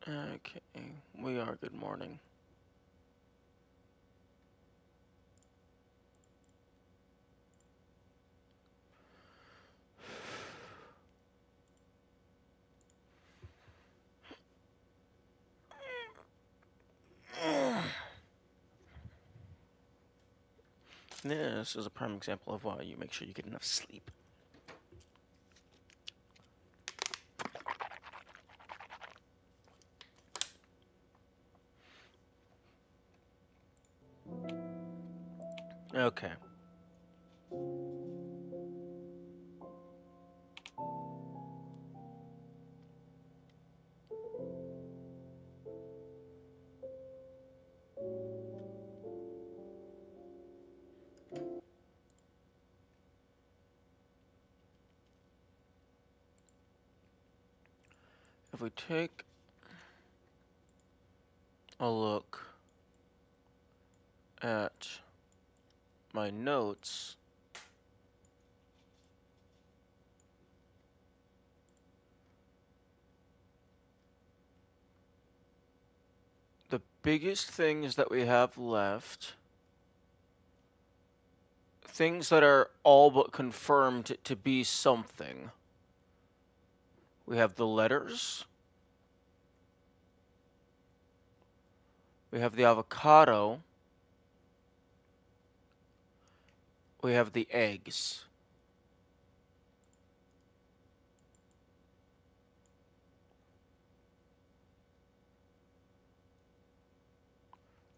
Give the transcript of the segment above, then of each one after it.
Okay, we are good morning. This is a prime example of why you make sure you get enough sleep. Okay. If we take a look at my notes, the biggest things that we have left, things that are all but confirmed to be something. We have the letters. We have the avocado. We have the eggs.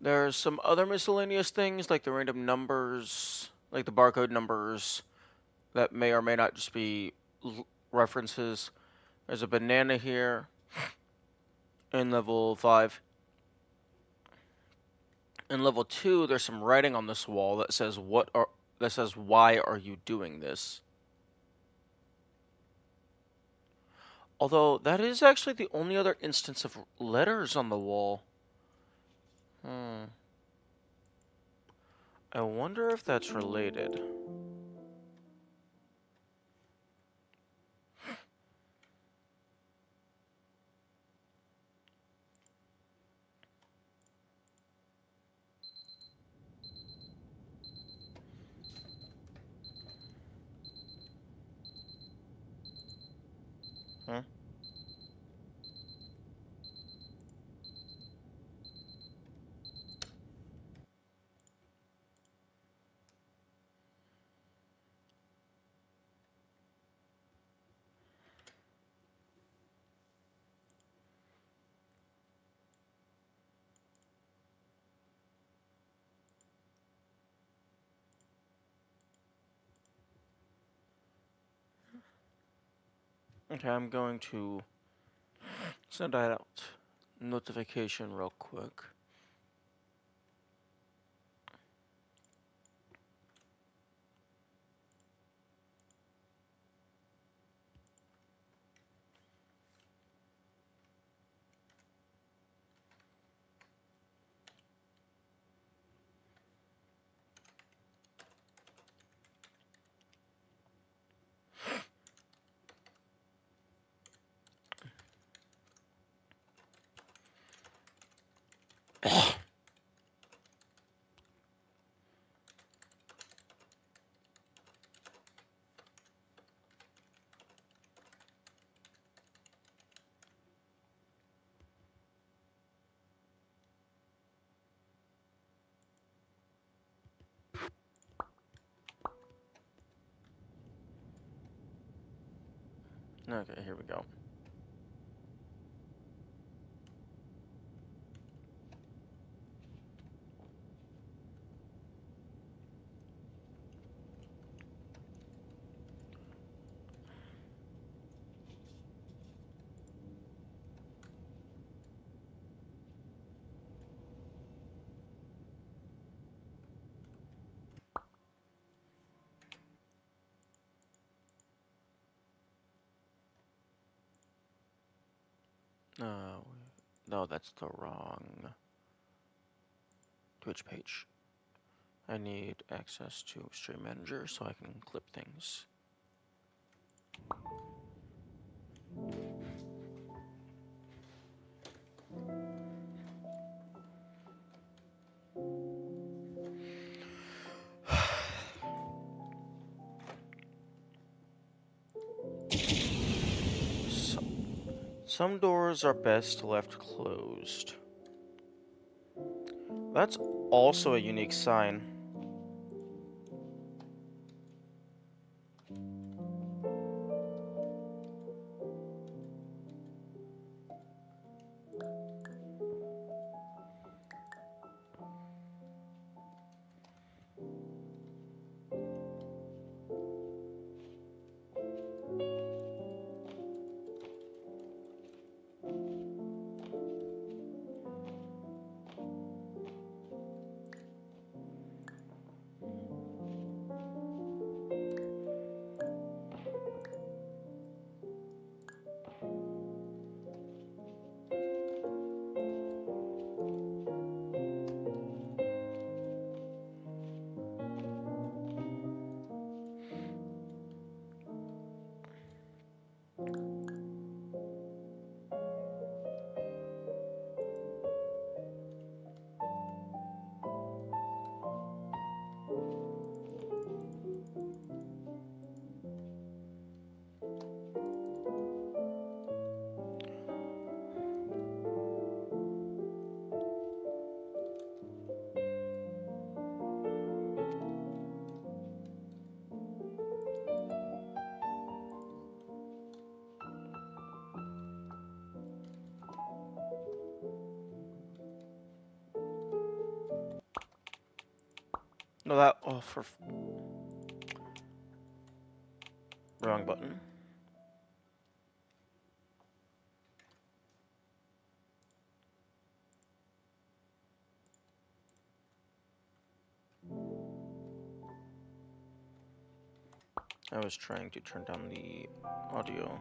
There's some other miscellaneous things like the random numbers, like the barcode numbers, that may or may not just be references. There's a banana here in level 5. In level 2, there's some writing on this wall that says why are you doing this? Although that is actually the only other instance of letters on the wall. I wonder if that's related. Huh? Okay, I'm going to send out notification real quick. Okay, here we go. No, that's the wrong Twitch page. I need access to Stream Manager so I can clip things. Some doors are best left closed. That's also a unique sign. No, that... Oh, for... Wrong button. I was trying to turn down the audio.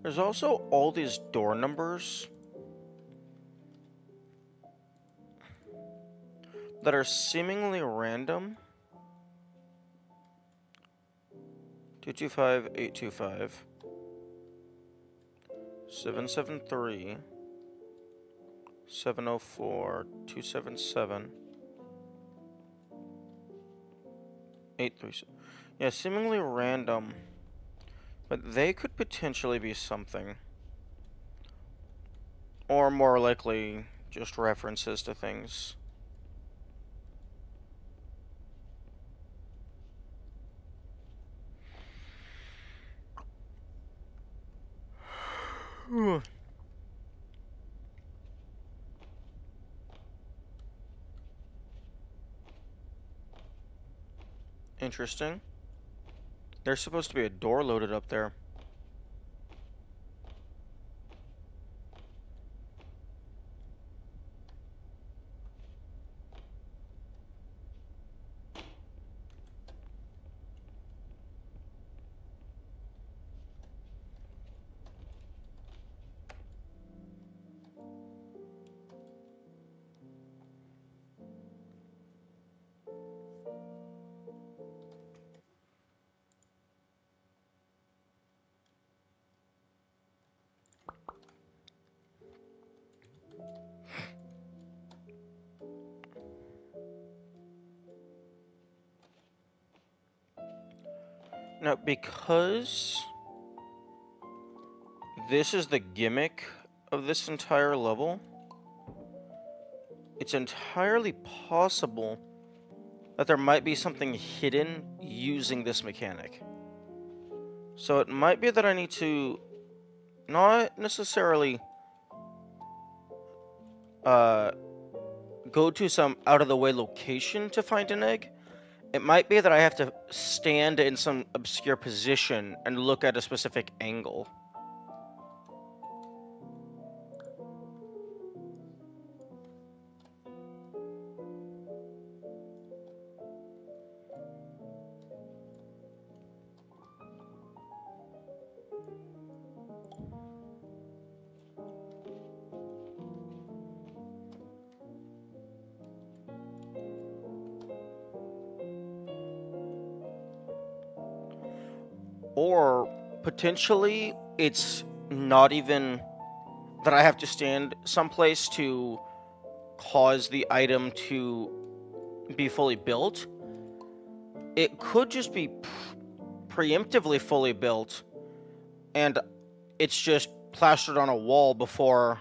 There's also all these door numbers that are seemingly random. 225, 825, 773, 704, 277, 837. Yeah, seemingly random. But they could potentially be something. Or more likely, just references to things. Interesting. There's supposed to be a door loaded up there. Now, because this is the gimmick of this entire level, it's entirely possible that there might be something hidden using this mechanic. So it might be that I need to not necessarily go to some out-of-the-way location to find an egg. It might be that I have to stand in some obscure position and look at a specific angle. Or potentially it's not even that I have to stand someplace to cause the item to be fully built. It could just be preemptively fully built, and it's just plastered on a wall before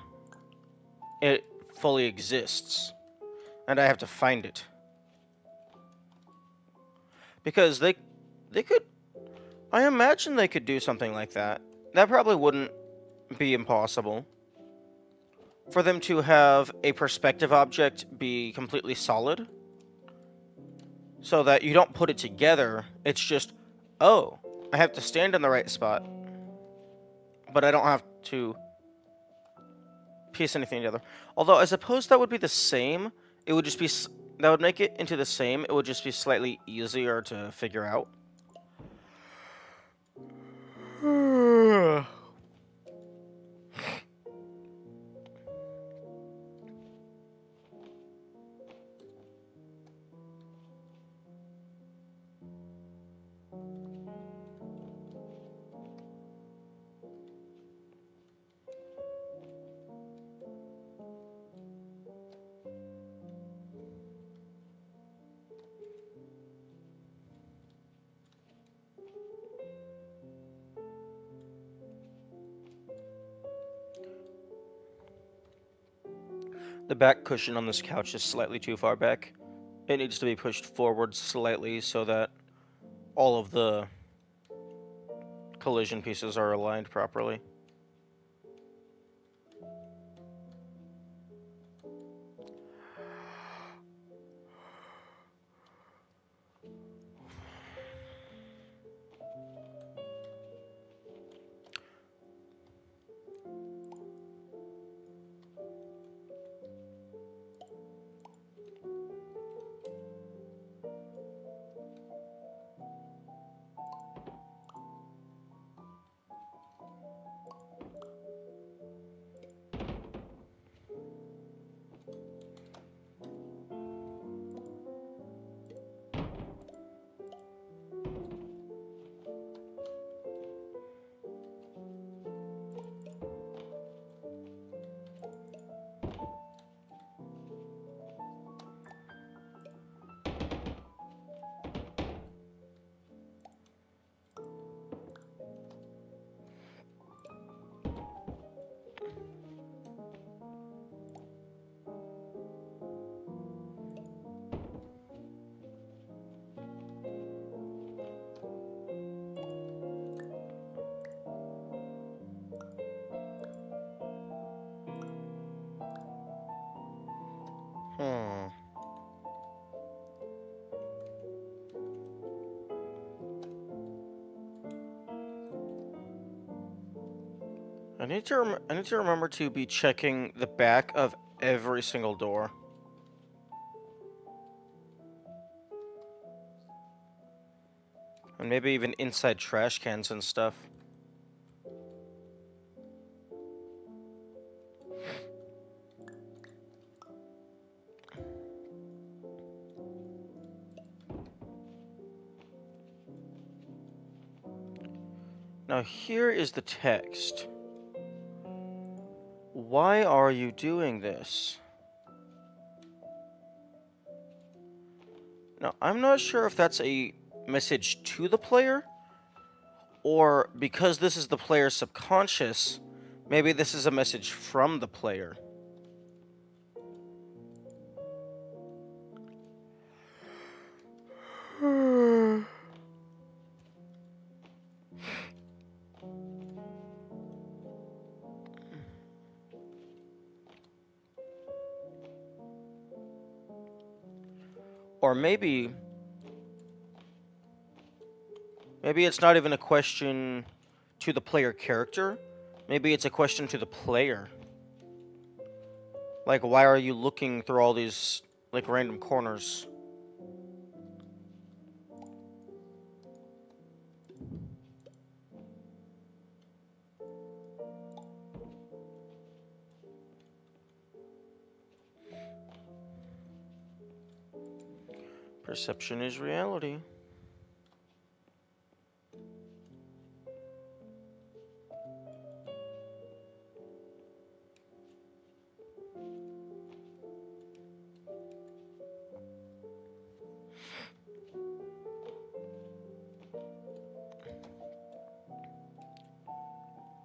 it fully exists, and I have to find it. Because they could, I imagine they could do something like that. That probably wouldn't be impossible. For them to have a perspective object be completely solid, so that you don't put it together, it's just, oh, I have to stand in the right spot, but I don't have to piece anything together. Although I suppose that would be the same. It would just be, that would make it into the same. It would just be slightly easier to figure out. The back cushion on this couch is slightly too far back. It needs to be pushed forward slightly so that all of the collision pieces are aligned properly. I need to remember to be checking the back of every single door. And maybe even inside trash cans and stuff. Now here is the text. Why are you doing this? Now, I'm not sure if that's a message to the player, or because this is the player's subconscious, maybe this is a message from the player. Or maybe it's not even a question to the player character. Maybe it's a question to the player. Like, why are you looking through all these, like, random corners? Perception is reality.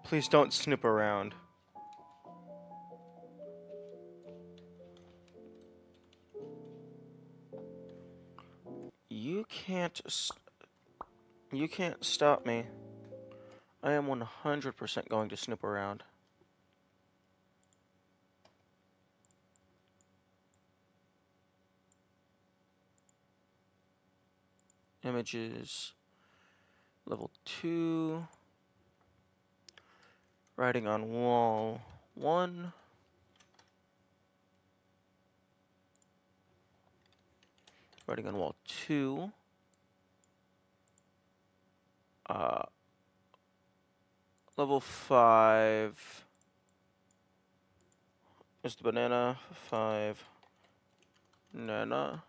Please don't snoop around. You can't stop me. I am 100% going to snoop around. Images, level 2. Writing on wall 1. Writing on wall 2. Level 5 is the banana. 5 banana.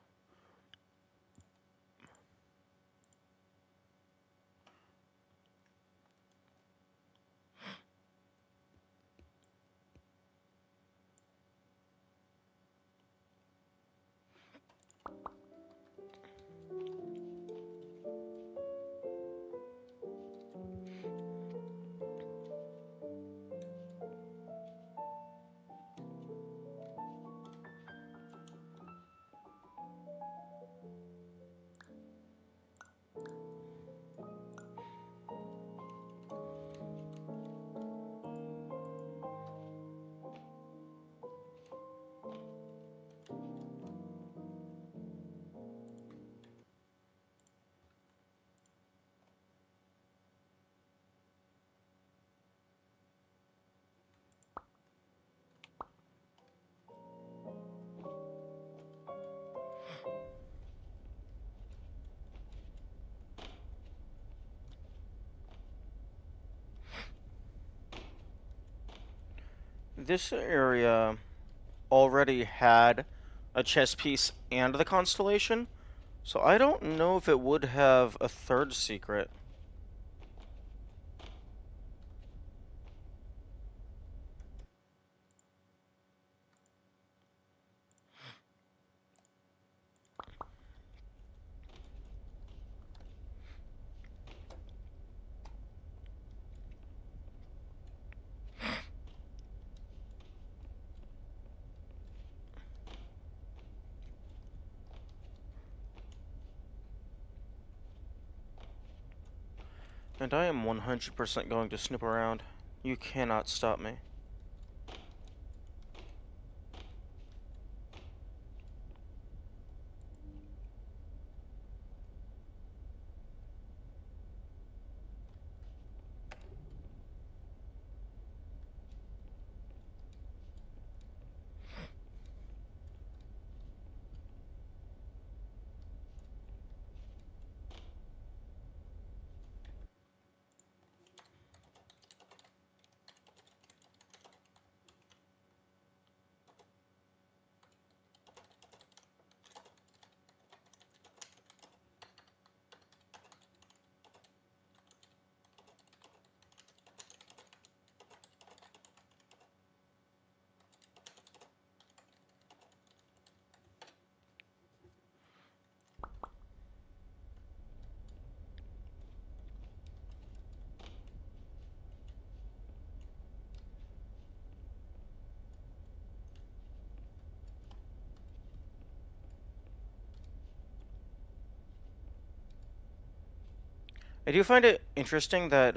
This area already had a chess piece and the constellation, so I don't know if it would have a third secret. And I am 100% going to snoop around. You cannot stop me. I do find it interesting that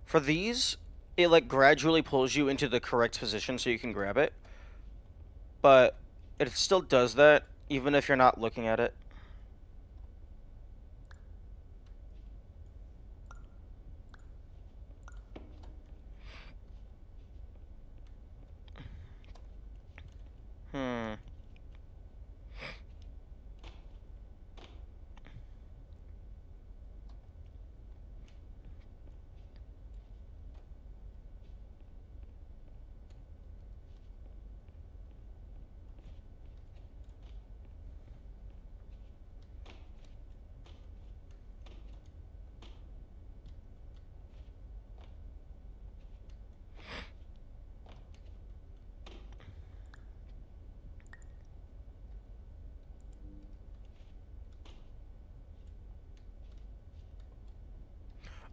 for these, it like gradually pulls you into the correct position so you can grab it, but it still does that even if you're not looking at it. Hmm.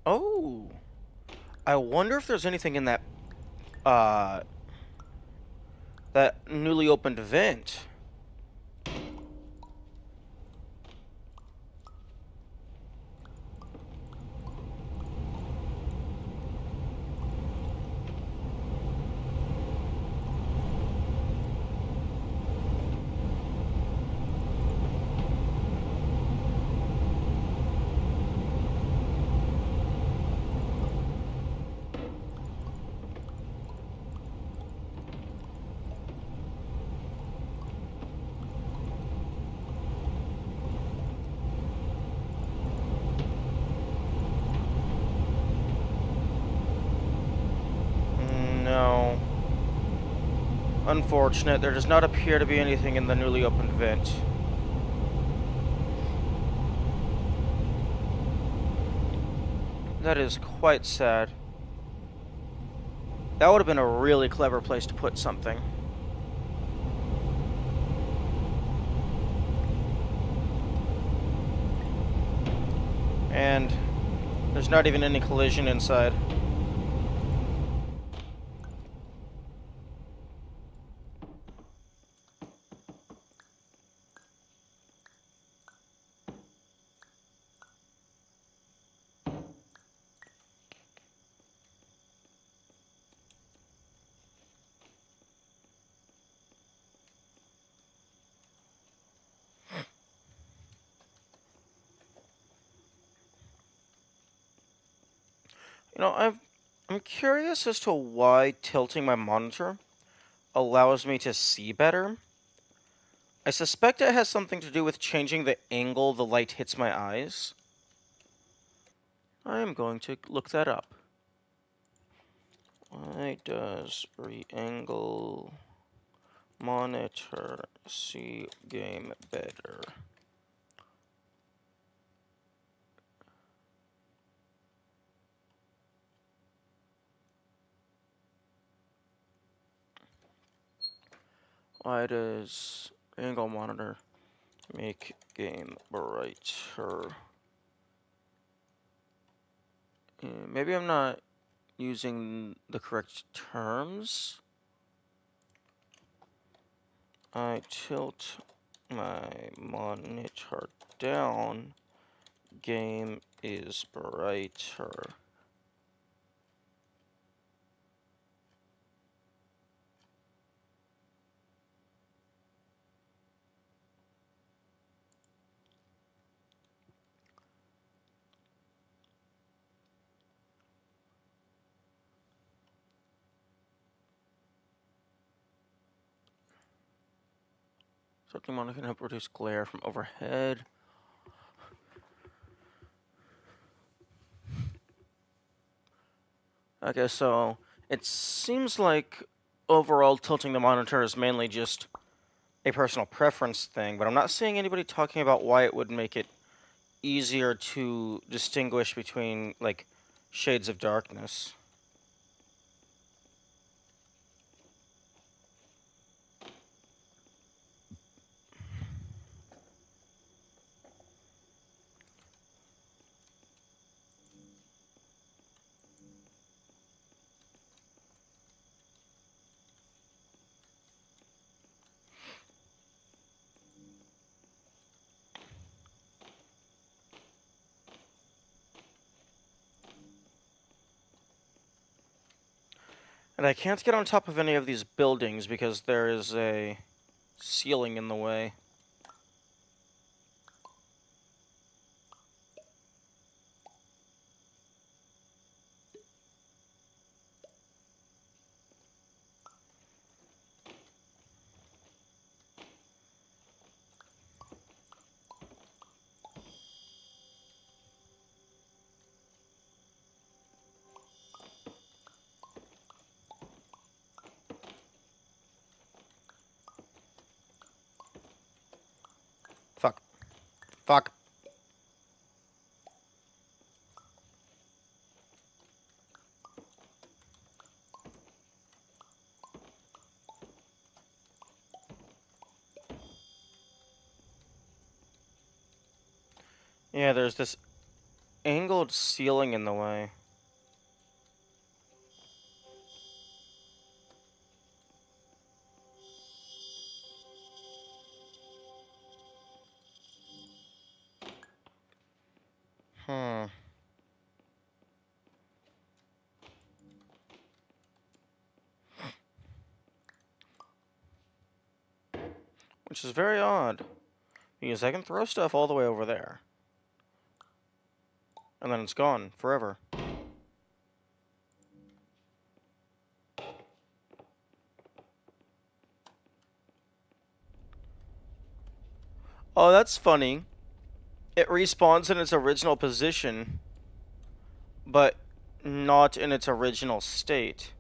Oh, I wonder if there's anything in uh, that newly opened vent. No. Unfortunate, there does not appear to be anything in the newly opened vent. That is quite sad. That would have been a really clever place to put something. And there's not even any collision inside. You know, I'm curious as to why tilting my monitor allows me to see better. I suspect it has something to do with changing the angle the light hits my eyes. I am going to look that up. Why does re-angle monitor see game better? Why does angle monitor make game brighter? Maybe I'm not using the correct terms. I tilt my monitor down, game is brighter. Tilting monitor can help reduce glare from overhead. Okay, so it seems like overall tilting the monitor is mainly just a personal preference thing, but I'm not seeing anybody talking about why it would make it easier to distinguish between, like, shades of darkness. And I can't get on top of any of these buildings because there is a ceiling in the way. Fuck. Fuck. Yeah, there's this angled ceiling in the way. which is very odd, because I can throw stuff all the way over there, and then it's gone forever. Oh, that's funny. It respawns in its original position, but not in its original state.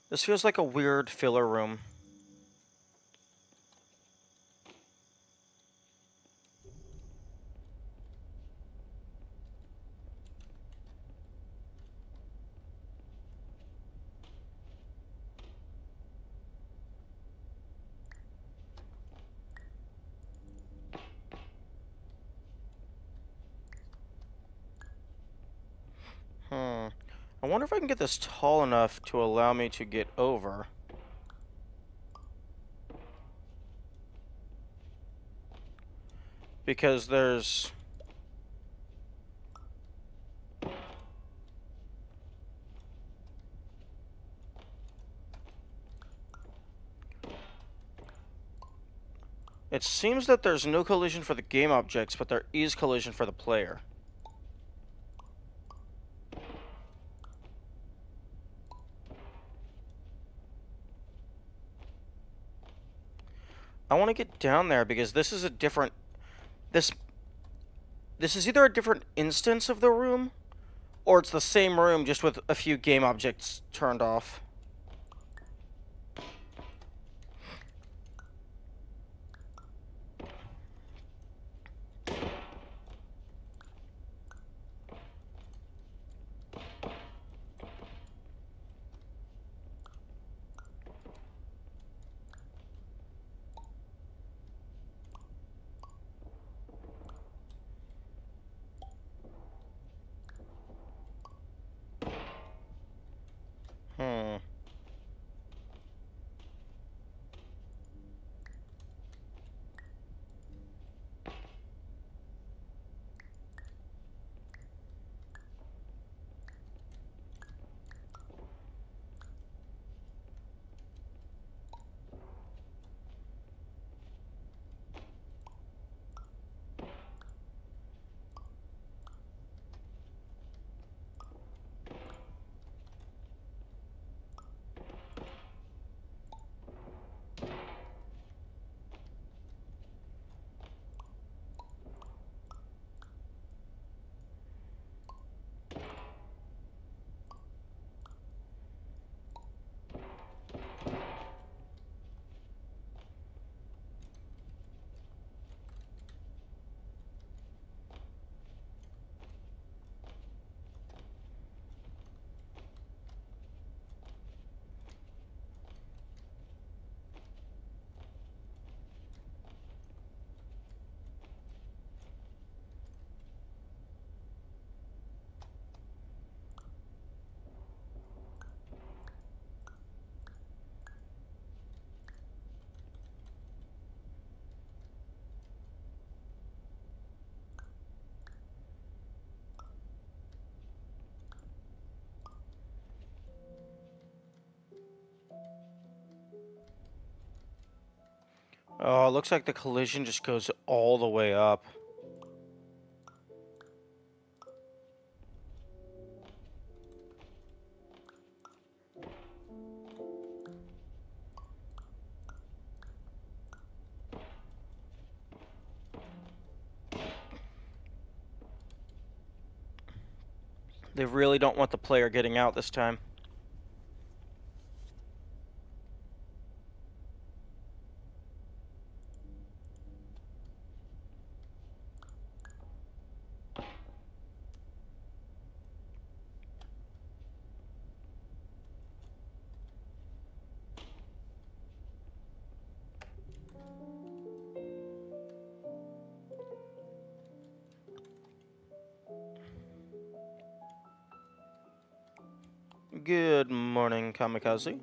This feels like a weird filler room. I wonder if I can get this tall enough to allow me to get over. Because there's... It seems that there's no collision for the game objects, but there is collision for the player. I want to get down there because this is a different... This is either a different instance of the room, or it's the same room just with a few game objects turned off. Hmm. Oh, it looks like the collision just goes all the way up. They really don't want the player getting out this time. Good morning, Kamikaze.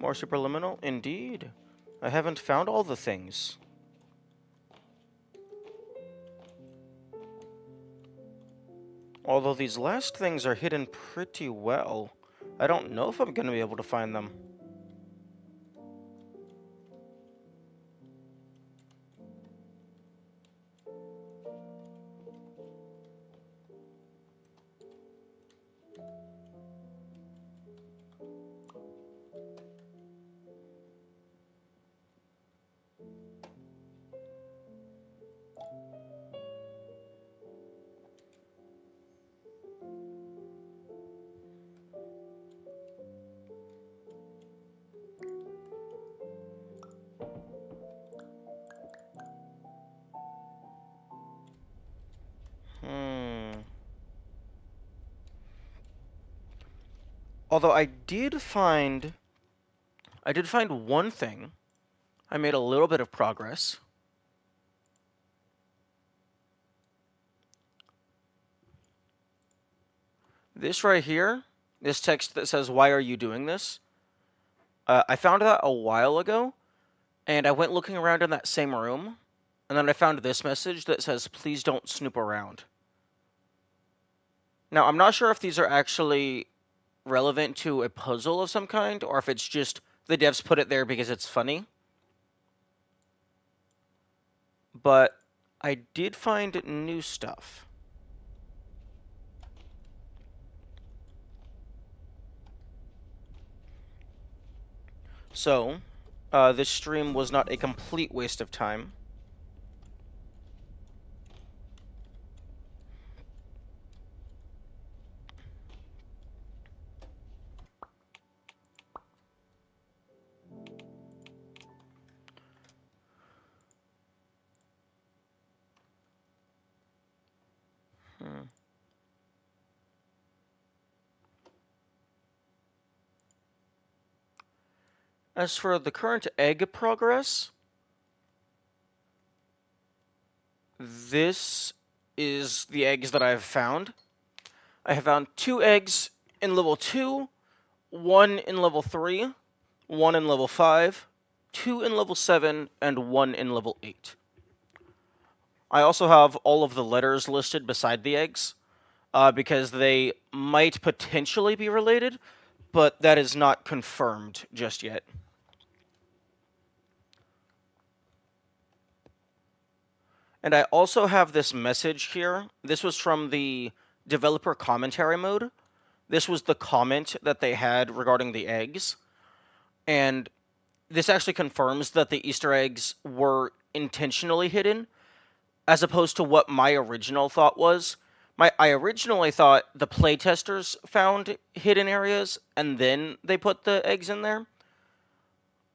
More Superliminal? Indeed. I haven't found all the things. Although these last things are hidden pretty well. I don't know if I'm going to be able to find them. Although I did find one thing. I made a little bit of progress. This right here, this text that says, "Why are you doing this?" I found that a while ago, and I went looking around in that same room, and then I found this message that says, "Please don't snoop around." Now, I'm not sure if these are actually relevant to a puzzle of some kind, or if it's just the devs put it there because it's funny. But I did find new stuff. So, this stream was not a complete waste of time. As for the current egg progress, this is the eggs that I've found. I have found 2 eggs in level 2, 1 in level 3, 1 in level 5, 2 in level 7, and 1 in level 8. I also have all of the letters listed beside the eggs, because they might potentially be related, but that is not confirmed just yet. And I also have this message here. This was from the developer commentary mode. This was the comment that they had regarding the eggs. And this actually confirms that the Easter eggs were intentionally hidden, as opposed to what my original thought was. I originally thought the playtesters found hidden areas, and then they put the eggs in there.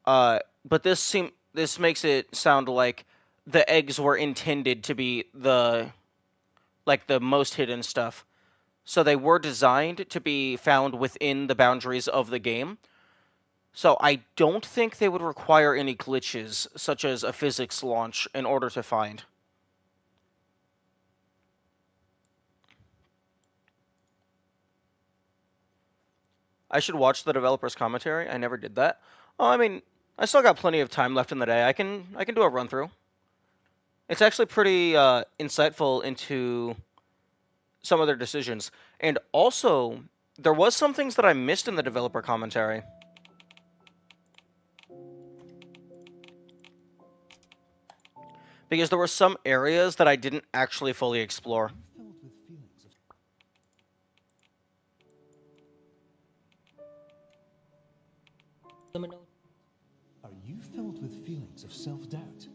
But this makes it sound like the eggs were intended to be the most hidden stuff. So they were designed to be found within the boundaries of the game. So I don't think they would require any glitches, such as a physics launch, in order to find. I should watch the developer's commentary. I never did that. Oh, I mean, I still got plenty of time left in the day. I can do a run through. It's actually pretty insightful into some of their decisions. And also, there was some things that I missed in the developer commentary. Because there were some areas that I didn't actually fully explore. Are you filled with feelings of self-doubt?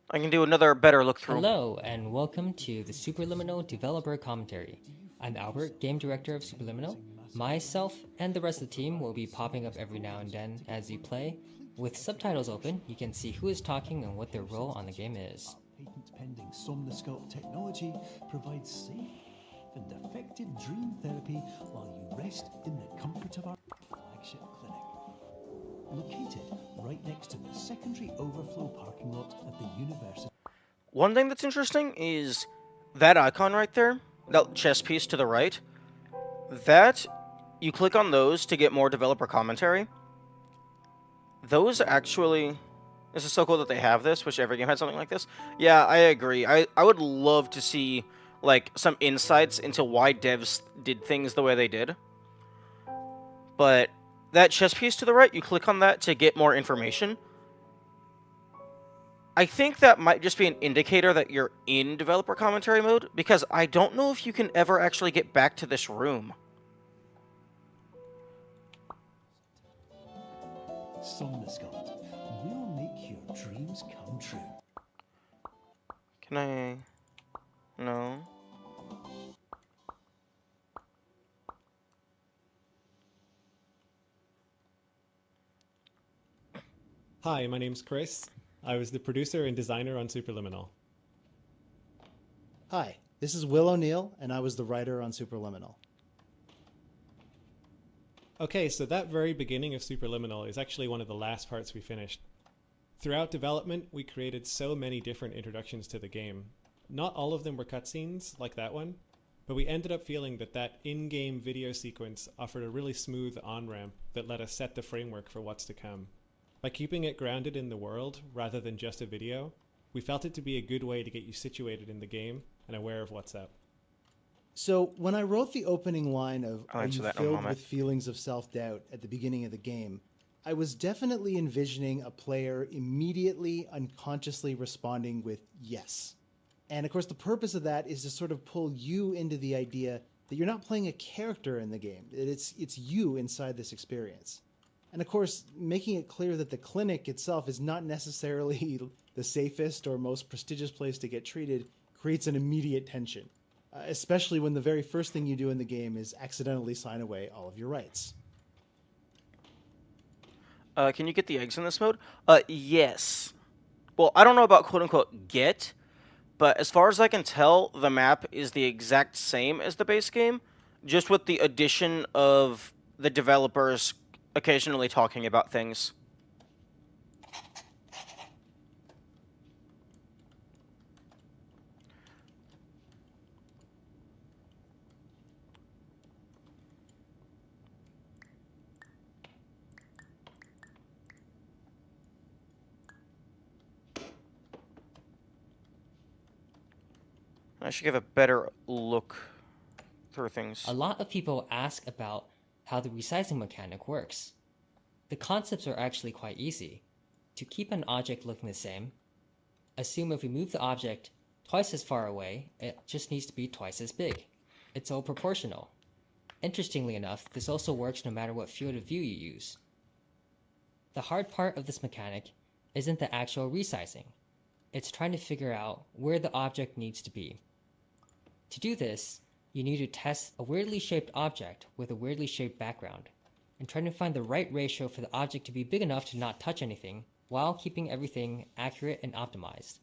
I can do another better look through. Hello, and welcome to the Superliminal Developer Commentary. I'm Albert, Game Director of Superliminal. Myself and the rest of the team will be popping up every now and then as you play. With subtitles open, you can see who is talking and what their role on the game is. Patent-pending Somnosculpt technology provides safe and effective dream therapy while you rest in the comfort of our flagship clinic. Located right next to the secondary overflow parking lot at the university. One thing that's interesting is that icon right there, that chess piece to the right, that you click on those to get more developer commentary. Those actually, this is so cool that they have this. Wish every game had something like this. Yeah, I agree. I would love to see like some insights into why devs did things the way they did. But that chess piece to the right, you click on that to get more information. I think that might just be an indicator that you're in developer commentary mode, because I don't know if you can ever actually get back to this room. Somnosculpt will make your dreams come true. Can I... No. Hi, my name's Chris. I was the producer and designer on Superliminal. Hi, this is Will O'Neill, and I was the writer on Superliminal. Okay, so that very beginning of Superliminal is actually one of the last parts we finished. Throughout development, we created so many different introductions to the game. Not all of them were cutscenes, like that one, but we ended up feeling that that in-game video sequence offered a really smooth on-ramp that let us set the framework for what's to come. By keeping it grounded in the world, rather than just a video, we felt it to be a good way to get you situated in the game and aware of what's up. So when I wrote the opening line of I'll "Are answer you that in a filled moment. with feelings of self-doubt" at the beginning of the game, I was definitely envisioning a player immediately, unconsciously responding with yes. And of course, the purpose of that is to sort of pull you into the idea that you're not playing a character in the game, that it's you inside this experience. And of course, making it clear that the clinic itself is not necessarily the safest or most prestigious place to get treated creates an immediate tension, especially when the very first thing you do in the game is accidentally sign away all of your rights. Can you get the eggs in this mode? Yes. Well, I don't know about quote-unquote get, but as far as I can tell, the map is the exact same as the base game, just with the addition of the developers occasionally talking about things. I should give a better look through things. A lot of people ask about how the resizing mechanic works. The concepts are actually quite easy. To keep an object looking the same, assume if we move the object twice as far away, it just needs to be twice as big. It's all proportional. Interestingly enough, this also works no matter what field of view you use. The hard part of this mechanic isn't the actual resizing. It's trying to figure out where the object needs to be. To do this, you need to test a weirdly shaped object with a weirdly shaped background, and try to find the right ratio for the object to be big enough to not touch anything, while keeping everything accurate and optimized.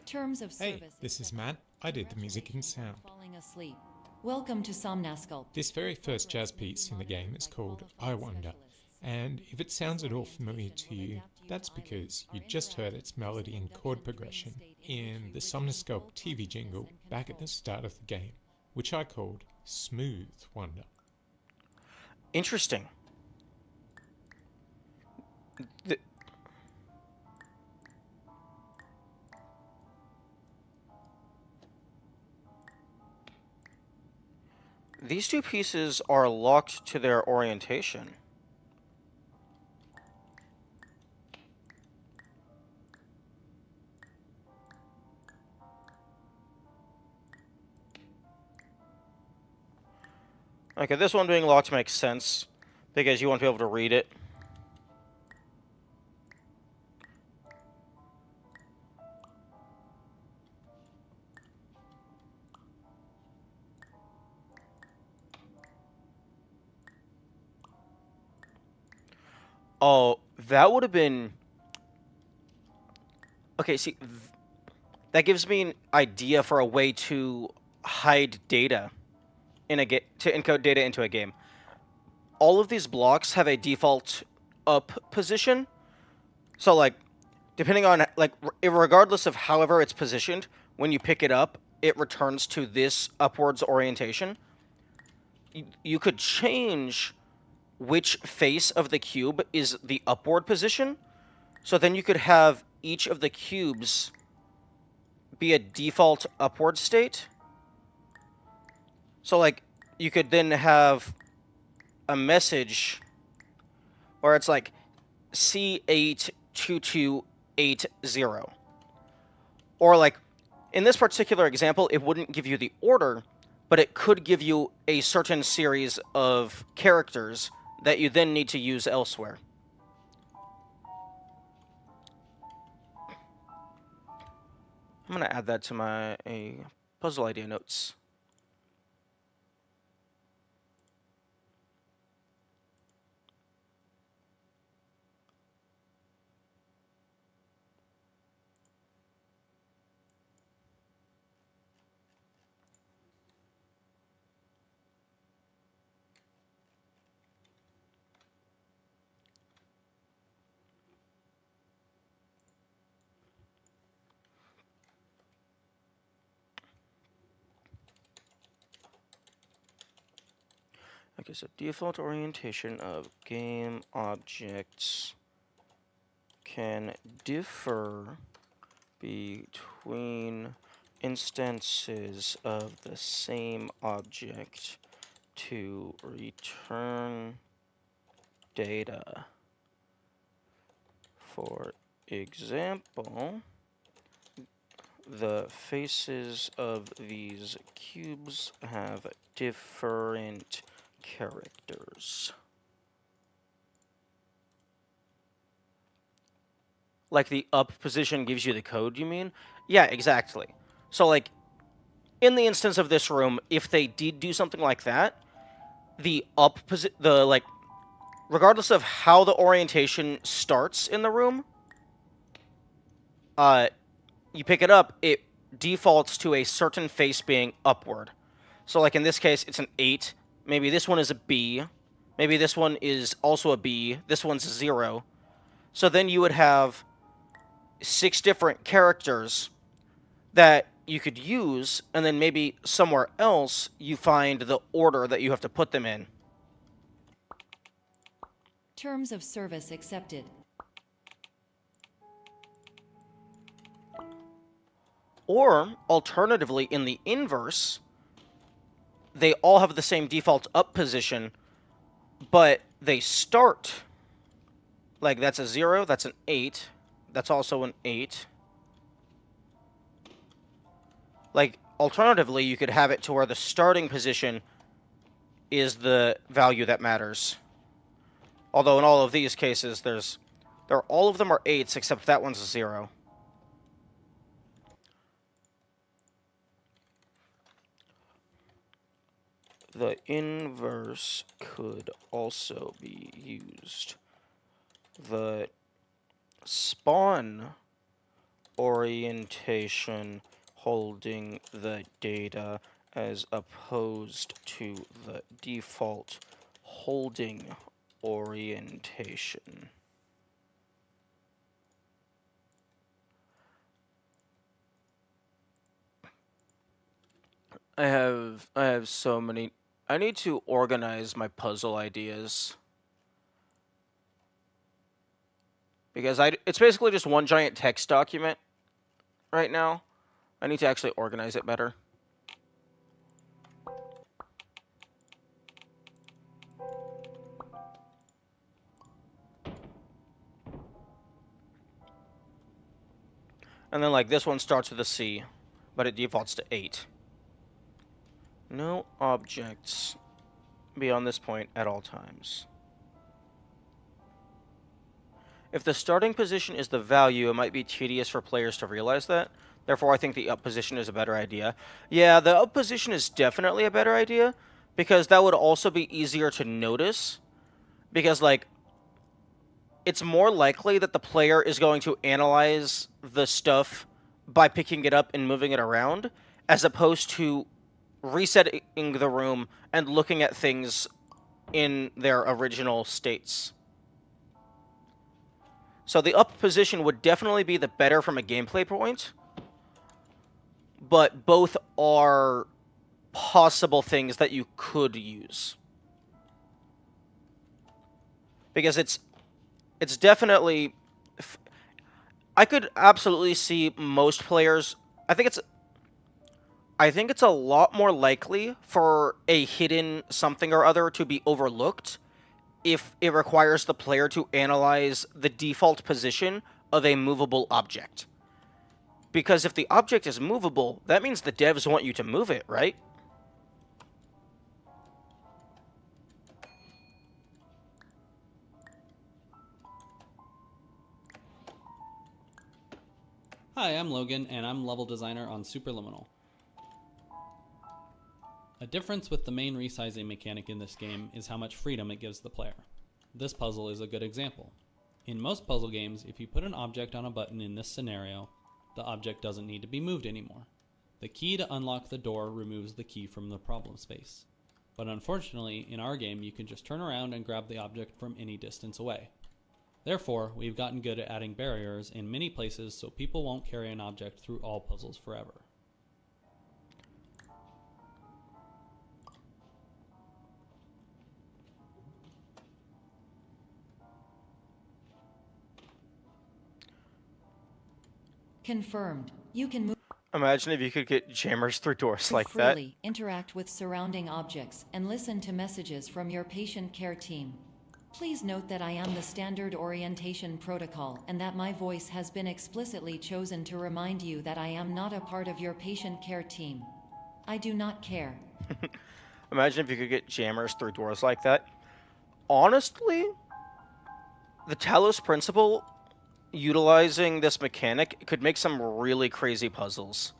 Terms of Hey, service. this is Matt. I did the music and sound. Falling asleep. Welcome to Somnasculpt. This very first jazz piece in the game is called I Wonder, and if it sounds at all familiar to you, that's because you just heard its melody and chord progression in the Somnosculpt TV jingle back at the start of the game, which I called Smooth Wonder. Interesting. These two pieces are locked to their orientation. Okay, this one being locked makes sense, because you won't be able to read it. Oh, that would have been... Okay, see, that gives me an idea for a way to hide data. in a to encode data into a game. All of these blocks have a default up position. So like, depending on like, regardless of however it's positioned, when you pick it up, it returns to this upwards orientation. You could change which face of the cube is the upward position. So then you could have each of the cubes be a default upward state. So like, you could then have a message where it's like C82280. Or like, in this particular example, it wouldn't give you the order, but it could give you a certain series of characters that you then need to use elsewhere. I'm going to add that to my puzzle idea notes. Okay, so default orientation of game objects can differ between instances of the same object to return data. For example, the faces of these cubes have different characters. Like the up position gives you the code, you mean? Yeah, exactly. So like, in the instance of this room, if they did do something like that, the up position, like, regardless of how the orientation starts in the room, you pick it up, it defaults to a certain face being upward. So like in this case, it's an 8. Maybe this one is a B. Maybe this one is also a B. This one's a 0. So then you would have 6 different characters that you could use, and then maybe somewhere else you find the order that you have to put them in. Terms of service accepted. Or, alternatively, in the inverse, they all have the same default up position, but they start, like that's a 0, that's an 8, that's also an 8. Like, alternatively, you could have it to where the starting position is the value that matters. Although in all of these cases, all of them are 8s, except that one's a 0. The inverse could also be used. The spawn orientation holding the data as opposed to the default holding orientation. I have so many. I need to organize my puzzle ideas. Because it's basically just one giant text document right now. I need to actually organize it better. And then like this one starts with a C, but it defaults to 8. No objects beyond this point at all times. If the starting position is the value, it might be tedious for players to realize that. Therefore, I think the up position is a better idea. Yeah, the up position is definitely a better idea, because that would also be easier to notice. Because, like, it's more likely that the player is going to analyze the stuff by picking it up and moving it around, as opposed to resetting the room and looking at things in their original states. So the up position would definitely be the better from a gameplay point, but both are possible things that you could use. Because it's definitely... I could absolutely see most players... I think it's a lot more likely for a hidden something or other to be overlooked if it requires the player to analyze the default position of a movable object. Because if the object is movable, that means the devs want you to move it, right? Hi, I'm Logan, and I'm level designer on Superliminal. A difference with the main resizing mechanic in this game is how much freedom it gives the player. This puzzle is a good example. In most puzzle games, if you put an object on a button in this scenario, the object doesn't need to be moved anymore. The key to unlock the door removes the key from the problem space. But unfortunately, in our game, you can just turn around and grab the object from any distance away. Therefore, we've gotten good at adding barriers in many places so people won't carry an object through all puzzles forever. Confirmed. You can move Imagine if you could get jammers through doors to like that. freely interact with surrounding objects and listen to messages from your patient care team. Please note that I am the standard orientation protocol and that my voice has been explicitly chosen to remind you that I am not a part of your patient care team. I do not care. Imagine if you could get jammers through doors like that. Honestly, the Talos principle utilizing this mechanic could make some really crazy puzzles.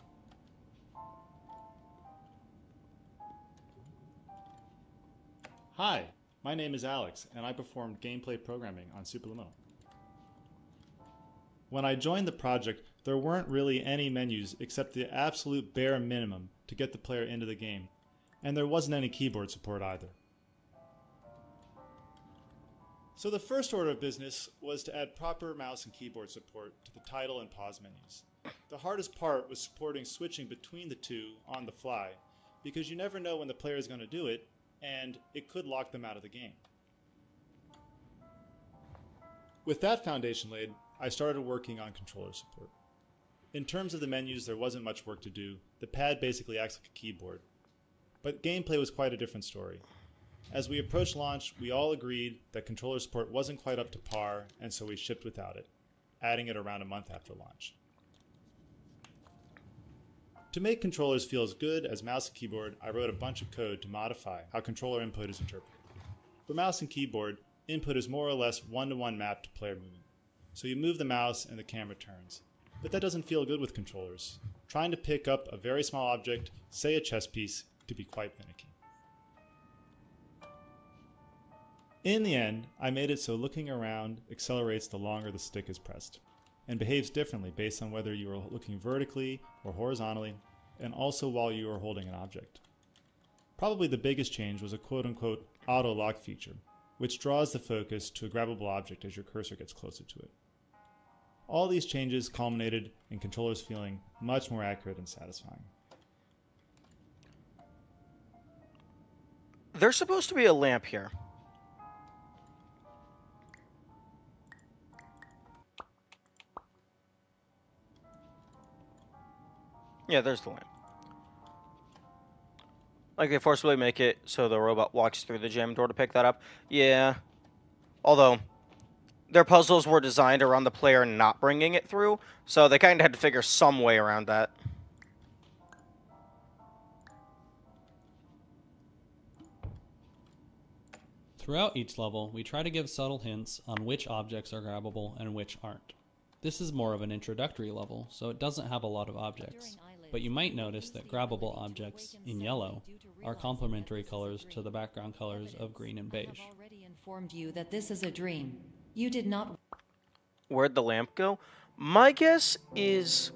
Hi, my name is Alex, and I performed gameplay programming on Superliminal. When I joined the project, there weren't really any menus except the absolute bare minimum to get the player into the game, and there wasn't any keyboard support either. So the first order of business was to add proper mouse and keyboard support to the title and pause menus. The hardest part was supporting switching between the two on the fly, because you never know when the player is going to do it, and it could lock them out of the game. With that foundation laid, I started working on controller support. In terms of the menus, there wasn't much work to do. The pad basically acts like a keyboard. But gameplay was quite a different story. As we approached launch, we all agreed that controller support wasn't quite up to par, and so we shipped without it, adding it around a month after launch. To make controllers feel as good as mouse and keyboard, I wrote a bunch of code to modify how controller input is interpreted. For mouse and keyboard, input is more or less one-to-one mapped to player movement. So you move the mouse and the camera turns. But that doesn't feel good with controllers. Trying to pick up a very small object, say a chess piece, could be quite finicky. In the end, I made it so looking around accelerates the longer the stick is pressed, and behaves differently based on whether you are looking vertically or horizontally, and also while you are holding an object. Probably the biggest change was a quote-unquote auto-lock feature, which draws the focus to a grabbable object as your cursor gets closer to it. All these changes culminated in controllers feeling much more accurate and satisfying. There's supposed to be a lamp here. Yeah, there's the lamp. Like, they forcibly make it so the robot walks through the jam door to pick that up. Yeah. Although, their puzzles were designed around the player not bringing it through, so they kind of had to figure some way around that. Throughout each level, we try to give subtle hints on which objects are grabbable and which aren't. This is more of an introductory level, so it doesn't have a lot of objects. But you might notice that grabbable objects, in yellow, are complementary colors to the background colors of green and beige. I have already informed you that this is a dream. You did not... Where'd the lamp go? My guess is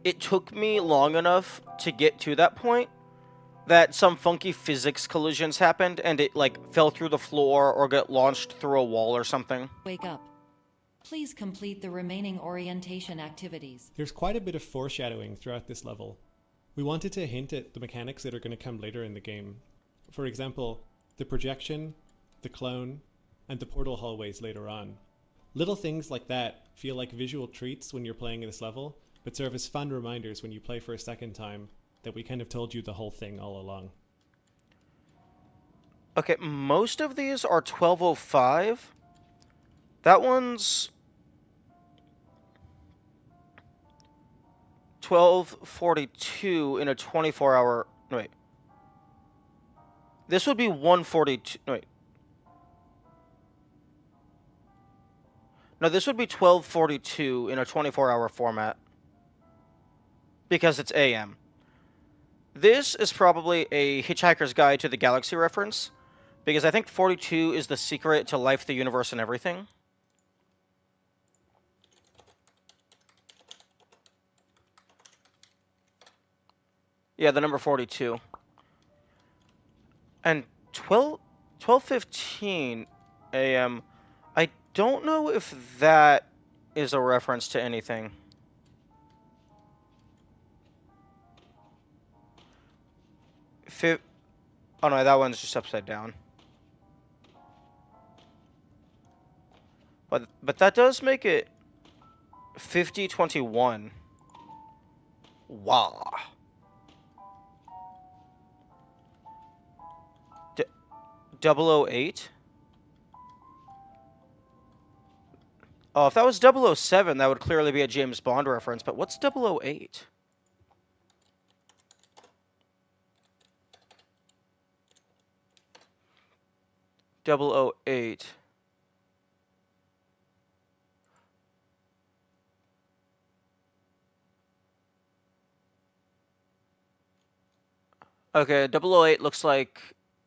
it took me long enough to get to that point that some funky physics collisions happened and it like fell through the floor or got launched through a wall or something. Wake up. Please complete the remaining orientation activities. There's quite a bit of foreshadowing throughout this level. We wanted to hint at the mechanics that are going to come later in the game. For example, the projection, the clone, and the portal hallways later on. Little things like that feel like visual treats when you're playing this level, but serve as fun reminders when you play for a second time that we kind of told you the whole thing all along. Okay, most of these are 1205. That one's 1242 in a 24-hour... No, wait. This would be 142... No, wait. No, this would be 1242 in a 24-hour format. Because it's AM. This is probably a Hitchhiker's Guide to the Galaxy reference. Because I think 42 is the secret to life, the universe, and everything. Yeah, the number 42. And 12:15 a.m. I don't know if that is a reference to anything. Oh no, that one's just upside down. But that does make it 5021. Wow. 008? Oh, if that was 007, that would clearly be a James Bond reference, but what's 008? .008. Okay, 008 looks like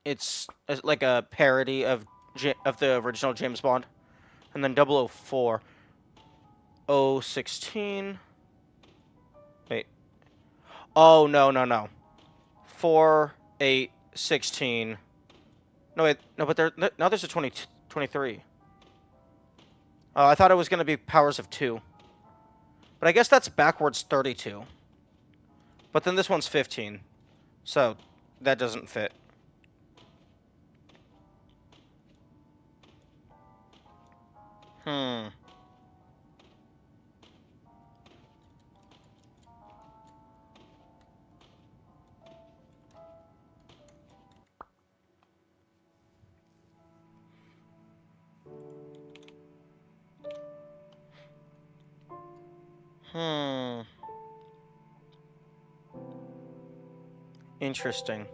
it's like a parody of the original James Bond. And then 004. 016. Wait. Oh, no. 4816. No, wait. No, but now there's a 23. Oh, I thought it was going to be powers of 2. But I guess that's backwards 32. But then this one's 15. So, that doesn't fit. Hmm. Interesting.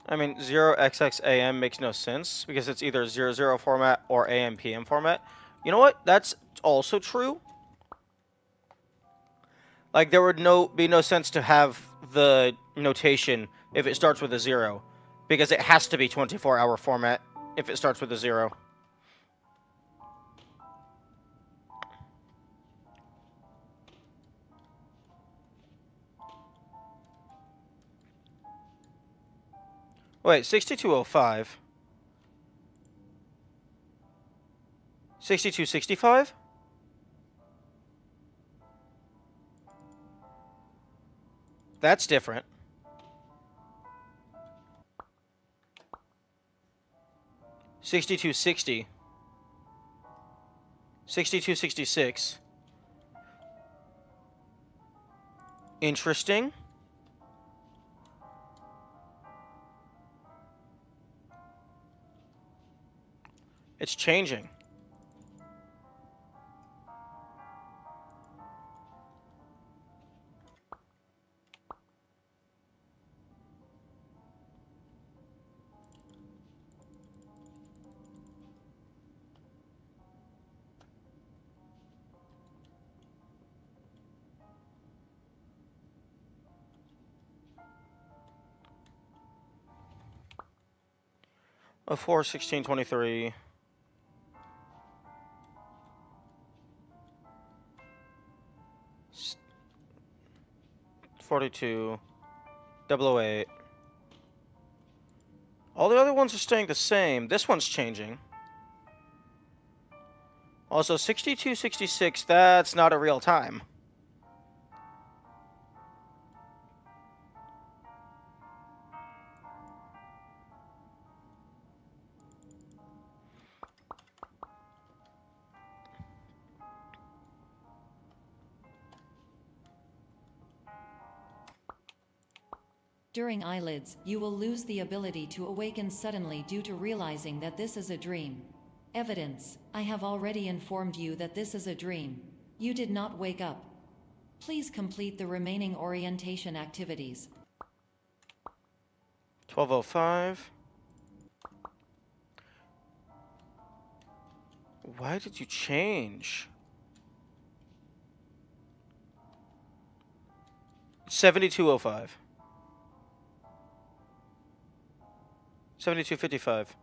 I mean, 0xxAM makes no sense because it's either 00 format or AM/PM format. You know what? That's also true. Like, there would be no sense to have the notation if it starts with a 0. Because it has to be 24-hour format if it starts with a 0. Wait, 6205? 6265? That's different. 6260. 6266. Interesting. It's changing. 04, 16, 23. S- 42. 008. All the other ones are staying the same. This one's changing. Also, 62, 66, that's not a real time. During eyelids, you will lose the ability to awaken suddenly due to realizing that this is a dream. Evidence: I have already informed you that this is a dream. You did not wake up. Please complete the remaining orientation activities. 1205. Why did you change? 7205. 7255.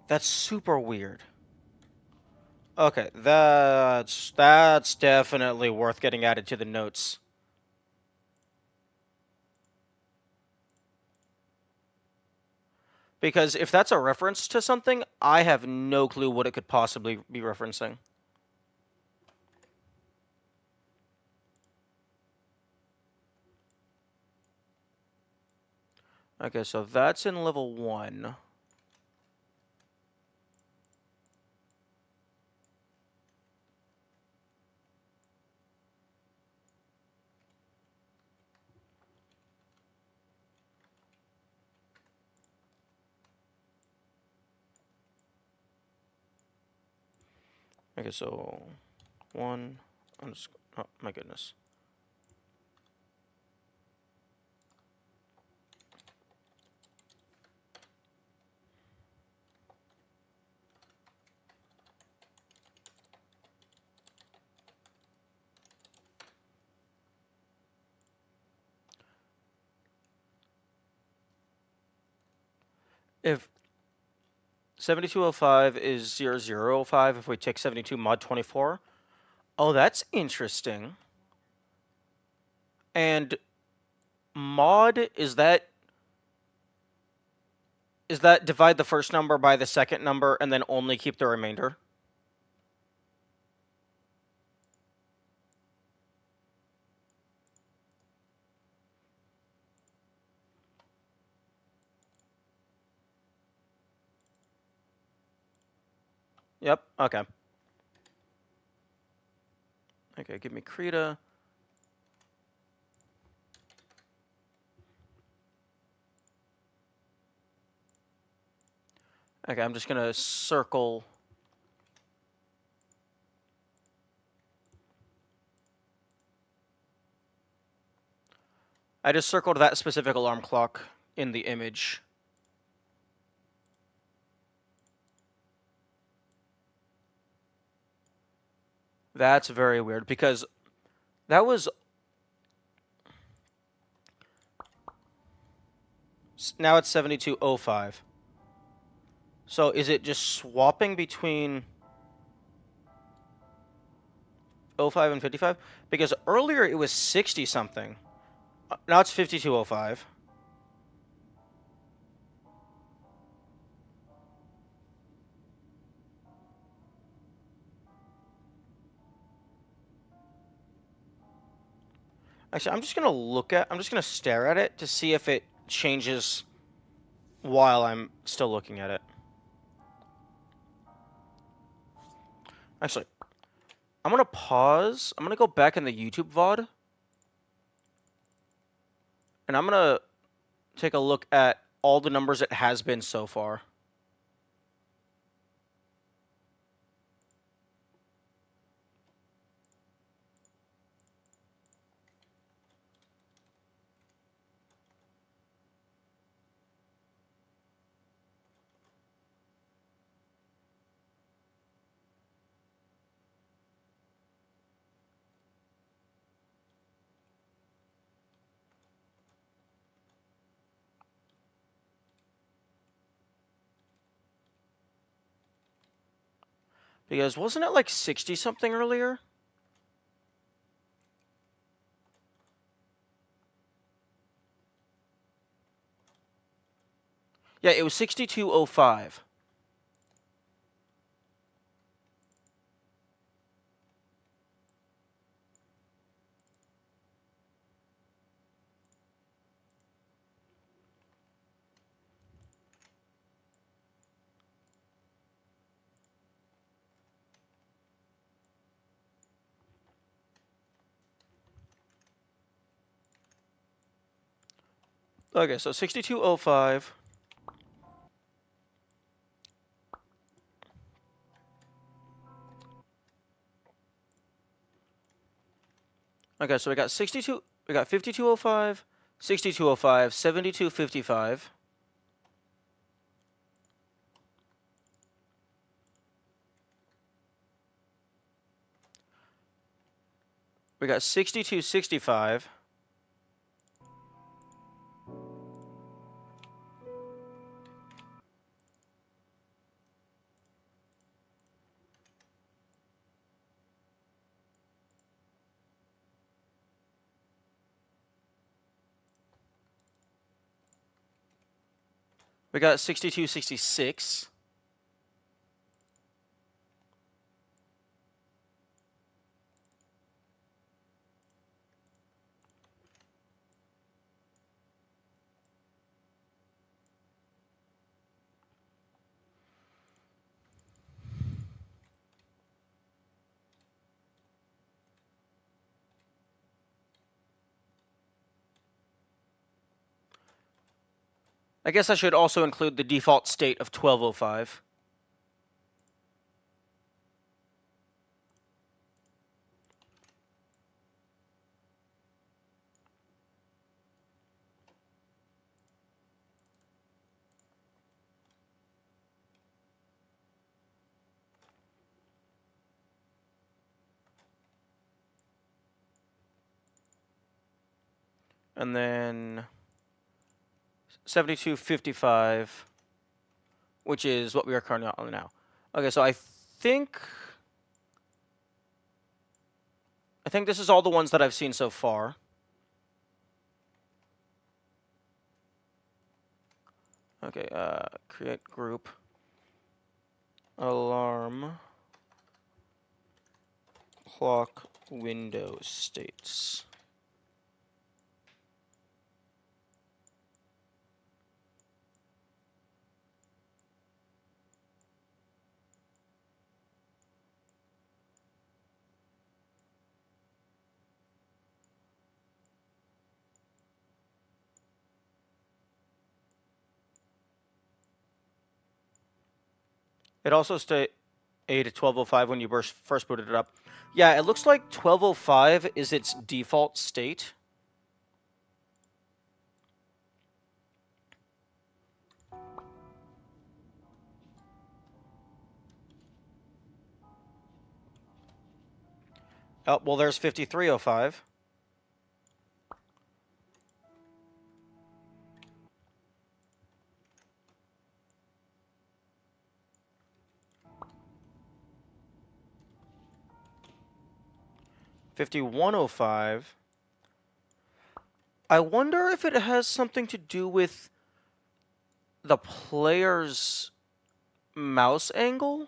That's super weird. Okay, that's definitely worth getting added to the notes. Because if that's a reference to something, I have no clue what it could possibly be referencing. Okay, so that's in level 1. Okay, so 1. Oh, my goodness. If 7205 is 0005, if we take 72 mod 24, oh, that's interesting. And mod, is that divide the first number by the second number and then only keep the remainder? Yep, okay. Okay, give me Krita. Okay, I'm just gonna circle. I just circled that specific alarm clock in the image. That's very weird because that was. Now it's 7205. So is it just swapping between 05 and 55? Because earlier it was 60 something. Now it's 5205. Actually, I'm just gonna stare at it to see if it changes while I'm still looking at it. Actually, I'm gonna pause. I'm gonna go back in the YouTube VOD. And I'm gonna take a look at all the numbers it has been so far. Because wasn't it like 60 something earlier? Yeah, it was 6205. Okay, so 6205. Okay, so we got 62, we got 5205, 6205, 7255. We got 6265. We got 6266. I guess I should also include the default state of 1205. And then 7255, which is what we are currently on now. Okay, so I think this is all the ones that I've seen so far. Okay, create group. Alarm clock window states. It also stated 1205 when you first booted it up. Yeah, it looks like 1205 is its default state. Oh, well, there's 5305. $51.05. I wonder if it has something to do with the player's mouse angle?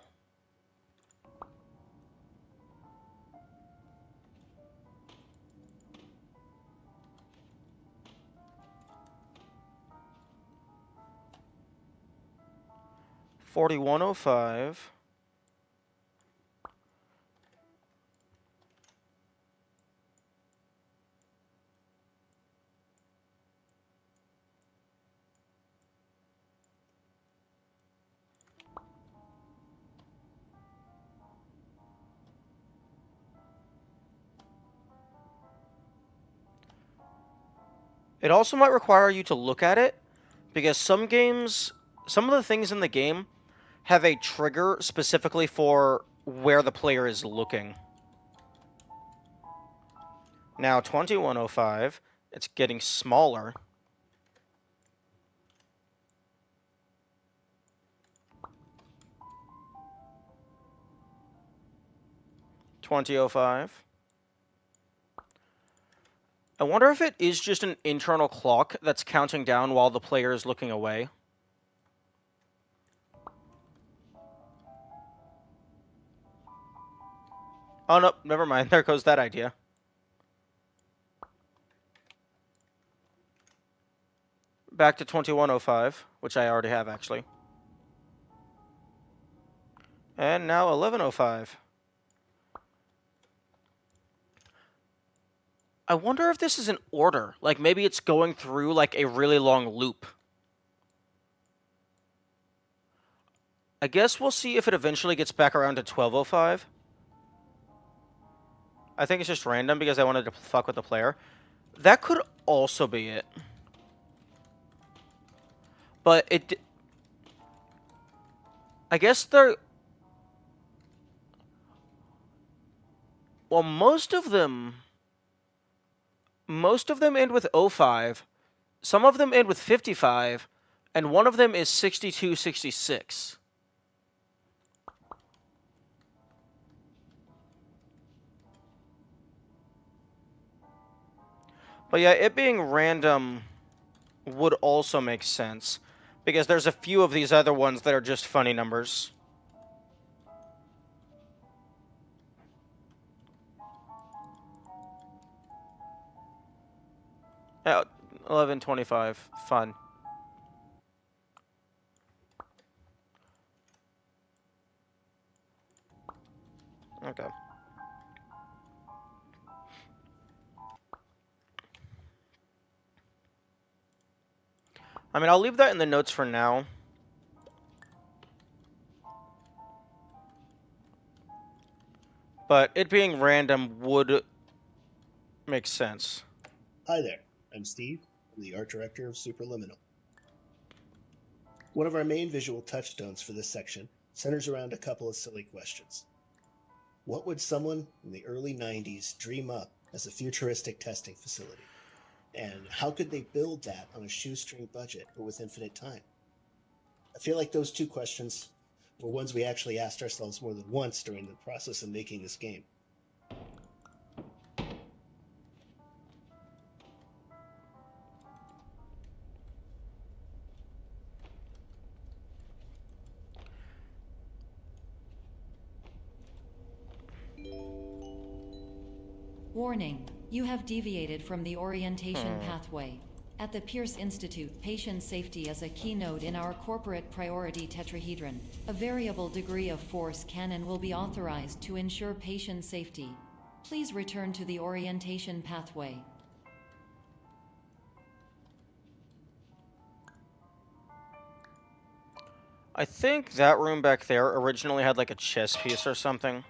$41.05. It also might require you to look at it, because some games, some of the things in the game have a trigger specifically for where the player is looking. Now, 2105, it's getting smaller. 20:05. I wonder if it is just an internal clock that's counting down while the player is looking away. Oh, no, never mind. There goes that idea. Back to 21:05, which I already have, actually. And now 11:05. I wonder if this is in order. Like, maybe it's going through, like, a really long loop. I guess we'll see if it eventually gets back around to 12:05. I think it's just random because I wanted to fuck with the player. That could also be it. But it... I guess they're... Well, most of them end with 05. Some of them end with 55. And one of them is 6266. But yeah, it being random would also make sense, because there's a few of these other ones that are just funny numbers. Yeah, 11:25. Fun. Okay. I mean, I'll leave that in the notes for now. But it being random would make sense. Hi there, I'm Steve. I'm the art director of Superliminal. One of our main visual touchstones for this section centers around a couple of silly questions. What would someone in the early 90s dream up as a futuristic testing facility? And how could they build that on a shoestring budget or with infinite time? I feel like those two questions were ones we actually asked ourselves more than once during the process of making this game. Warning, you have deviated from the orientation pathway. At the Pierce Institute, patient safety is a keynote in our corporate priority tetrahedron. A variable degree of force can and will be authorized to ensure patient safety. Please return to the orientation pathway. I think that room back there originally had like a chess piece or something.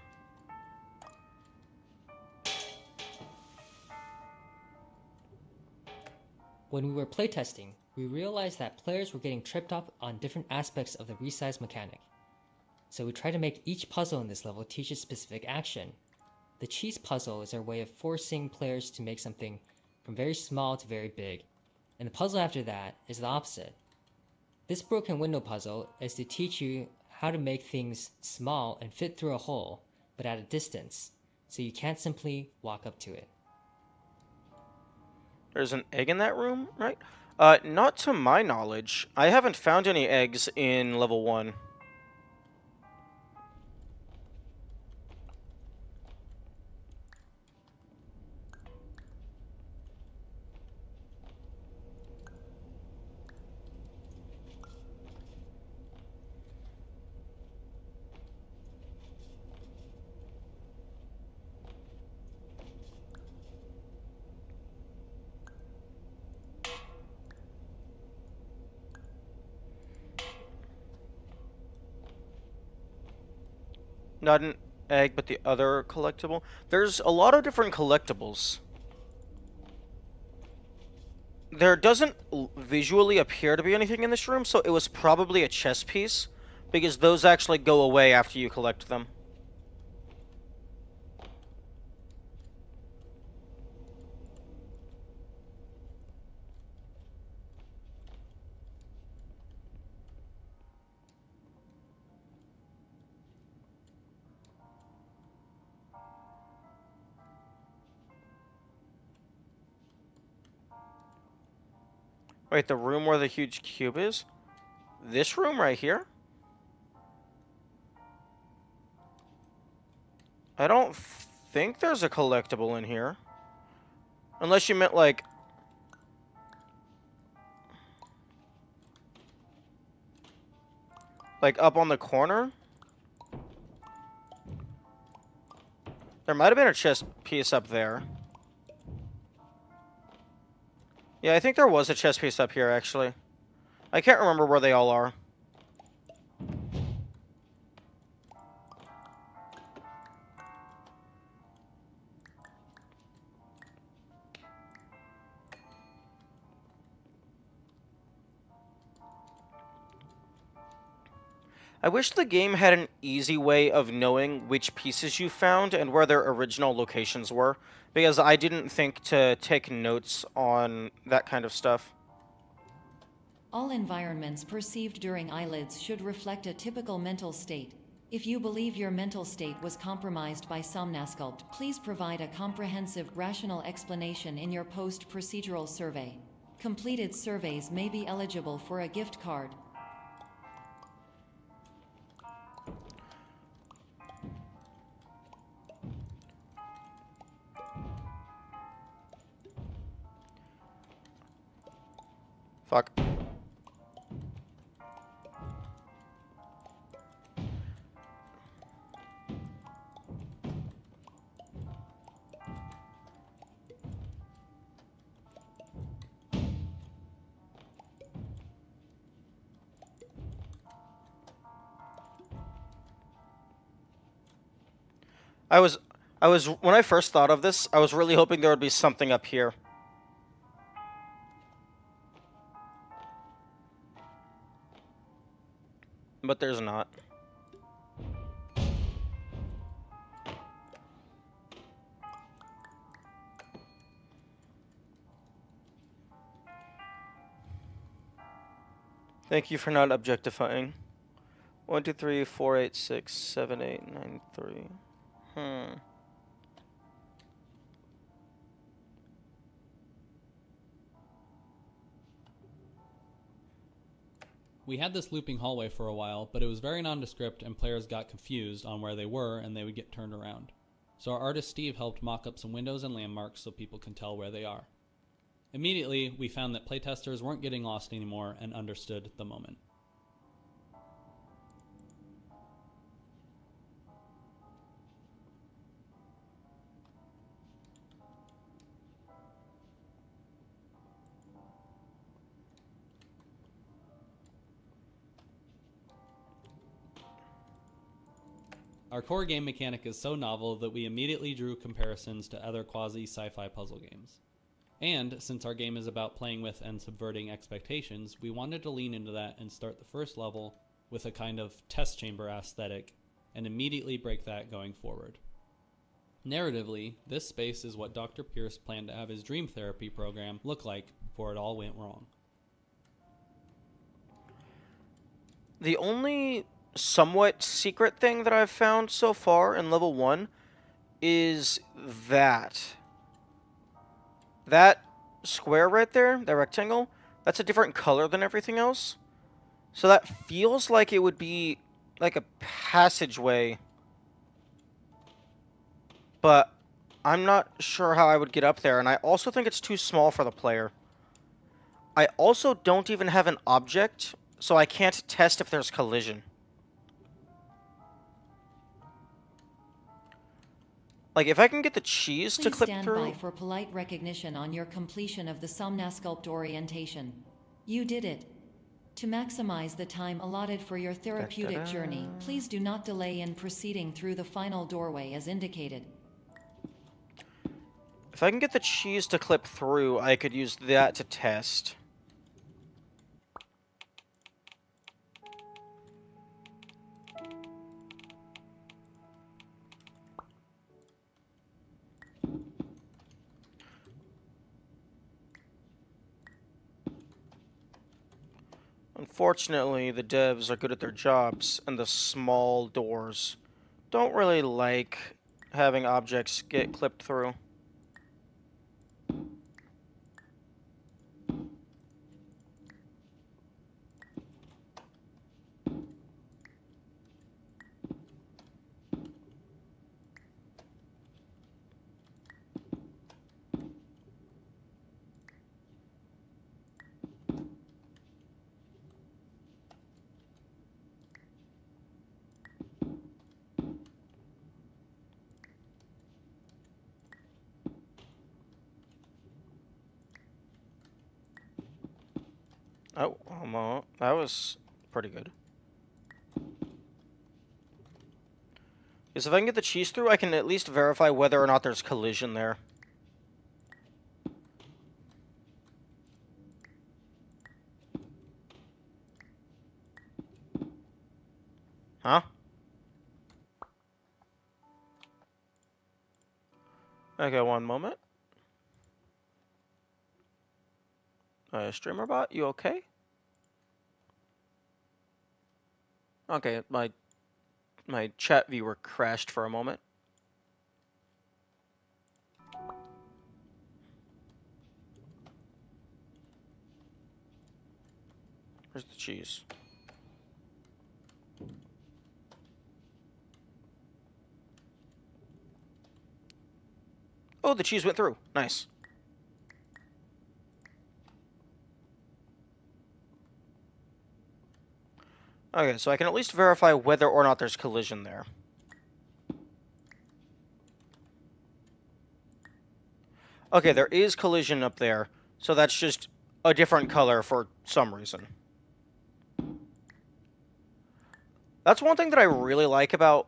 When we were playtesting, we realized that players were getting tripped up on different aspects of the resize mechanic. So we tried to make each puzzle in this level teach a specific action. The cheese puzzle is our way of forcing players to make something from very small to very big, and the puzzle after that is the opposite. This broken window puzzle is to teach you how to make things small and fit through a hole, but at a distance, so you can't simply walk up to it. There's an egg in that room, right? Not to my knowledge. I haven't found any eggs in level 1. Not an egg, but the other collectible. There's a lot of different collectibles. There doesn't visually appear to be anything in this room, so it was probably a chess piece, because those actually go away after you collect them. Wait, the room where the huge cube is? This room right here? I don't think there's a collectible in here. Unless you meant, like... Like, up on the corner? There might have been a chess piece up there. Yeah, I think there was a chess piece up here, actually. I can't remember where they all are. I wish the game had an easy way of knowing which pieces you found and where their original locations were, because I didn't think to take notes on that kind of stuff. All environments perceived during eyelids should reflect a typical mental state. If you believe your mental state was compromised by Somnasculpt, please provide a comprehensive, rational explanation in your post-procedural survey. Completed surveys may be eligible for a gift card. Fuck. When I first thought of this, I was really hoping there would be something up here. But there's not. Thank you for not objectifying. 1, 2, 3, 4, 8, 6, 7, 8, 9, 3. We had this looping hallway for a while, but it was very nondescript and players got confused on where they were and they would get turned around. So our artist Steve helped mock up some windows and landmarks so people can tell where they are. Immediately, we found that playtesters weren't getting lost anymore and understood the moment. Our core game mechanic is so novel that we immediately drew comparisons to other quasi-sci-fi puzzle games. And, since our game is about playing with and subverting expectations, we wanted to lean into that and start the first level with a kind of test chamber aesthetic, and immediately break that going forward. Narratively, this space is what Dr. Pierce planned to have his dream therapy program look like before it all went wrong. The only somewhat secret thing that I've found so far in level 1 is that square right there, that rectangle, that's a different color than everything else. So that feels like it would be like a passageway, but I'm not sure how I would get up there, and I also think it's too small for the player. I also don't even have an object, so I can't test if there's collision. Like, if I can get the cheese to clip Please through... stand by for polite recognition on your completion of the Somnasculpt orientation. You did it. To maximize the time allotted for your therapeutic journey, please do not delay in proceeding through the final doorway as indicated. If I can get the cheese to clip through, I could use that to test. Unfortunately, the devs are good at their jobs, and the small doors don't really like having objects get clipped through. Oh, that was pretty good. Because if I can get the cheese through, I can at least verify whether or not there's collision there. Huh? Okay, one moment. Streamer bot, you okay? Okay, my chat viewer crashed for a moment. Where's the cheese? Oh, the cheese went through. Nice. Okay, so I can at least verify whether or not there's collision there. Okay, there is collision up there, so that's just a different color for some reason. That's one thing that I really like about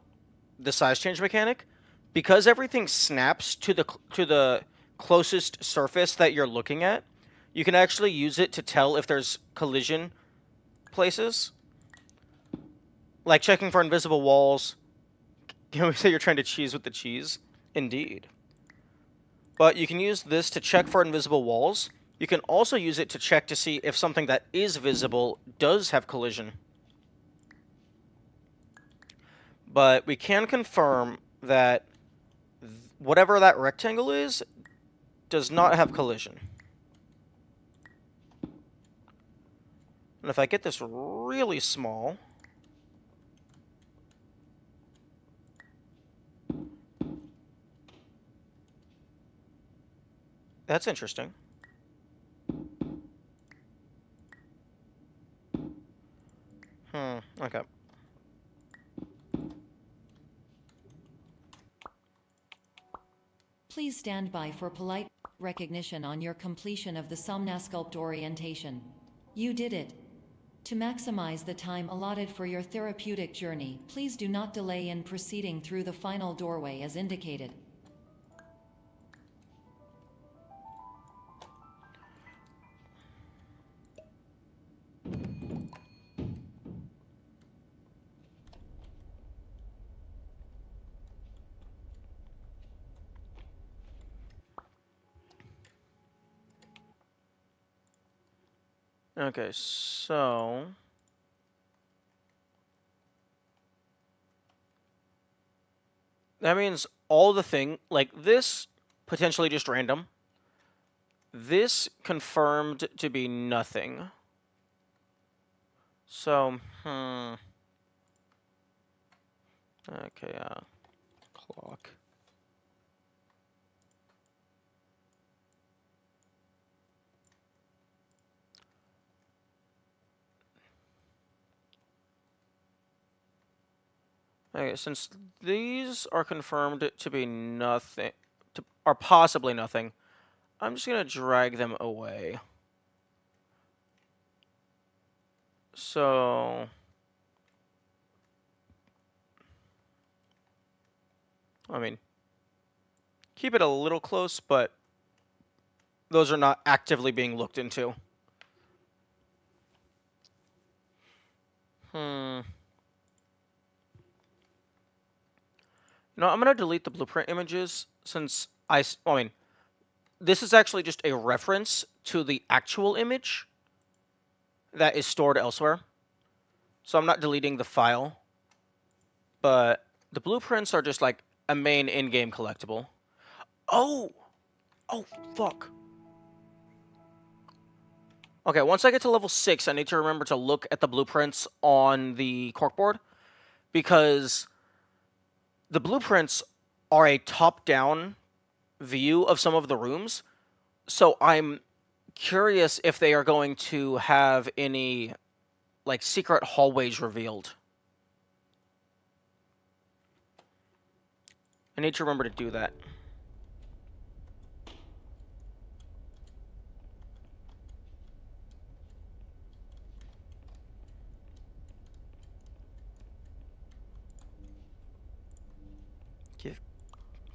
the size change mechanic, because everything snaps to the closest surface that you're looking at. You can actually use it to tell if there's collision places, like checking for invisible walls. Can we say you're trying to cheese with the cheese? Indeed. But you can use this to check for invisible walls. You can also use it to check to see if something that is visible does have collision. But we can confirm that whatever that rectangle is does not have collision. And if I get this really small, that's interesting. Okay. Please stand by for polite recognition on your completion of the Somnasculpt orientation. You did it. To maximize the time allotted for your therapeutic journey, please do not delay in proceeding through the final doorway as indicated. Okay, so that means all the thing, like this, potentially just random. This confirmed to be nothing. So, okay, clock. Okay, since these are confirmed to be nothing, are possibly nothing, I'm just gonna drag them away. So, I mean, keep it a little close, but those are not actively being looked into. No, I'm gonna delete the blueprint images since I mean, this is actually just a reference to the actual image that is stored elsewhere. So I'm not deleting the file, but the blueprints are just like a main in-game collectible. Oh, fuck. Okay, once I get to level 6, I need to remember to look at the blueprints on the corkboard, because the blueprints are a top-down view of some of the rooms, so I'm curious if they are going to have any, like, secret hallways revealed. I need to remember to do that.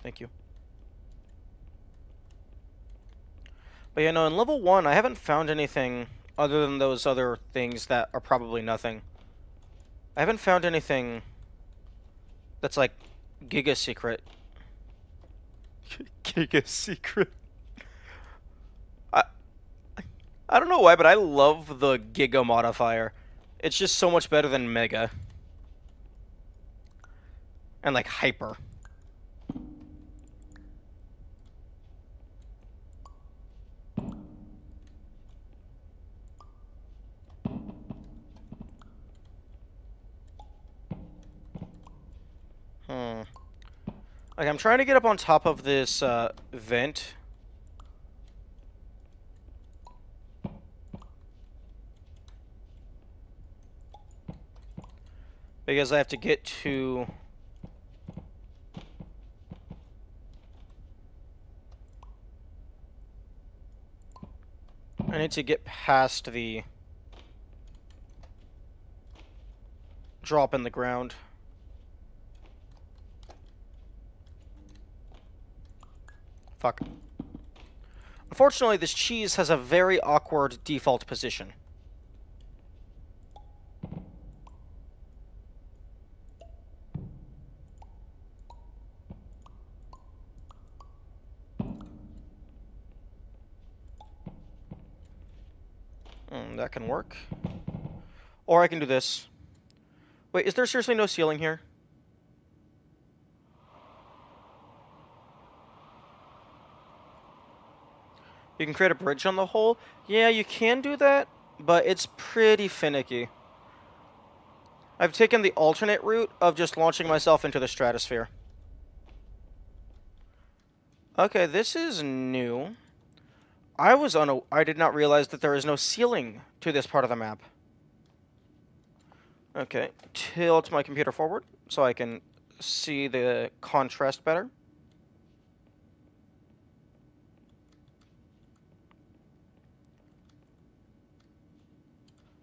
Thank you. But yeah, no, in level 1, I haven't found anything other than those other things that are probably nothing. I haven't found anything that's like Giga Secret. Giga Secret. I I don't know why, but I love the Giga modifier. It's just so much better than Mega. And like Hyper. Like, I'm trying to get up on top of this vent. Because I have to get to... I need to get past the drop in the ground. Fuck. Unfortunately, this cheese has a very awkward default position. That can work. Or I can do this. Wait, is there seriously no ceiling here? You can create a bridge on the hole? Yeah, you can do that, but it's pretty finicky. I've taken the alternate route of just launching myself into the stratosphere. Okay, this is new. I did not realize that there is no ceiling to this part of the map. Okay, tilt my computer forward so I can see the contrast better.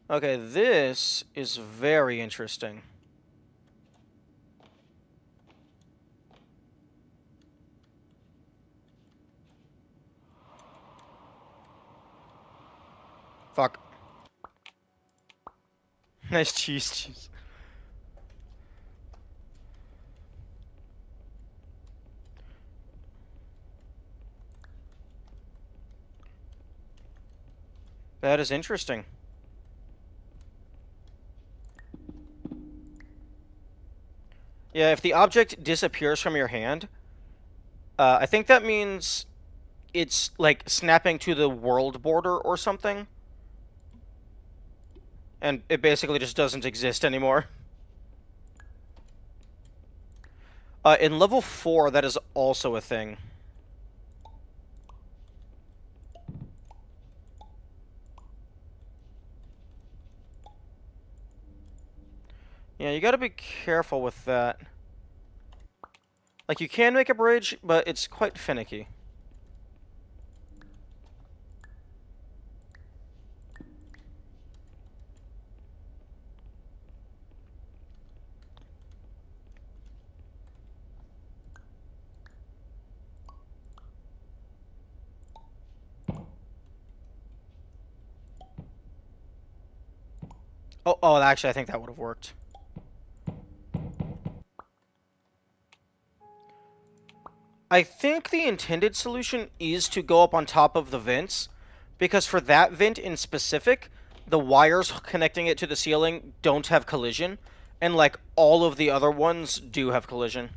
Okay, this is very interesting. Fuck. Nice cheese. That is interesting. Yeah, if the object disappears from your hand, I think that means it's like snapping to the world border or something. And it basically just doesn't exist anymore. In level 4, that is also a thing. Yeah, you gotta be careful with that. Like, you can make a bridge, but it's quite finicky. Oh, actually, I think that would have worked. I think the intended solution is to go up on top of the vents, because for that vent in specific, the wires connecting it to the ceiling don't have collision, and like all of the other ones do have collision.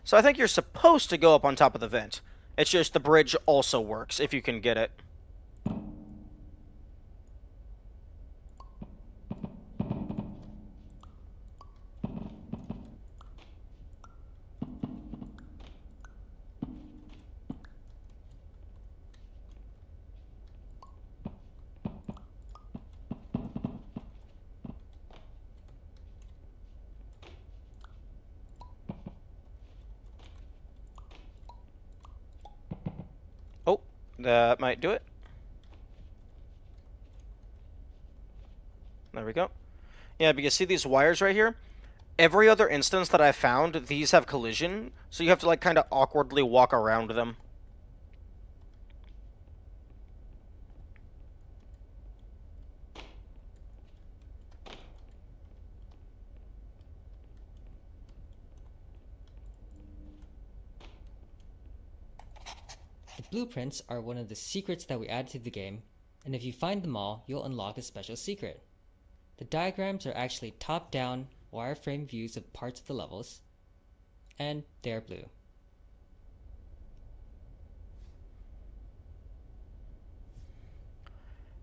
So I think you're supposed to go up on top of the vent. It's just the bridge also works if you can get it. Oh, that might do it. There we go. Yeah, because see these wires right here? every other instance that I found, these have collision, so you have to like kind of awkwardly walk around them. The blueprints are one of the secrets that we added to the game, and if you find them all, you'll unlock a special secret. The diagrams are actually top-down, wireframe views of parts of the levels, and they're blue.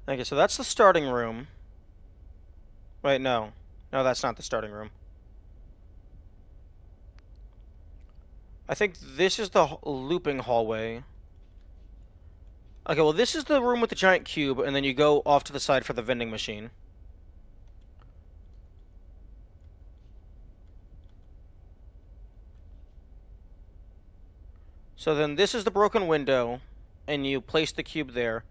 Okay, so that's the starting room. Wait, no. No, that's not the starting room. I think this is the looping hallway. Okay, well, this is the room with the giant cube, and then you go off to the side for the vending machine. So then this is the broken window, and you place the cube there.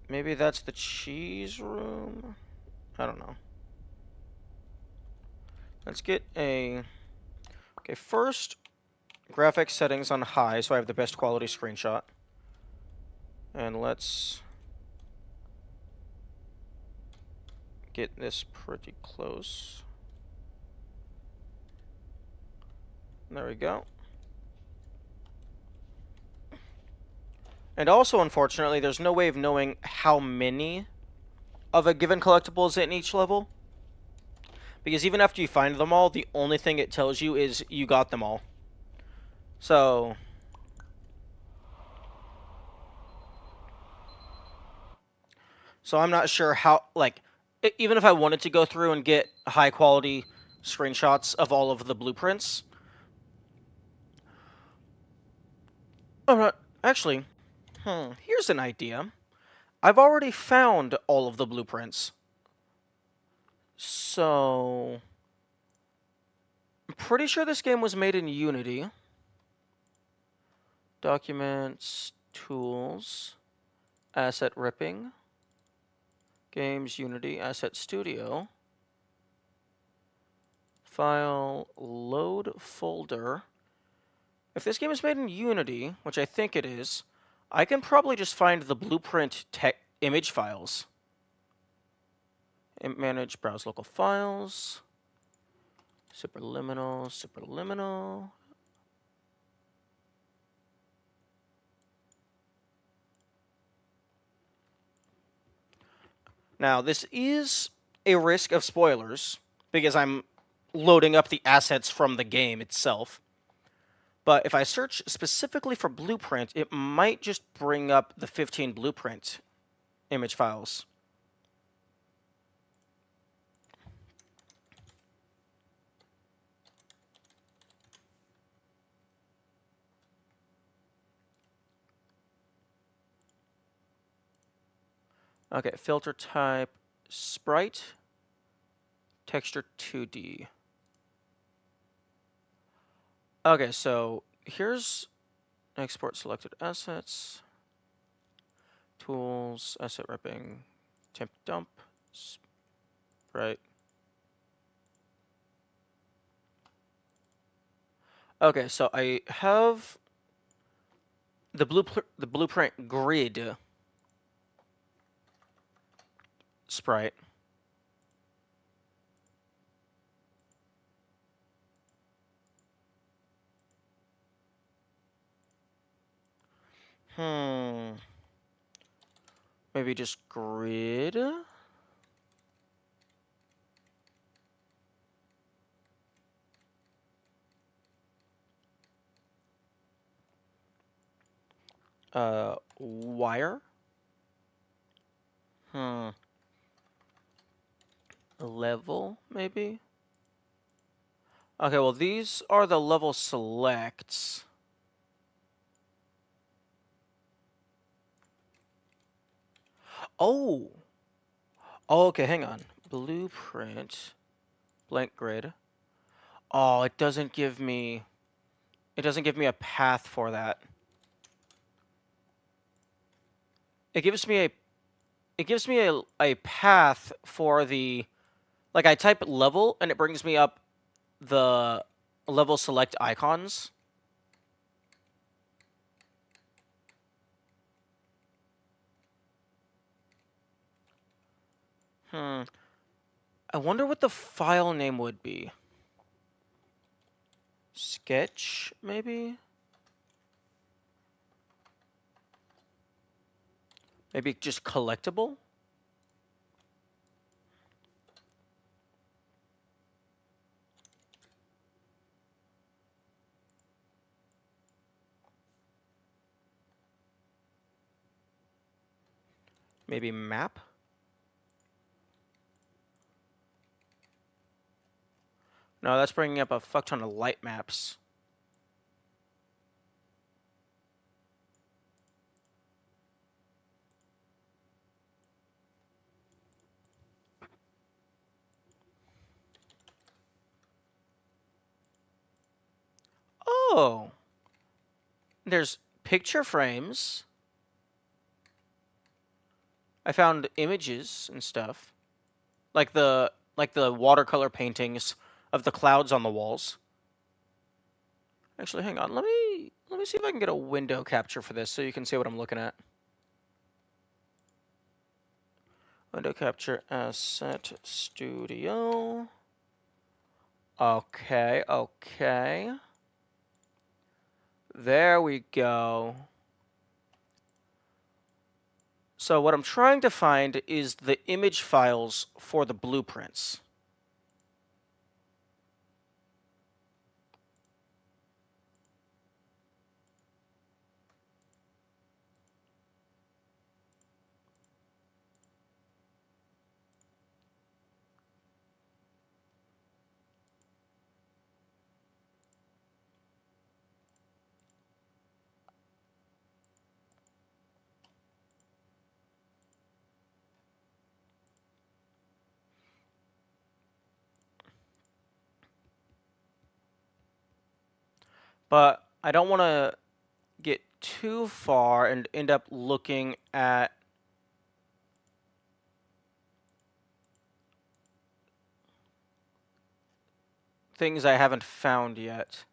Maybe that's the cheese room? I don't know. Let's get a... Okay, first, graphics settings on high, so I have the best quality screenshot. And let's get this pretty close. There we go. And also, unfortunately, there's no way of knowing how many of a given collectible is in each level. Because even after you find them all, the only thing it tells you is you got them all. So... So I'm not sure how, like, even if I wanted to go through and get high quality screenshots of all of the blueprints. I'm not, actually, here's an idea. I've already found all of the blueprints. So, I'm pretty sure this game was made in Unity. Documents, tools, asset ripping. Games, Unity, Asset Studio. File, load folder. If this game is made in Unity, which I think it is, I can probably just find the blueprint image files. Manage, browse local files. Superliminal, superliminal. Now, this is a risk of spoilers, because I'm loading up the assets from the game itself. But if I search specifically for blueprint, it might just bring up the 15 blueprint image files. Okay, filter type, sprite, texture 2D. Okay, so here's export selected assets, tools, asset ripping, temp dump, sprite. Okay, so I have the blueprint grid sprite. Maybe just grid? Wire? Level, maybe? Okay, well, these are the level selects. Oh! Oh, okay, hang on. Blueprint. Blank grid. Oh, it doesn't give me... It doesn't give me a path for that. It gives me a path for the Like I type level and it brings me up the level select icons. I wonder what the file name would be. Sketch, maybe? Maybe just collectible? Maybe map? No, that's bringing up a fuck ton of light maps. Oh! There's picture frames. I found images and stuff. Like the watercolor paintings of the clouds on the walls. Actually, hang on. Let me see if I can get a window capture for this so you can see what I'm looking at. Window capture asset studio. Okay, okay. There we go. So what I'm trying to find is the image files for the blueprints. But I don't want to get too far and end up looking at things I haven't found yet.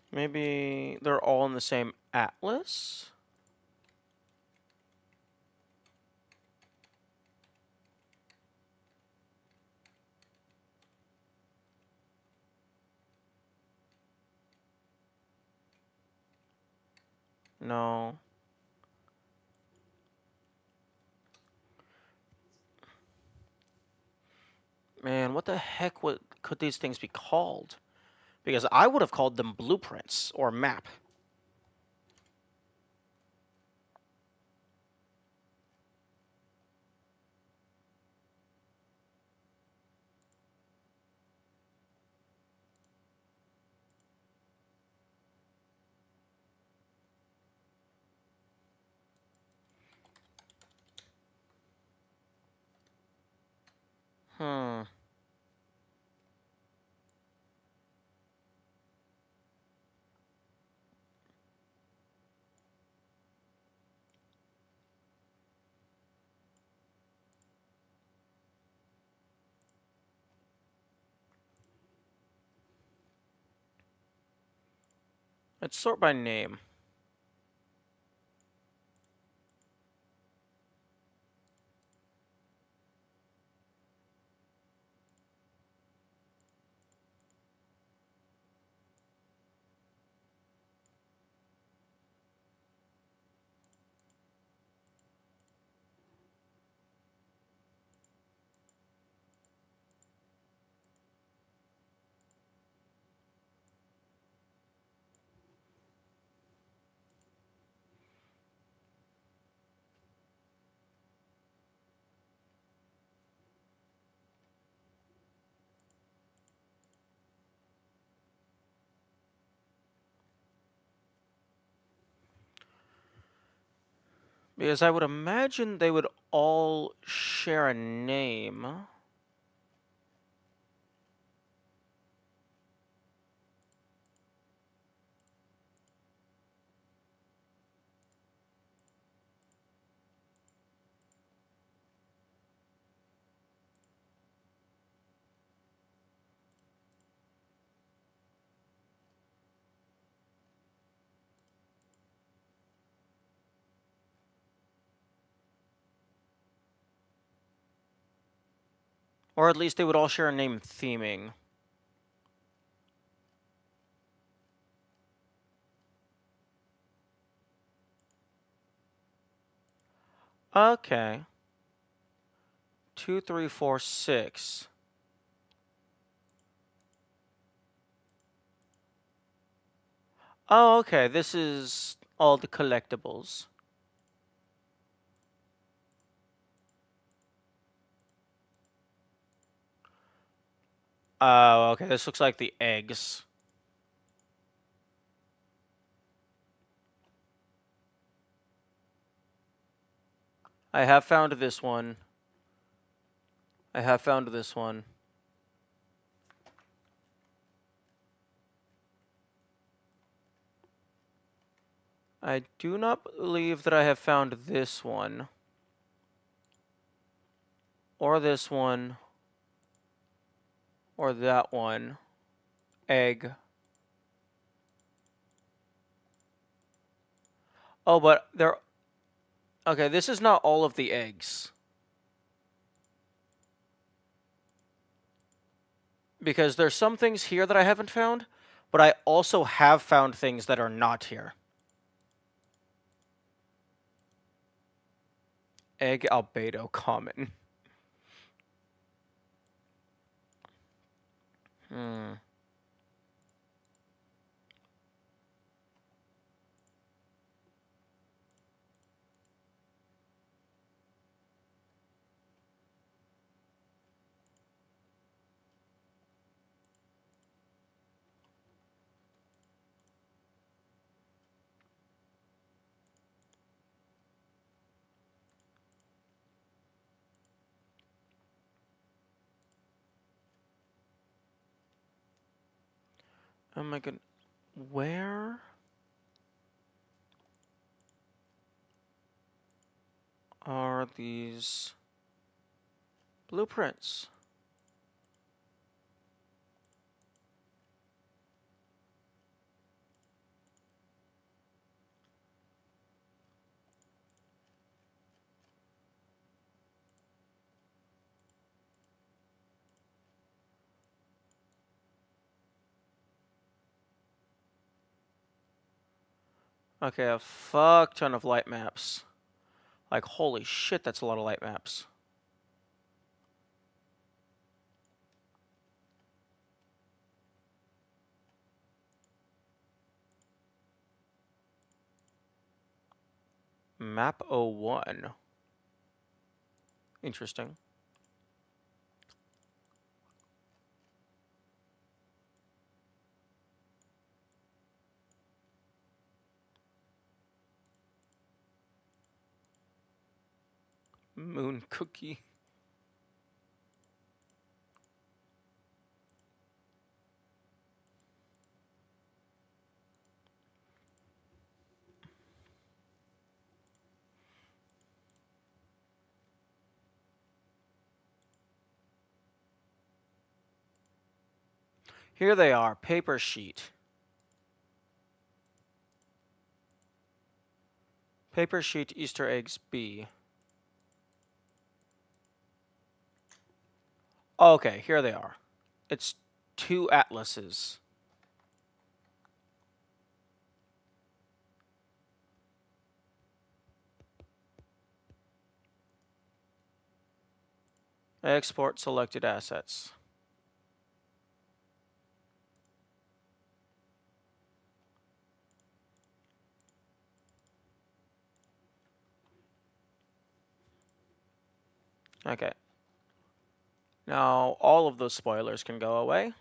Maybe they're all in the same atlas? No. Man, what the heck could these things be called? Because I would have called them blueprints or map. Hmm. Let's sort by name. Because I would imagine they would all share a name. Or at least they would all share a name theming. Okay. 2, 3, 4, 6. Oh, okay. This is all the collectibles. Oh, okay. This looks like the eggs. I have found this one. I have found this one. I do not believe that I have found this one. Or this one. Or that one. Egg. Oh, but there... Okay, this is not all of the eggs. Because there's some things here that I haven't found, but I also have found things that are not here. Egg albedo common. Oh my god. Where are these blueprints? Okay, a fuck ton of light maps. Like, holy shit, that's a lot of light maps. Map 01. Interesting. Moon cookie. Here they are, paper sheet. Paper sheet Easter eggs B. Okay, here they are. It's 2 atlases. Export selected assets. Okay. Now, all of those spoilers can go away.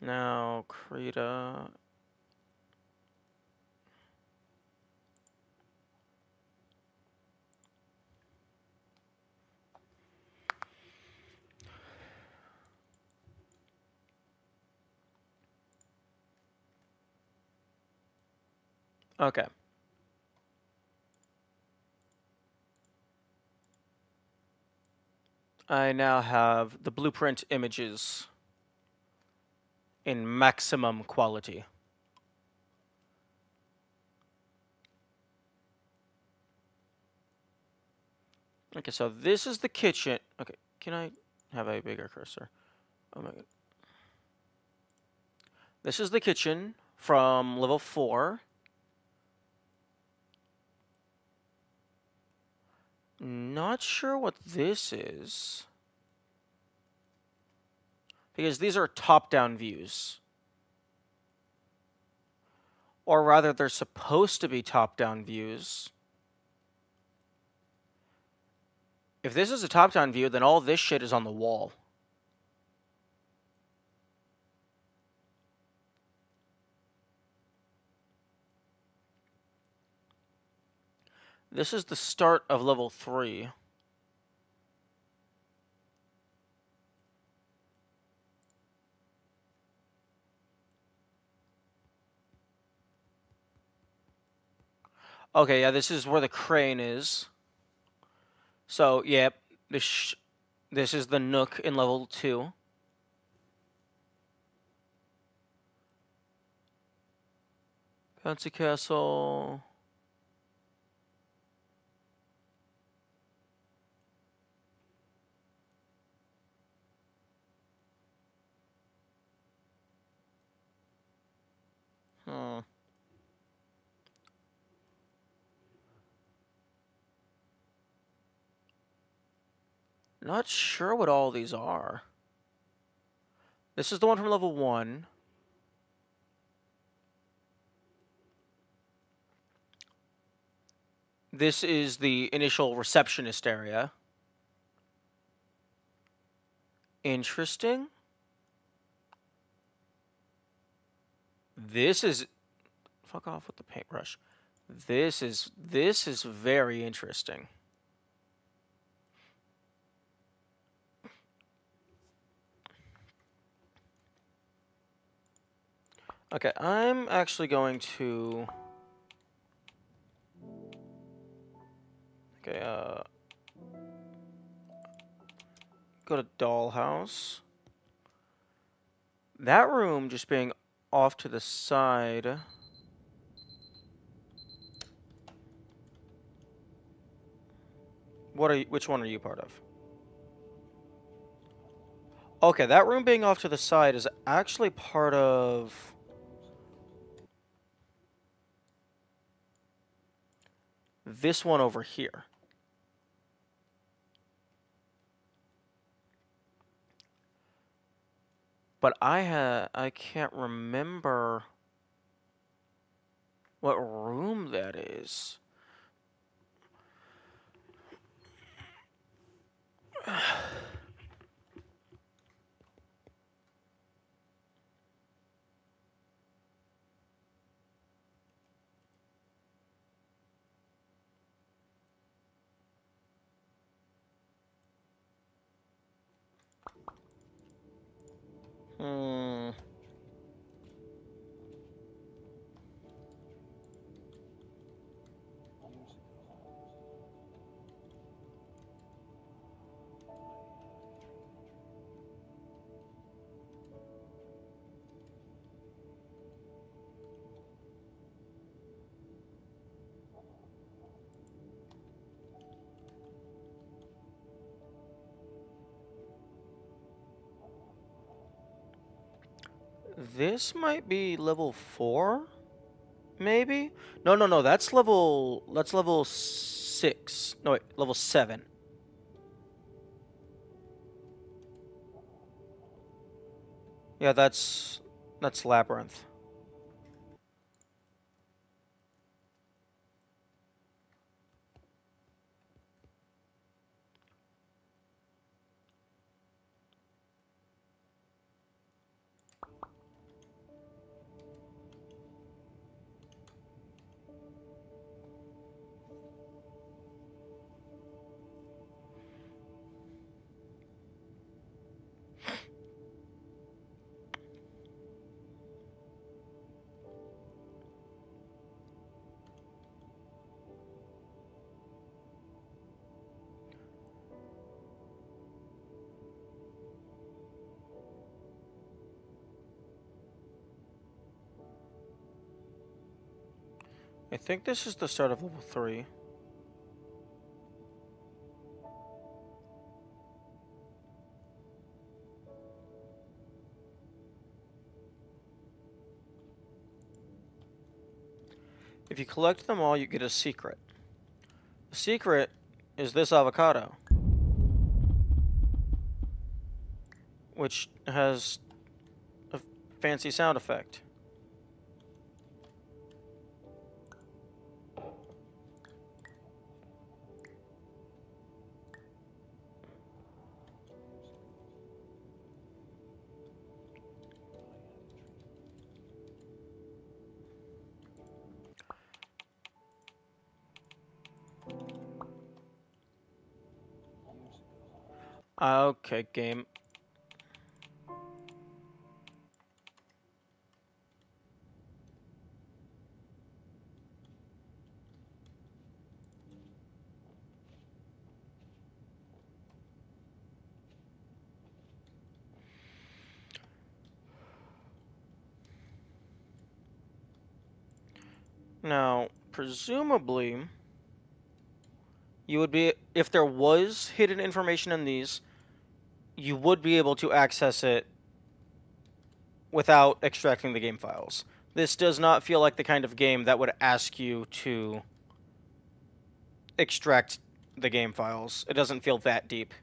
Now, Krita. Okay. I now have the blueprint images in maximum quality. Okay, so this is the kitchen. Okay, can I have a bigger cursor? Oh my god. This is the kitchen from level 4. Not sure what this is. Because these are top-down views. Or rather, they're supposed to be top-down views. If this is a top-down view, then all this shit is on the wall. This is the start of level 3. Okay, yeah, this is where the crane is. So, yep, this is the nook in level 2. Bouncy castle. Hmm. Not sure what all these are. This is the one from level 1. This is the initial receptionist area. Interesting. This is... Fuck off with the paintbrush. This is very interesting. Okay, I'm actually going to... Okay, go to Dollhouse. That room just being off to the side. Which one are you part of? Okay, that room being off to the side is actually part of... this one over here. But I can't remember what room that is. Hmm. This might be level 4, maybe? No, that's level 6. No, wait, level 7. Yeah, that's Labyrinth. I think this is the start of level 3. If you collect them all, you get a secret. The secret is this avocado, which has a fancy sound effect. Okay, game. Now, presumably, you would be, if there was hidden information in these, you would be able to access it without extracting the game files. This does not feel like the kind of game that would ask you to extract the game files. It doesn't feel that deep.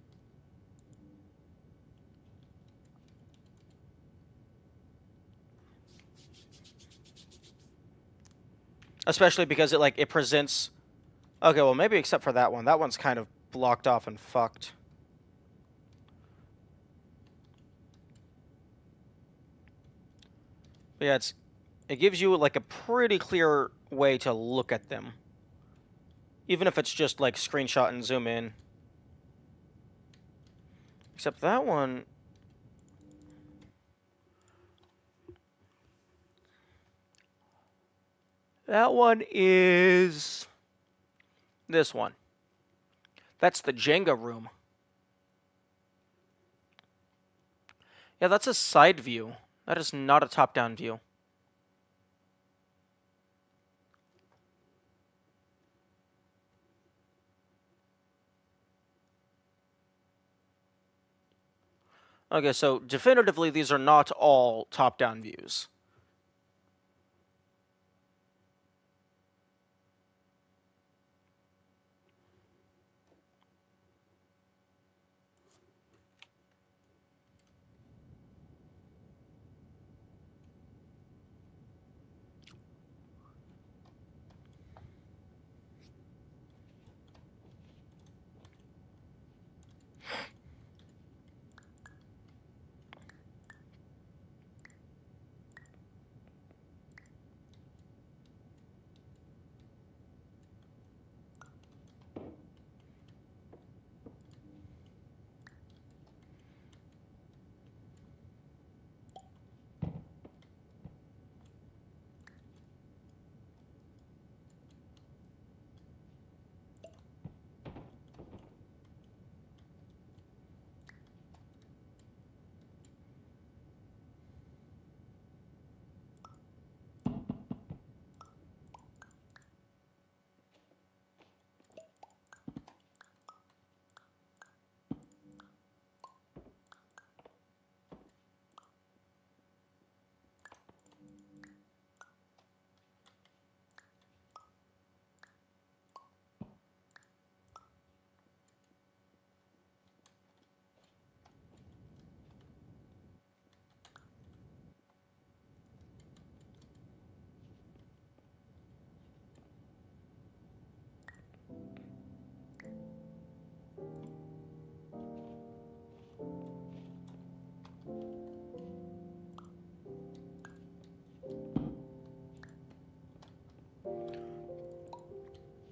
Especially because it presents... Okay, well, maybe except for that one. That one's kind of blocked off and fucked. But yeah, it gives you, like, a pretty clear way to look at them. Even if it's just, like, screenshot and zoom in. Except that one... That one is... this one. That's the Jenga room. Yeah, that's a side view. That is not a top-down view. Okay, so definitively these are not all top-down views.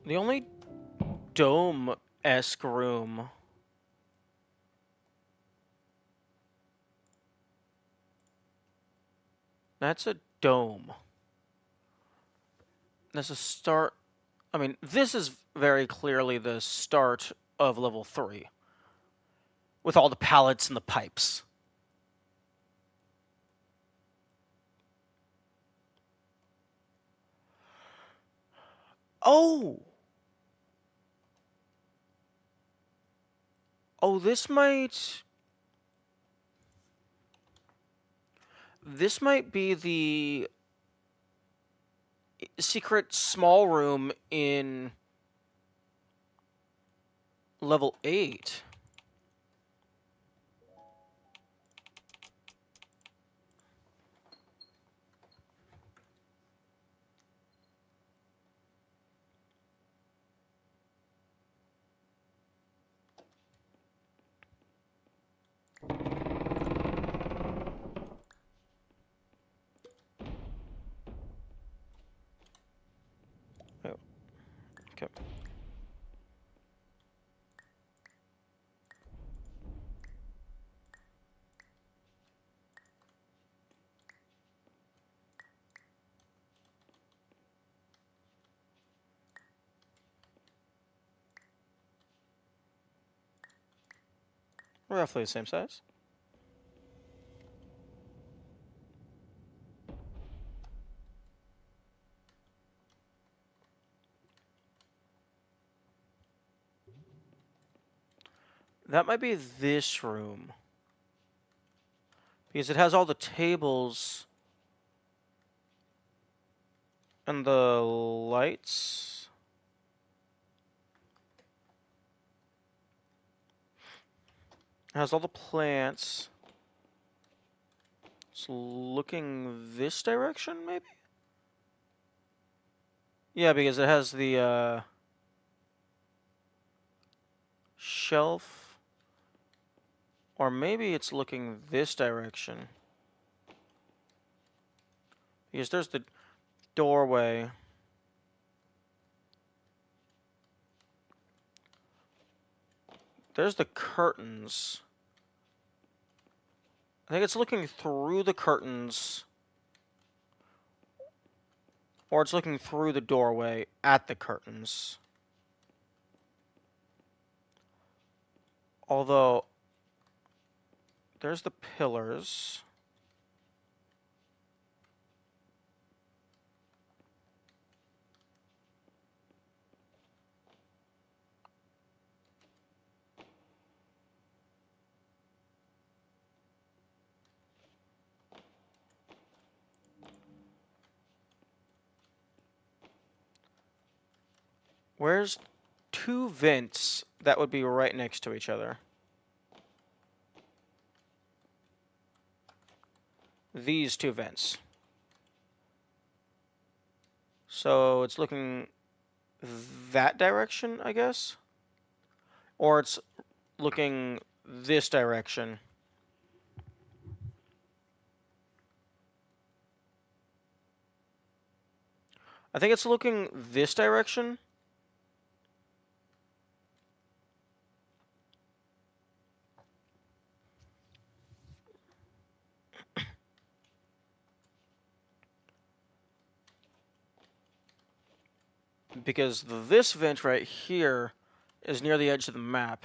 The only dome-esque room... That's a dome. That's a start... I mean, this is very clearly the start of level 3. With all the pallets and the pipes. Oh! Oh, this might be the secret small room in level 8. Oh, okay. Roughly the same size. That might be this room. Because it has all the tables and the lights. It has all the plants. It's looking this direction, maybe? Yeah, because it has the shelf. Or maybe it's looking this direction. Because there's the doorway. There's the curtains. I think it's looking through the curtains. Or it's looking through the doorway at the curtains. Although, there's the pillars. Where's two vents that would be right next to each other? These two vents. So it's looking that direction, I guess? Or it's looking this direction. I think it's looking this direction. Because this vent right here is near the edge of the map.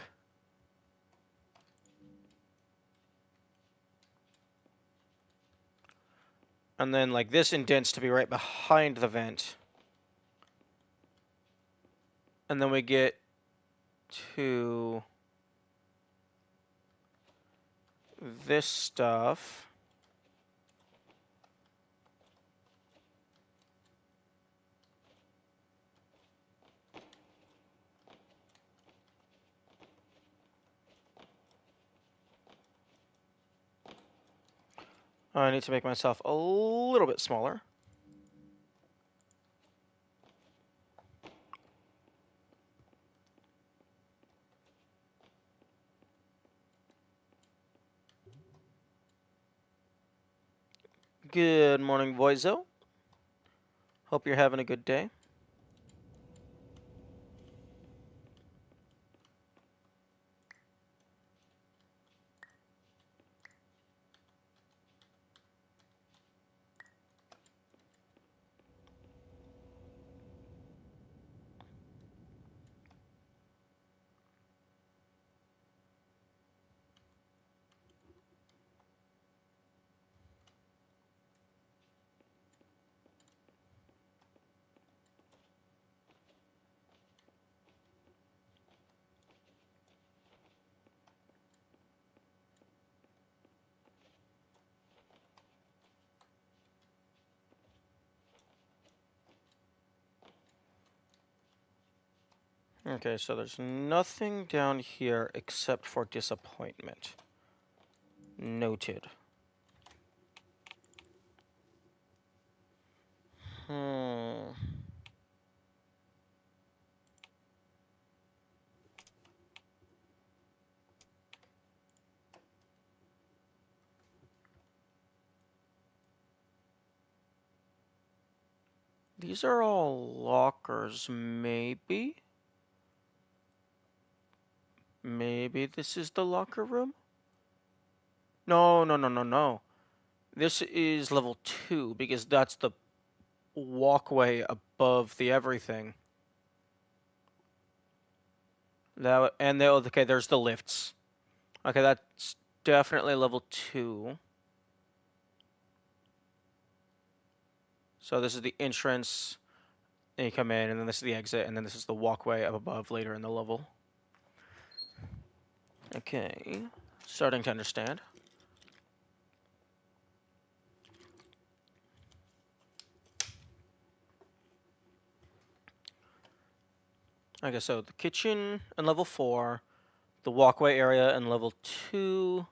And then, like, this indents to be right behind the vent. And then we get to this stuff. I need to make myself a little bit smaller. Good morning, Voizo. Hope you're having a good day. Okay, so there's nothing down here except for disappointment. Noted. Hmm. These are all lockers, maybe? Maybe this is the locker room? No, no, no, no, no. This is level 2, because that's the walkway above the everything. Okay, there's the lifts. Okay, that's definitely level 2. So this is the entrance, and you come in, and then this is the exit, and then this is the walkway up above later in the level. Okay, starting to understand. Okay, so the kitchen in level 4, the walkway area in level 2.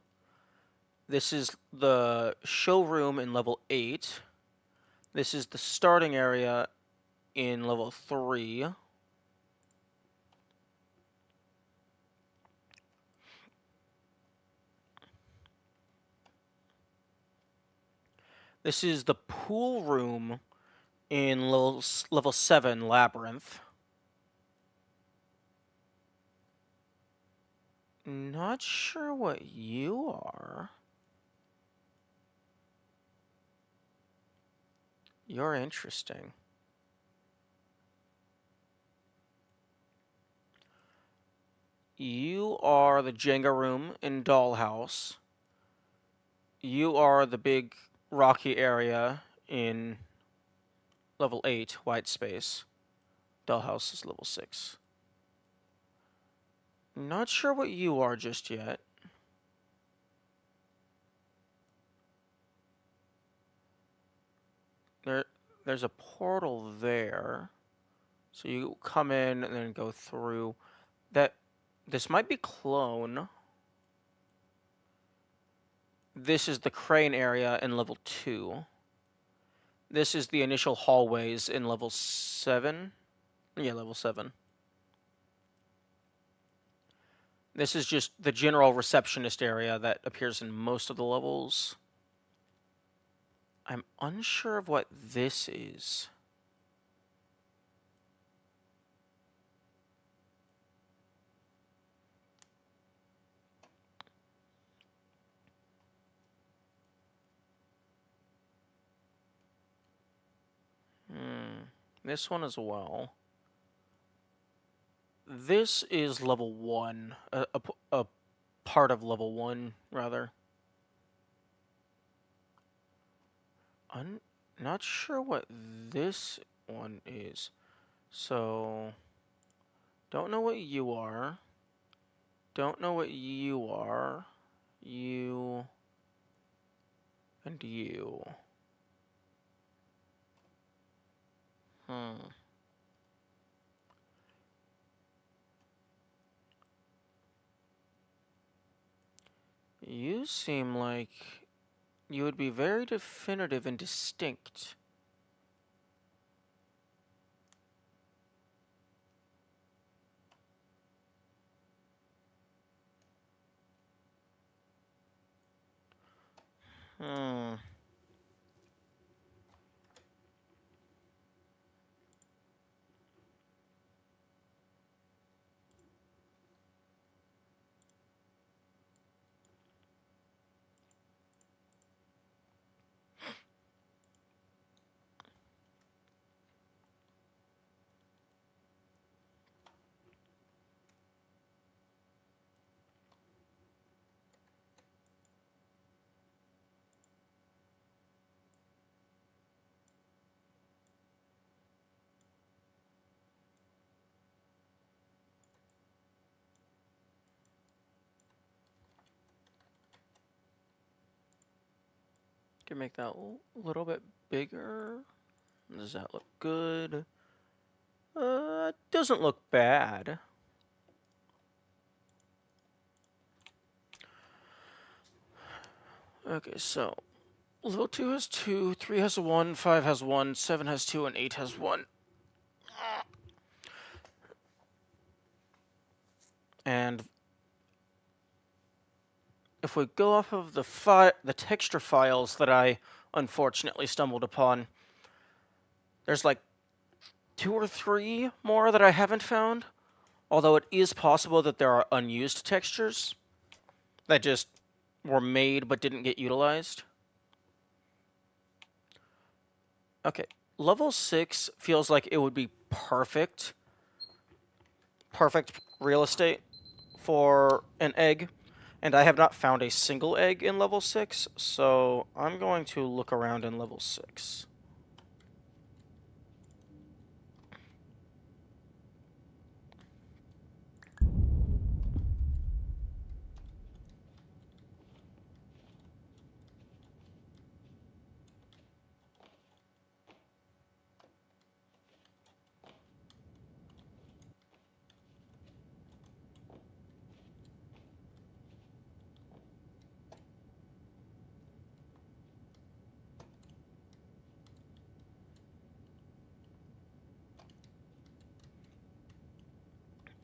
This is the showroom in level 8. This is the starting area in level 3. This is the pool room in level 7, Labyrinth. Not sure what you are. You're interesting. You are the Jenga room in Dollhouse. You are the big rocky area in level 8, White Space. Dollhouse is level 6. Not sure what you are just yet. There's a portal there. So you come in and then go through. This might be clone. This is the crane area in level 2. This is the initial hallways in level 7. Yeah, level 7. This is just the general receptionist area that appears in most of the levels. I'm unsure of what this is. This one as well. This is level 1. A part of level 1, rather. I'm not sure what this one is. So, don't know what you are. Don't know what you are. You and you. You seem like you would be very definitive and distinct. Can make that a little bit bigger. Does that look good? Doesn't look bad. Okay, so level 2 has 2, 3 has 1, 5 has 1, 7 has 2, and 8 has 1. And if we go off of the texture files that I unfortunately stumbled upon, there's like 2 or 3 more that I haven't found. Although it is possible that there are unused textures that just were made but didn't get utilized. Okay, level 6 feels like it would be perfect real estate for an egg, and I have not found a single egg in level 6, so I'm going to look around in level 6.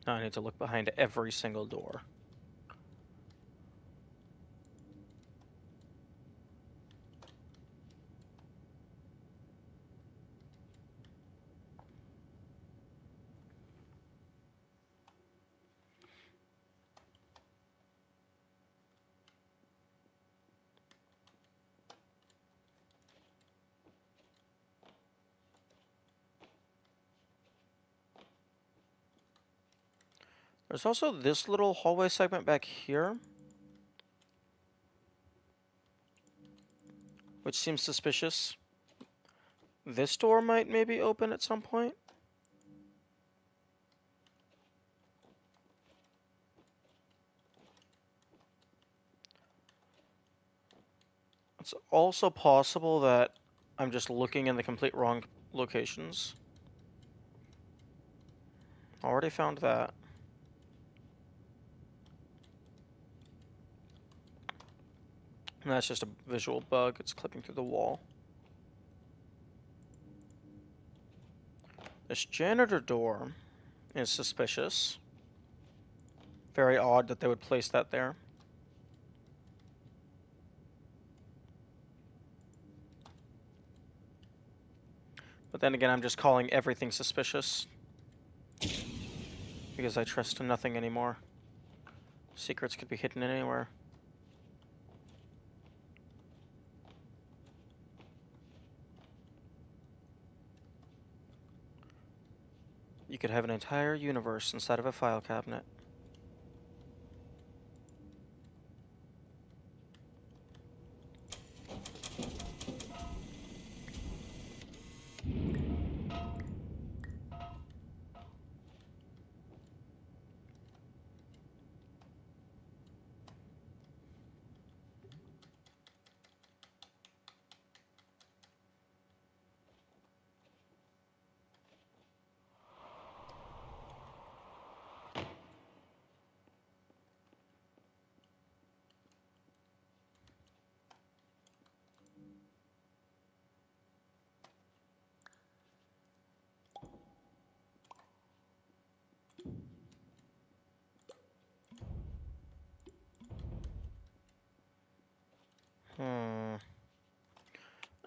Now I need to look behind every single door. There's also this little hallway segment back here, which seems suspicious. This door might maybe open at some point. It's also possible that I'm just looking in the complete wrong locations. Already found that. And that's just a visual bug. It's clipping through the wall. This janitor door is suspicious. Very odd that they would place that there. But then again, I'm just calling everything suspicious. Because I trust nothing anymore. Secrets could be hidden anywhere. You could have an entire universe inside of a file cabinet.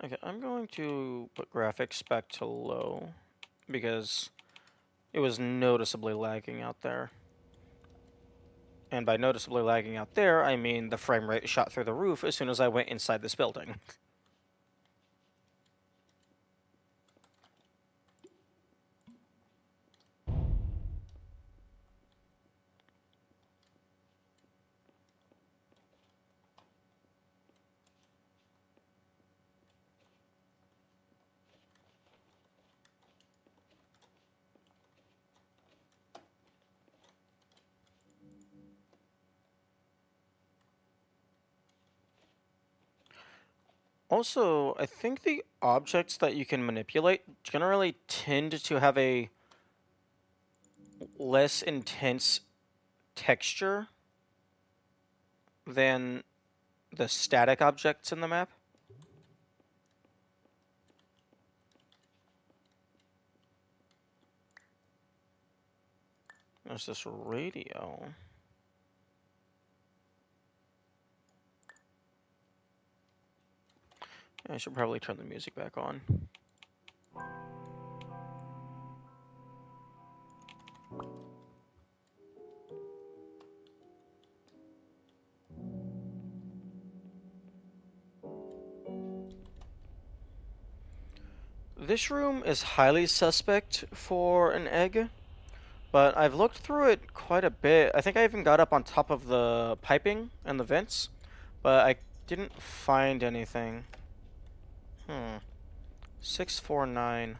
Okay, I'm going to put graphics back to low because it was noticeably lagging out there. And by noticeably lagging out there, I mean the frame rate shot through the roof as soon as I went inside this building. Also, I think the objects that you can manipulate generally tend to have a less intense texture than the static objects in the map. There's this radio. I should probably turn the music back on. This room is highly suspect for an egg, but I've looked through it quite a bit. I think I even got up on top of the piping and the vents, but I didn't find anything. 649.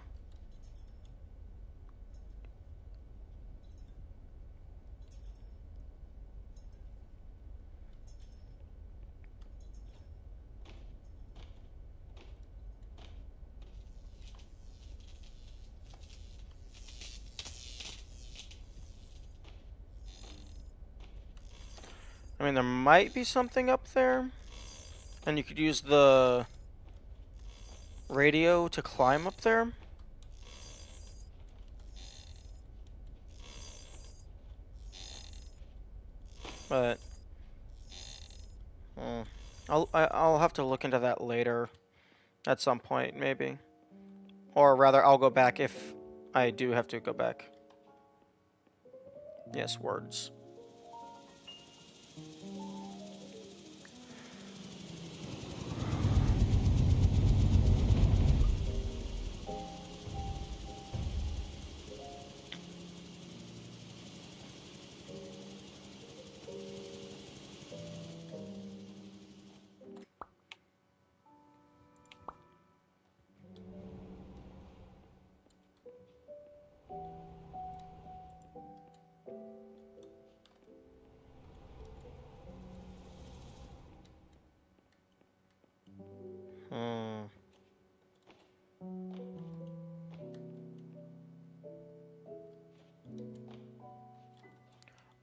I mean, there might be something up there, and you could use the radio to climb up there. But I'll have to look into that later, at some point maybe, or rather I'll go back if I do have to go back. Yes, words.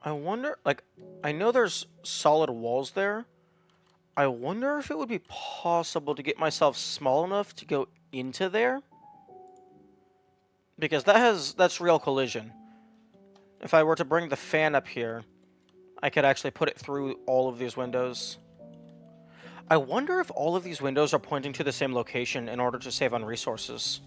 I wonder, like, I know there's solid walls there. I wonder if it would be possible to get myself small enough to go into there? Because that's real collision. If I were to bring the fan up here, I could actually put it through all of these windows. I wonder if all of these windows are pointing to the same location in order to save on resources.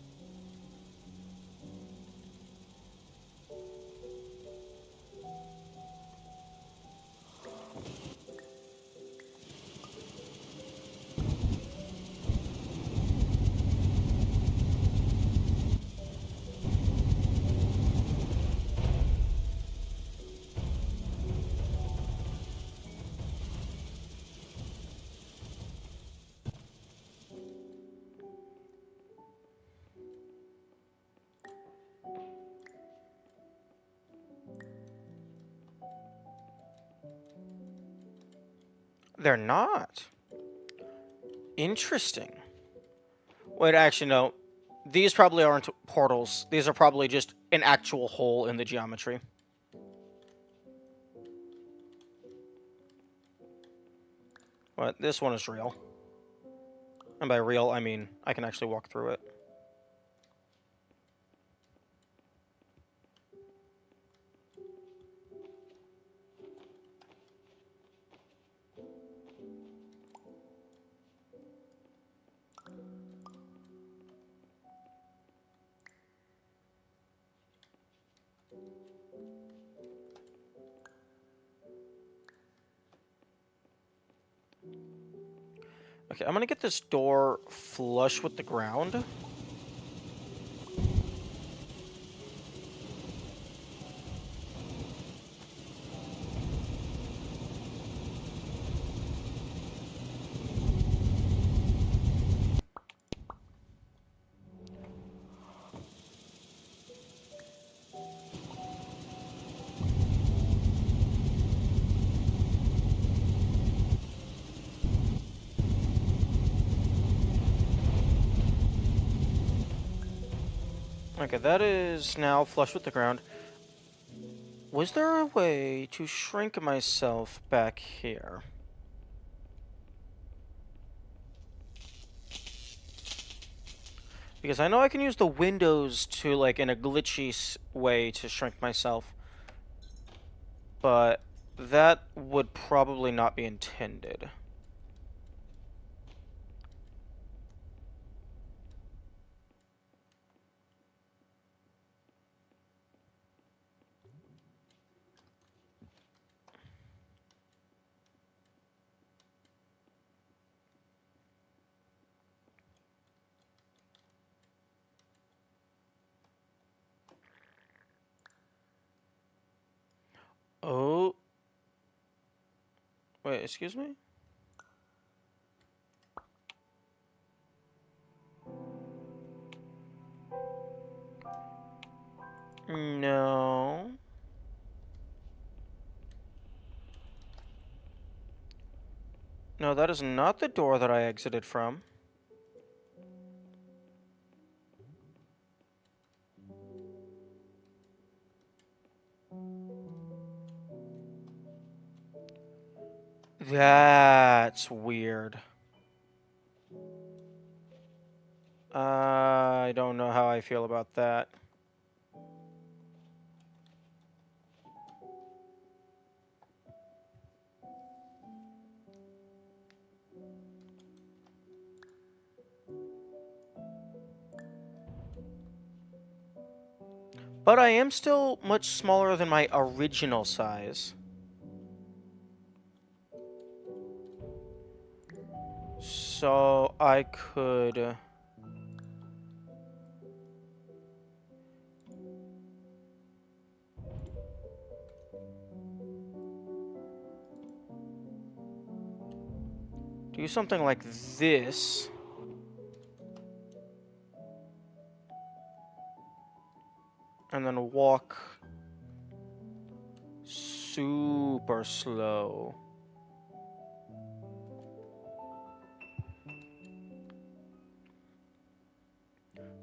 They're not. Interesting. Wait, actually, no. These probably aren't portals. These are probably just an actual hole in the geometry. But this one is real. And by real, I mean I can actually walk through it. Okay, I'm gonna get this door flush with the ground. Okay, that is now flush with the ground. Was there a way to shrink myself back here? Because I know I can use the windows to, like, in a glitchy way to shrink myself. But that would probably not be intended. Oh. Wait, excuse me? No. No, that is not the door that I exited from. That's weird. I don't know how I feel about that. But I am still much smaller than my original size. So I could... do something like this. And then walk super slow.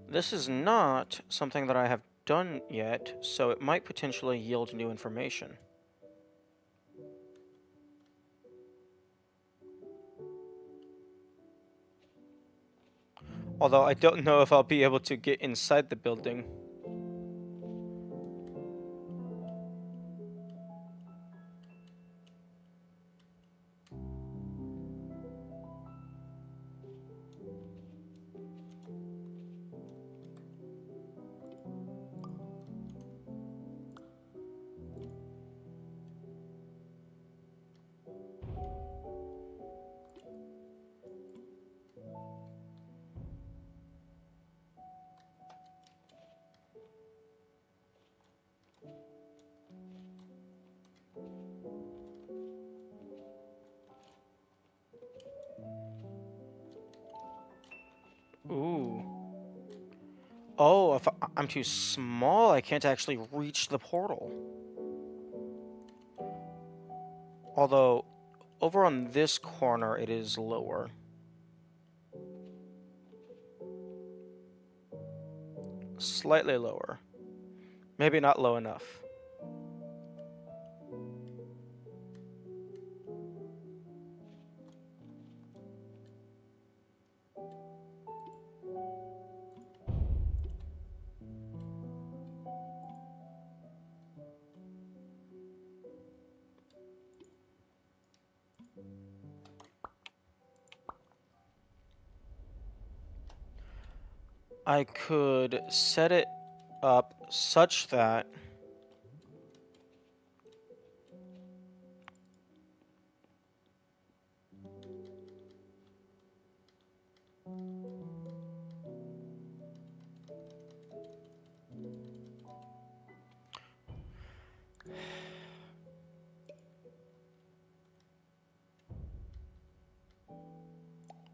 This is not something that I have done yet, so it might potentially yield new information. Although I don't know if I'll be able to get inside the building. Ooh. Oh, if I'm too small, I can't actually reach the portal. Although, over on this corner, it is lower. Slightly lower. Maybe not low enough. I could set it up such that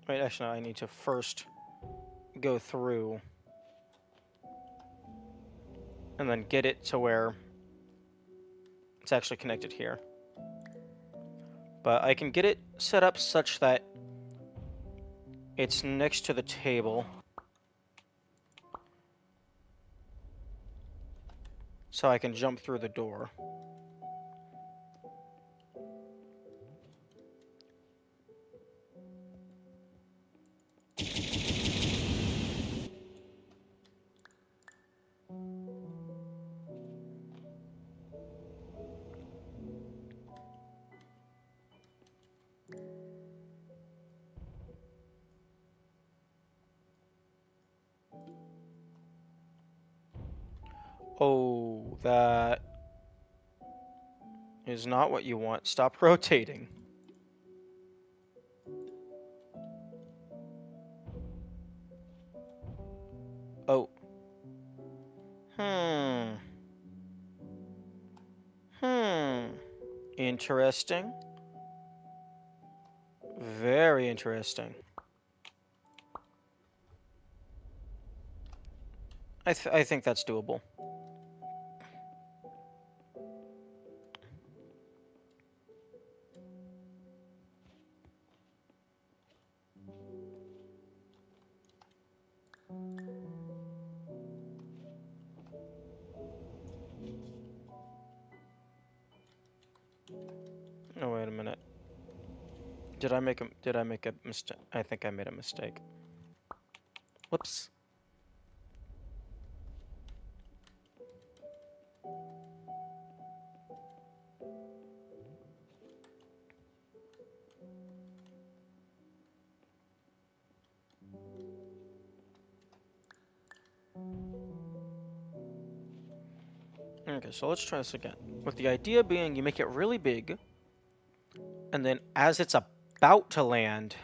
wait, actually, no, I need to first go through and then get it to where it's actually connected here. But I can get it set up such that it's next to the table. So I can jump through the door. Oh, that is not what you want. Stop rotating. Oh. Hmm. Interesting. Very interesting. I think that's doable. Oh, wait a minute. Did I make a mistake? I think I made a mistake. Whoops. Okay, so let's try this again. With the idea being you make it really big, and then as it's about to land,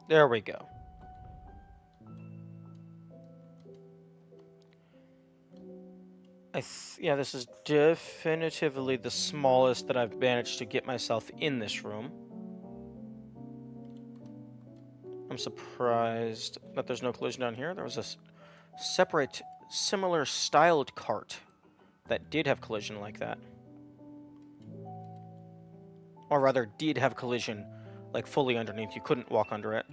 there we go. Yeah, this is definitively the smallest that I've managed to get myself in this room. I'm surprised that there's no collision down here. There was a separate, similar styled cart that did have collision like that. Or rather, did have collision, like, fully underneath. You couldn't walk under it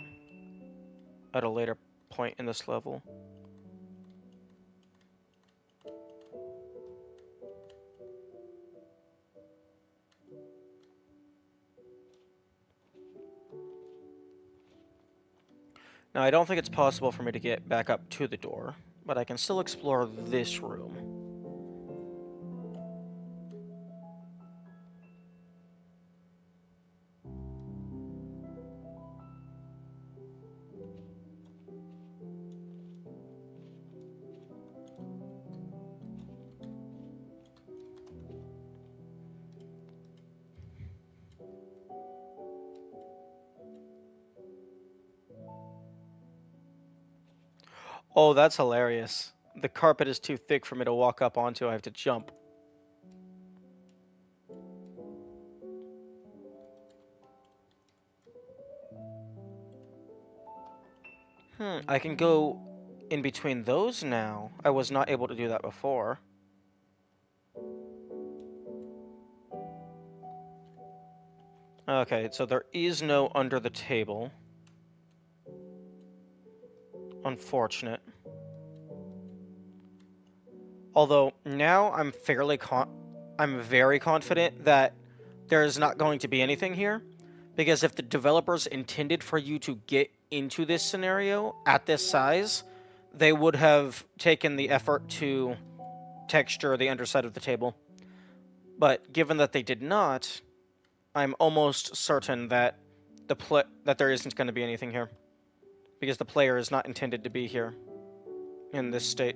at a later point in this level. Now, I don't think it's possible for me to get back up to the door, but I can still explore this room. Oh, that's hilarious. The carpet is too thick for me to walk up onto. I have to jump. I can go in between those now. I was not able to do that before. Okay, so there is no under the table. Unfortunate. Although now I'm very confident that there is not going to be anything here, because if the developers intended for you to get into this scenario at this size, they would have taken the effort to texture the underside of the table. But given that they did not, I'm almost certain that that there isn't going to be anything here, because the player is not intended to be here in this state.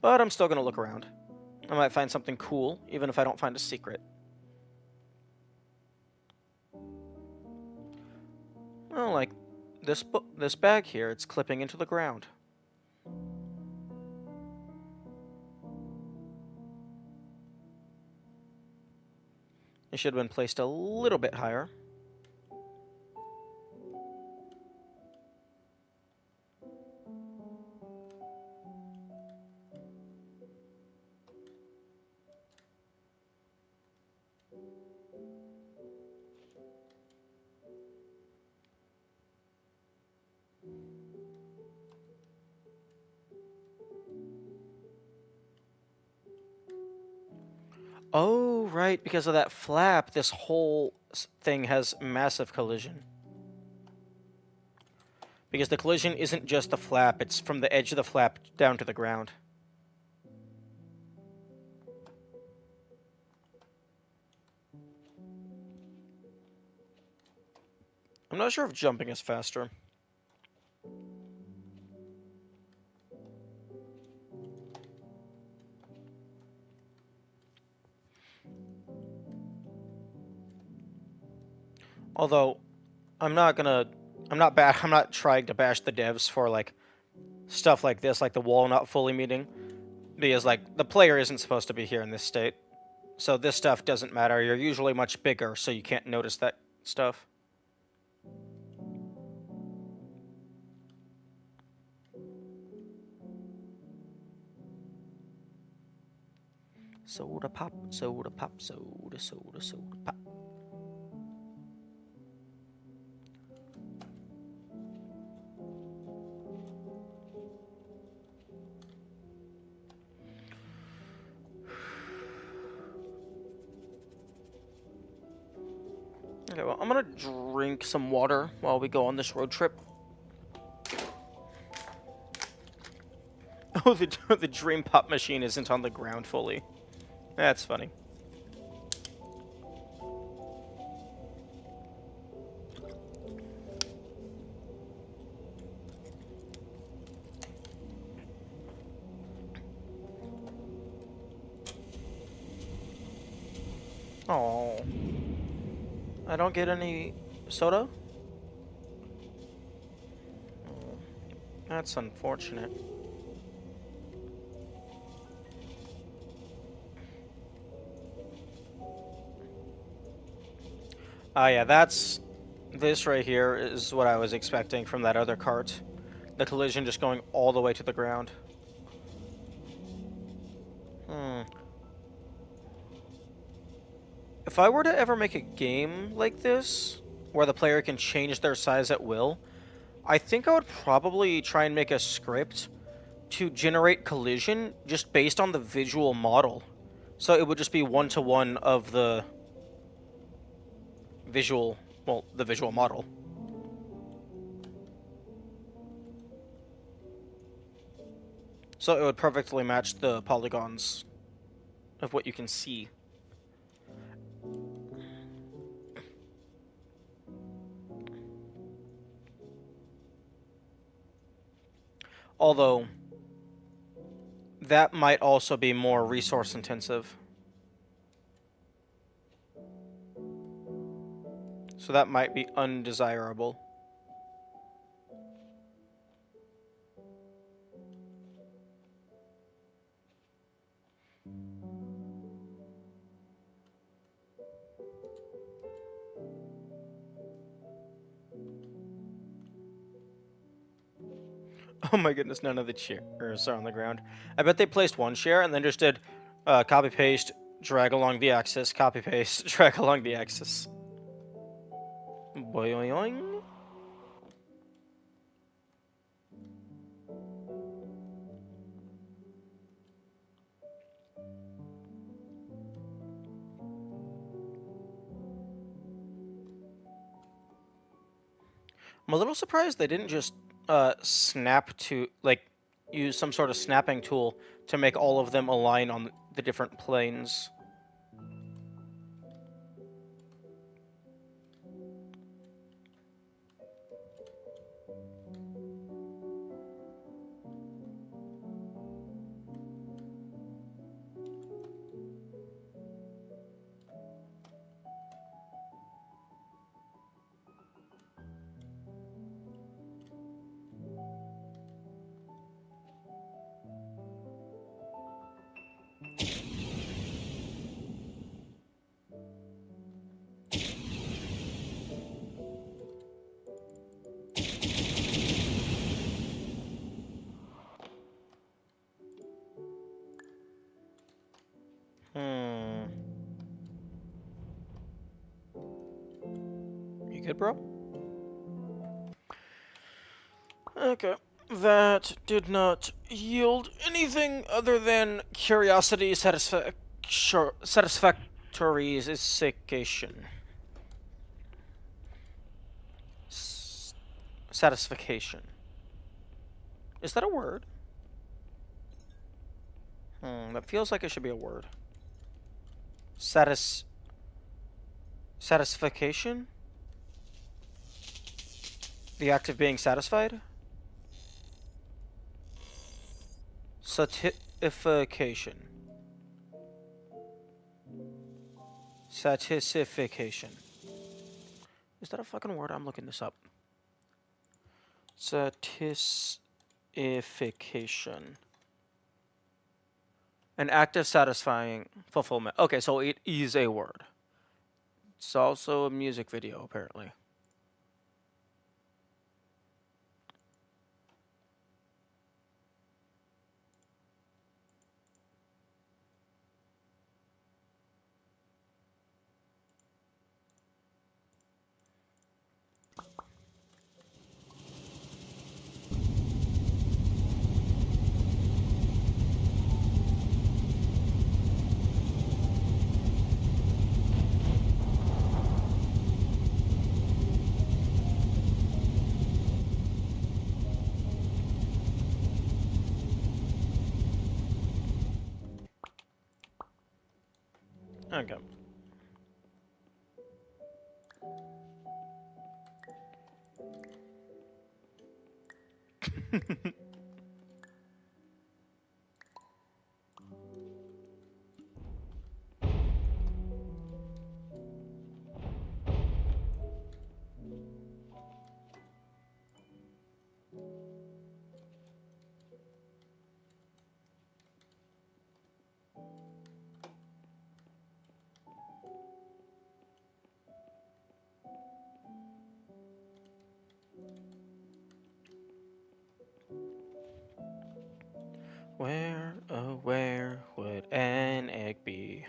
But I'm still going to look around. I might find something cool, even if I don't find a secret. Oh, like this bag here, it's clipping into the ground. It should have been placed a little bit higher. Oh, right, because of that flap, this whole thing has massive collision. Because the collision isn't just the flap, it's from the edge of the flap down to the ground. I'm not sure if jumping is faster. Although, I'm not trying to bash the devs for, like, stuff like this, like the wall not fully meeting. Because, like, the player isn't supposed to be here in this state. So this stuff doesn't matter. You're usually much bigger, so you can't notice that stuff. Soda pop, soda pop, soda, soda, soda pop. Okay, well, I'm gonna drink some water while we go on this road trip. Oh, the dream pop machine isn't on the ground fully. That's funny. Oh, I don't get any soda? Oh, that's unfortunate. Yeah, this right here is what I was expecting from that other cart. The collision just going all the way to the ground. If I were to ever make a game like this, where the player can change their size at will, I think I would probably try and make a script to generate collision just based on the visual model. So it would just be one-to-one of the visual model. So it would perfectly match the polygons of what you can see. Although, that might also be more resource intensive. So that might be undesirable. Oh my goodness, none of the chairs are on the ground. I bet they placed one chair and then just did copy paste, drag along the axis, copy paste, drag along the axis. Boing. I'm a little surprised they didn't just snap to, like, use some sort of snapping tool to make all of them align on the different planes. You good, bro? Okay. That did not yield anything other than curiosity satisfaction. Sure. Satisfaction. Satisfaction. Is that a word? That feels like it should be a word. Satisfaction? The act of being satisfied? Satisfaction. Satisfaction. Is that a fucking word? I'm looking this up. Satisfaction. An act of satisfying fulfillment. Okay, so it is a word. It's also a music video, apparently. Okay. Where, oh, where would an egg be?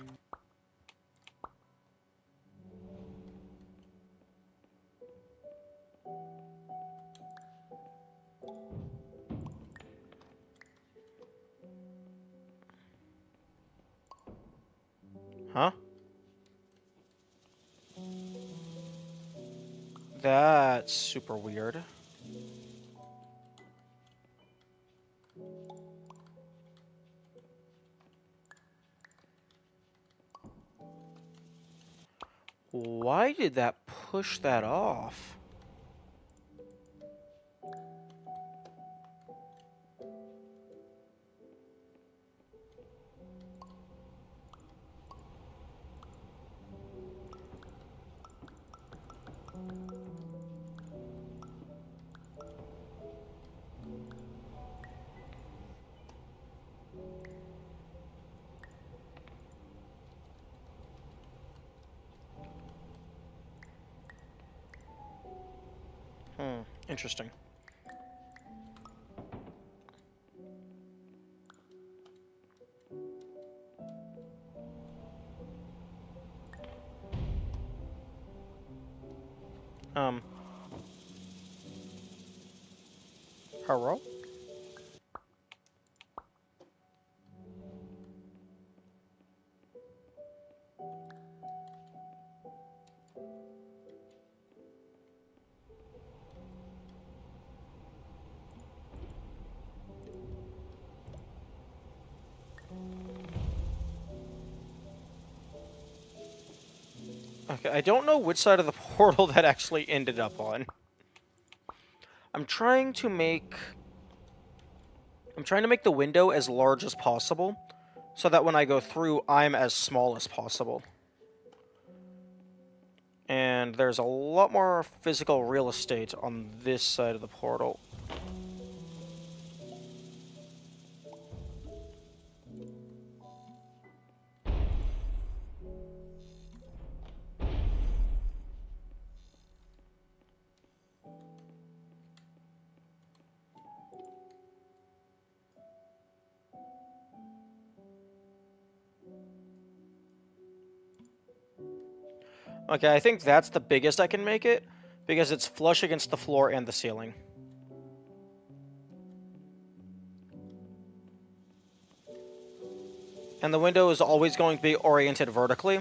Huh? That's super weird. Why did that push that off? Interesting. Hello? Okay, I don't know which side of the portal that actually ended up on. I'm trying to make the window as large as possible, so that when I go through, I'm as small as possible. And there's a lot more physical real estate on this side of the portal. Okay, I think that's the biggest I can make it, because it's flush against the floor and the ceiling. And the window is always going to be oriented vertically.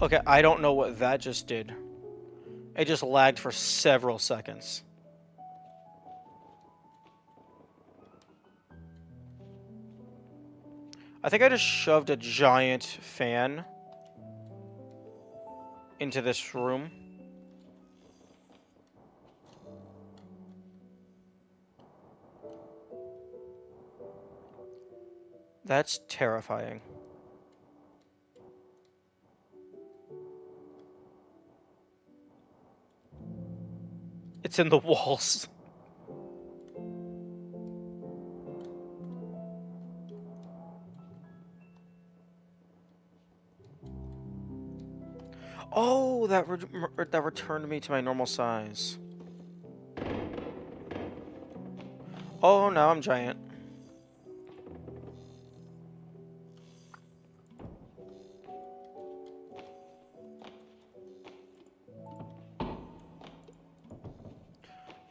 Okay, I don't know what that just did. It just lagged for several seconds. I think I just shoved a giant fan into this room. That's terrifying. It's in the walls. Oh, that returned me to my normal size. Oh, now I'm giant.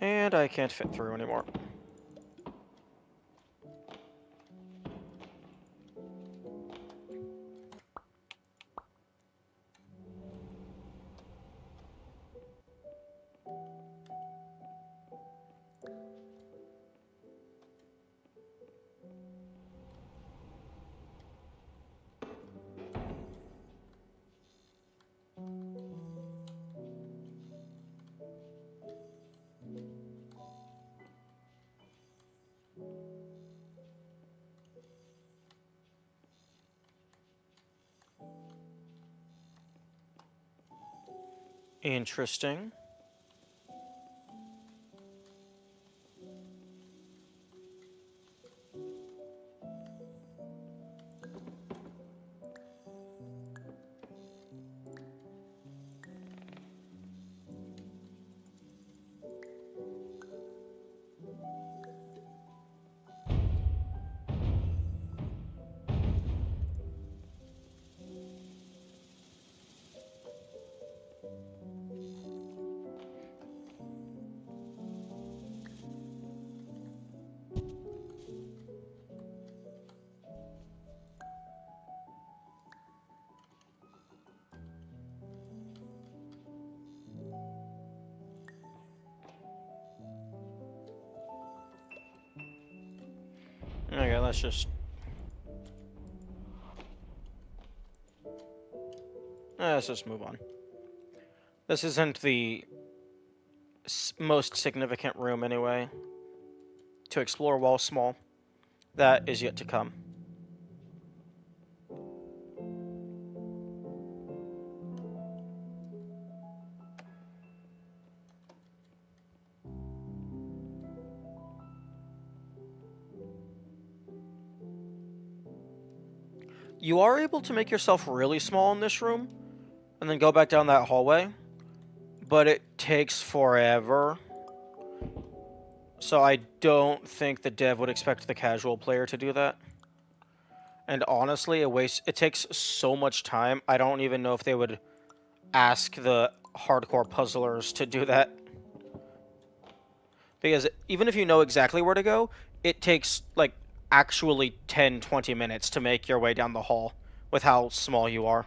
And I can't fit through anymore. Interesting. Okay, let's just... let's just move on. This isn't the most significant room anyway. To explore while small. That is yet to come. You are able to make yourself really small in this room, and then go back down that hallway, but it takes forever. So I don't think the dev would expect the casual player to do that. And honestly, it takes so much time, I don't even know if they would ask the hardcore puzzlers to do that. Because even if you know exactly where to go, it takes, like, actually 10-20 minutes to make your way down the hall with how small you are.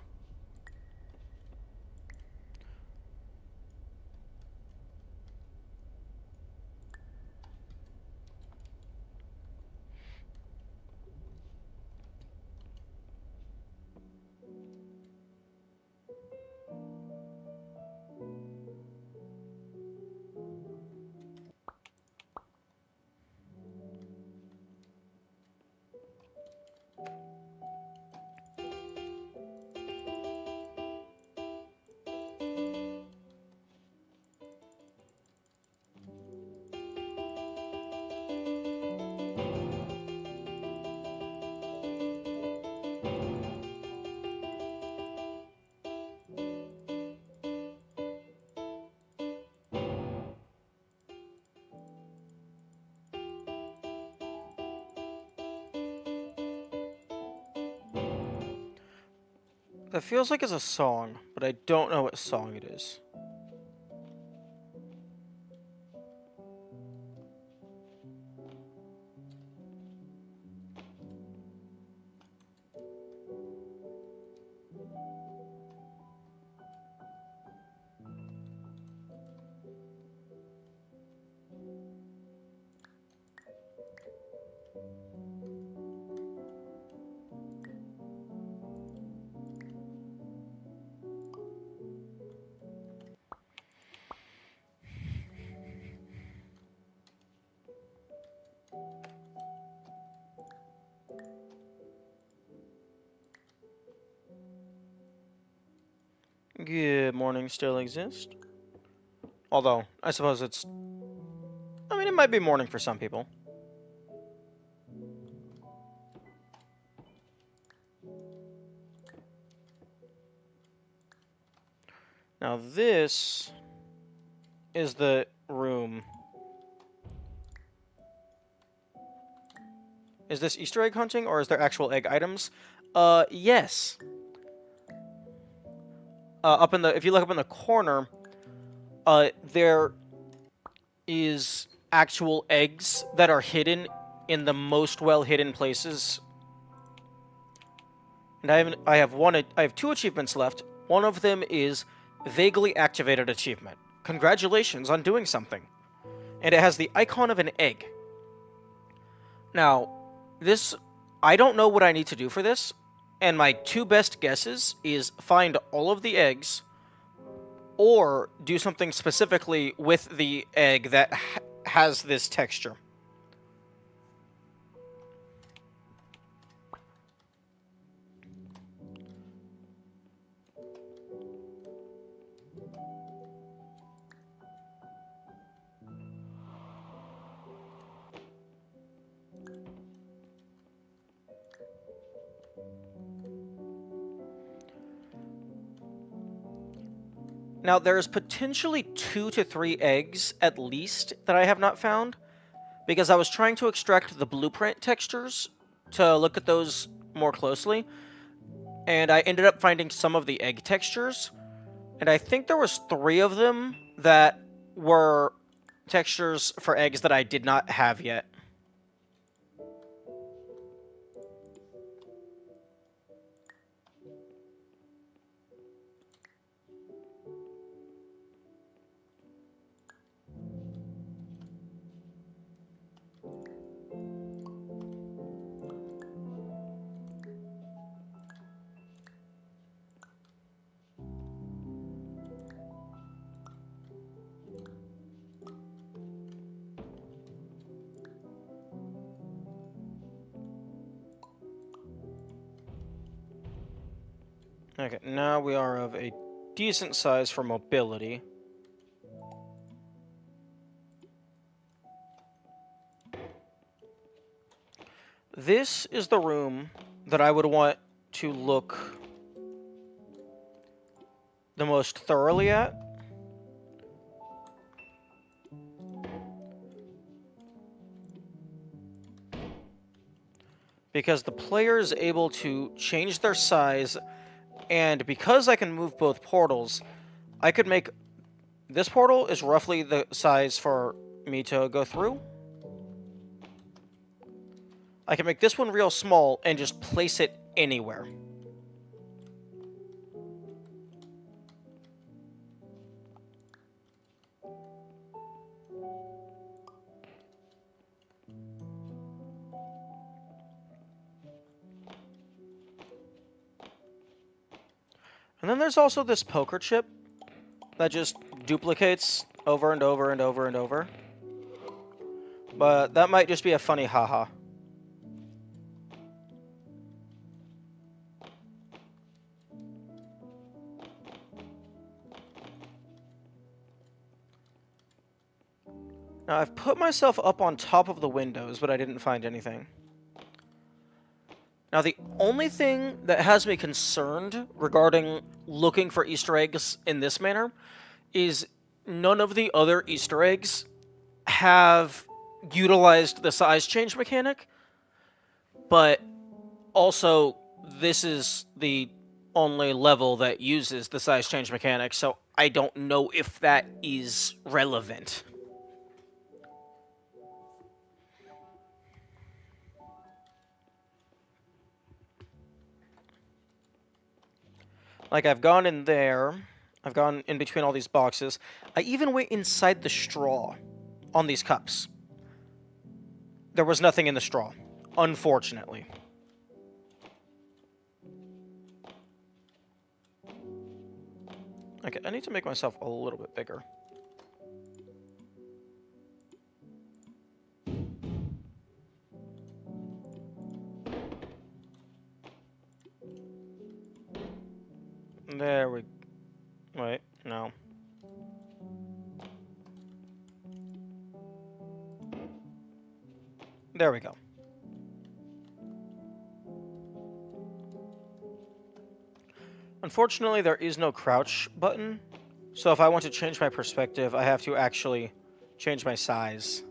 That feels like it's a song, but I don't know what song it is. Good morning still exists. Although, I suppose it's... I mean, it might be morning for some people. Now this is the room. Is this Easter egg hunting, or is there actual egg items? Yes. If you look up in the corner, there is actual eggs that are hidden in the most well-hidden places. And I have 2 achievements left. One of them is vaguely activated achievement. Congratulations on doing something. And it has the icon of an egg. Now, I don't know what I need to do for this, and my 2 best guesses is find all of the eggs, or do something specifically with the egg that has this texture. Now, there's potentially 2 to 3 eggs, at least, that I have not found, because I was trying to extract the blueprint textures to look at those more closely, and I ended up finding some of the egg textures, and I think there was 3 of them that were textures for eggs that I did not have yet. Okay, now we are of a decent size for mobility. This is the room that I would want to look the most thoroughly at. Because the player is able to change their size, and because I can move both portals, I could make... This portal is roughly the size for me to go through. I can make this one real small and just place it anywhere. And then there's also this poker chip that just duplicates over and over and over and over. But that might just be a funny haha. Now, I've put myself up on top of the windows, but I didn't find anything. Now, the only thing that has me concerned regarding looking for Easter eggs in this manner is none of the other Easter eggs have utilized the size change mechanic, but also this is the only level that uses the size change mechanic, so I don't know if that is relevant. Like, I've gone in there. I've gone in between all these boxes. I even went inside the straw on these cups. There was nothing in the straw, unfortunately. Okay, I need to make myself a little bit bigger. There we... Wait, no. There we go. Unfortunately, there is no crouch button, so if I want to change my perspective, I have to actually change my size.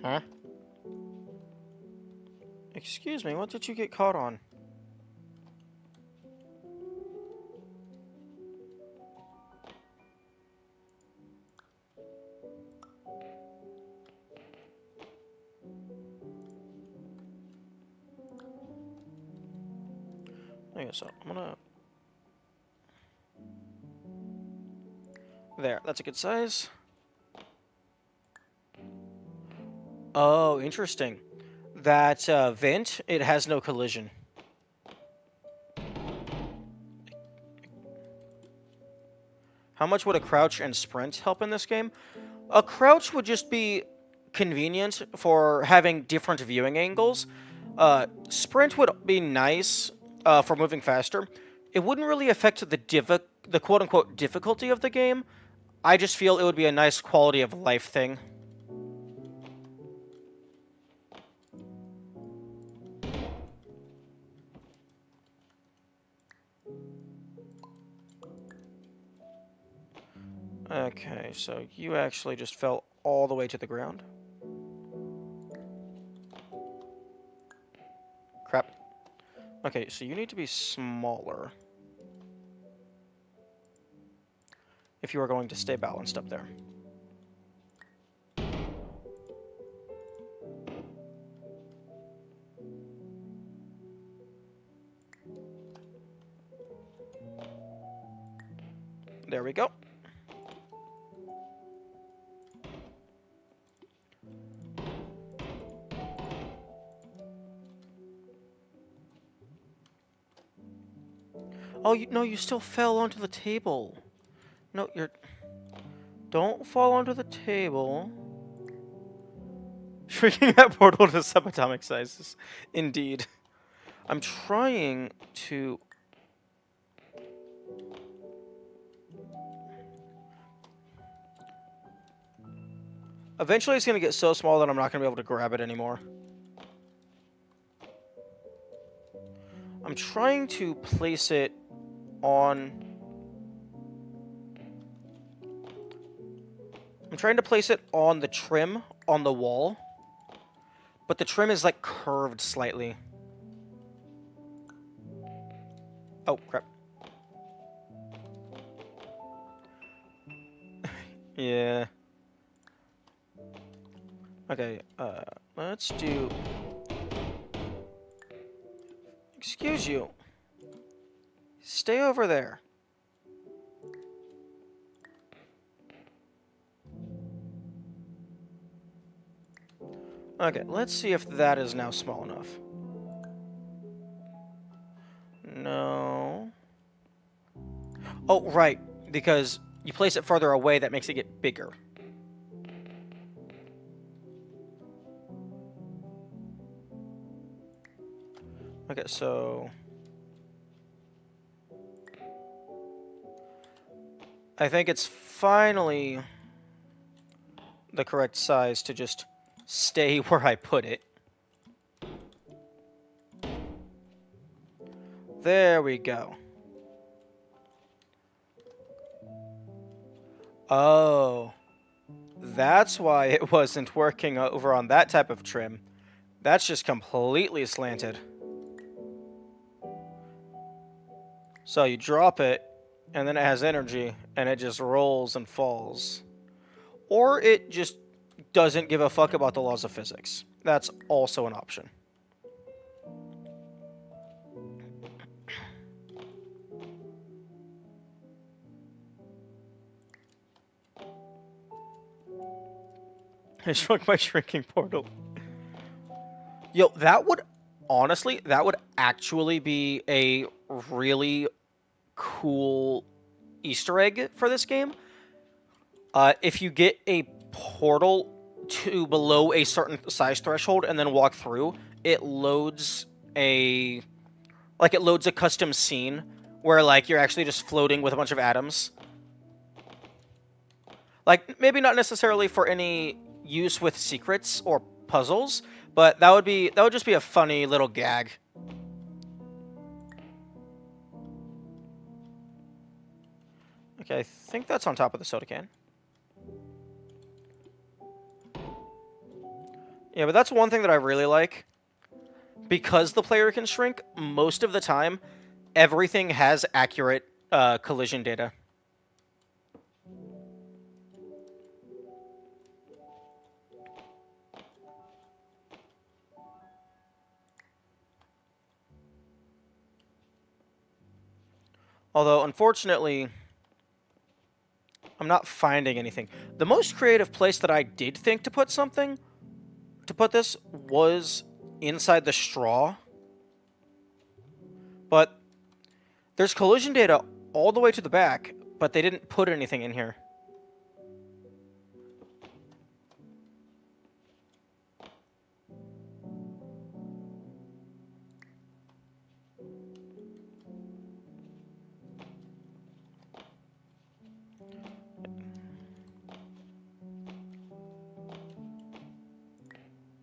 Huh? Excuse me, what did you get caught on? Okay, so I'm gonna... There, that's a good size. Oh, interesting. That vent, it has no collision. How much would a crouch and sprint help in this game? A crouch would just be convenient for having different viewing angles. Sprint would be nice for moving faster. It wouldn't really affect the quote-unquote difficulty of the game. I just feel it would be a nice quality of life thing. Okay, so you actually just fell all the way to the ground. Crap. Okay, so you need to be smaller if you are going to stay balanced up there. There we go. Oh, no, you still fell onto the table. No, you're... Don't fall onto the table. Shrinking that portal to subatomic sizes. Indeed. I'm trying to... Eventually it's going to get so small that I'm not going to be able to grab it anymore. I'm trying to place it on... I'm trying to place it on the trim on the wall. But the trim is, like, curved slightly. Oh, crap. Yeah. Okay, let's do... Excuse you. Stay over there. Okay, let's see if that is now small enough. No. Oh, right, because you place it further away, that makes it get bigger. Okay, so... I think it's finally the correct size to just stay where I put it. There we go. Oh, that's why it wasn't working over on that type of trim. That's just completely slanted. So you drop it, and then it has energy, and it just rolls and falls. Or it just doesn't give a fuck about the laws of physics. That's also an option. I shrunk my shrinking portal. Yo, that would, honestly, that would actually be a really cool Easter egg for this game. If you get a portal to below a certain size threshold and then walk through, it loads a custom scene where like you're actually just floating with a bunch of atoms. Like maybe not necessarily for any use with secrets or puzzles, but that would just be a funny little gag. Okay, I think that's on top of the soda can. Yeah, but that's one thing that I really like. Because the player can shrink, most of the time, everything has accurate collision data. Although, unfortunately, I'm not finding anything. The most creative place that I did think to put this, was inside the straw. But there's collision data all the way to the back, but they didn't put anything in here.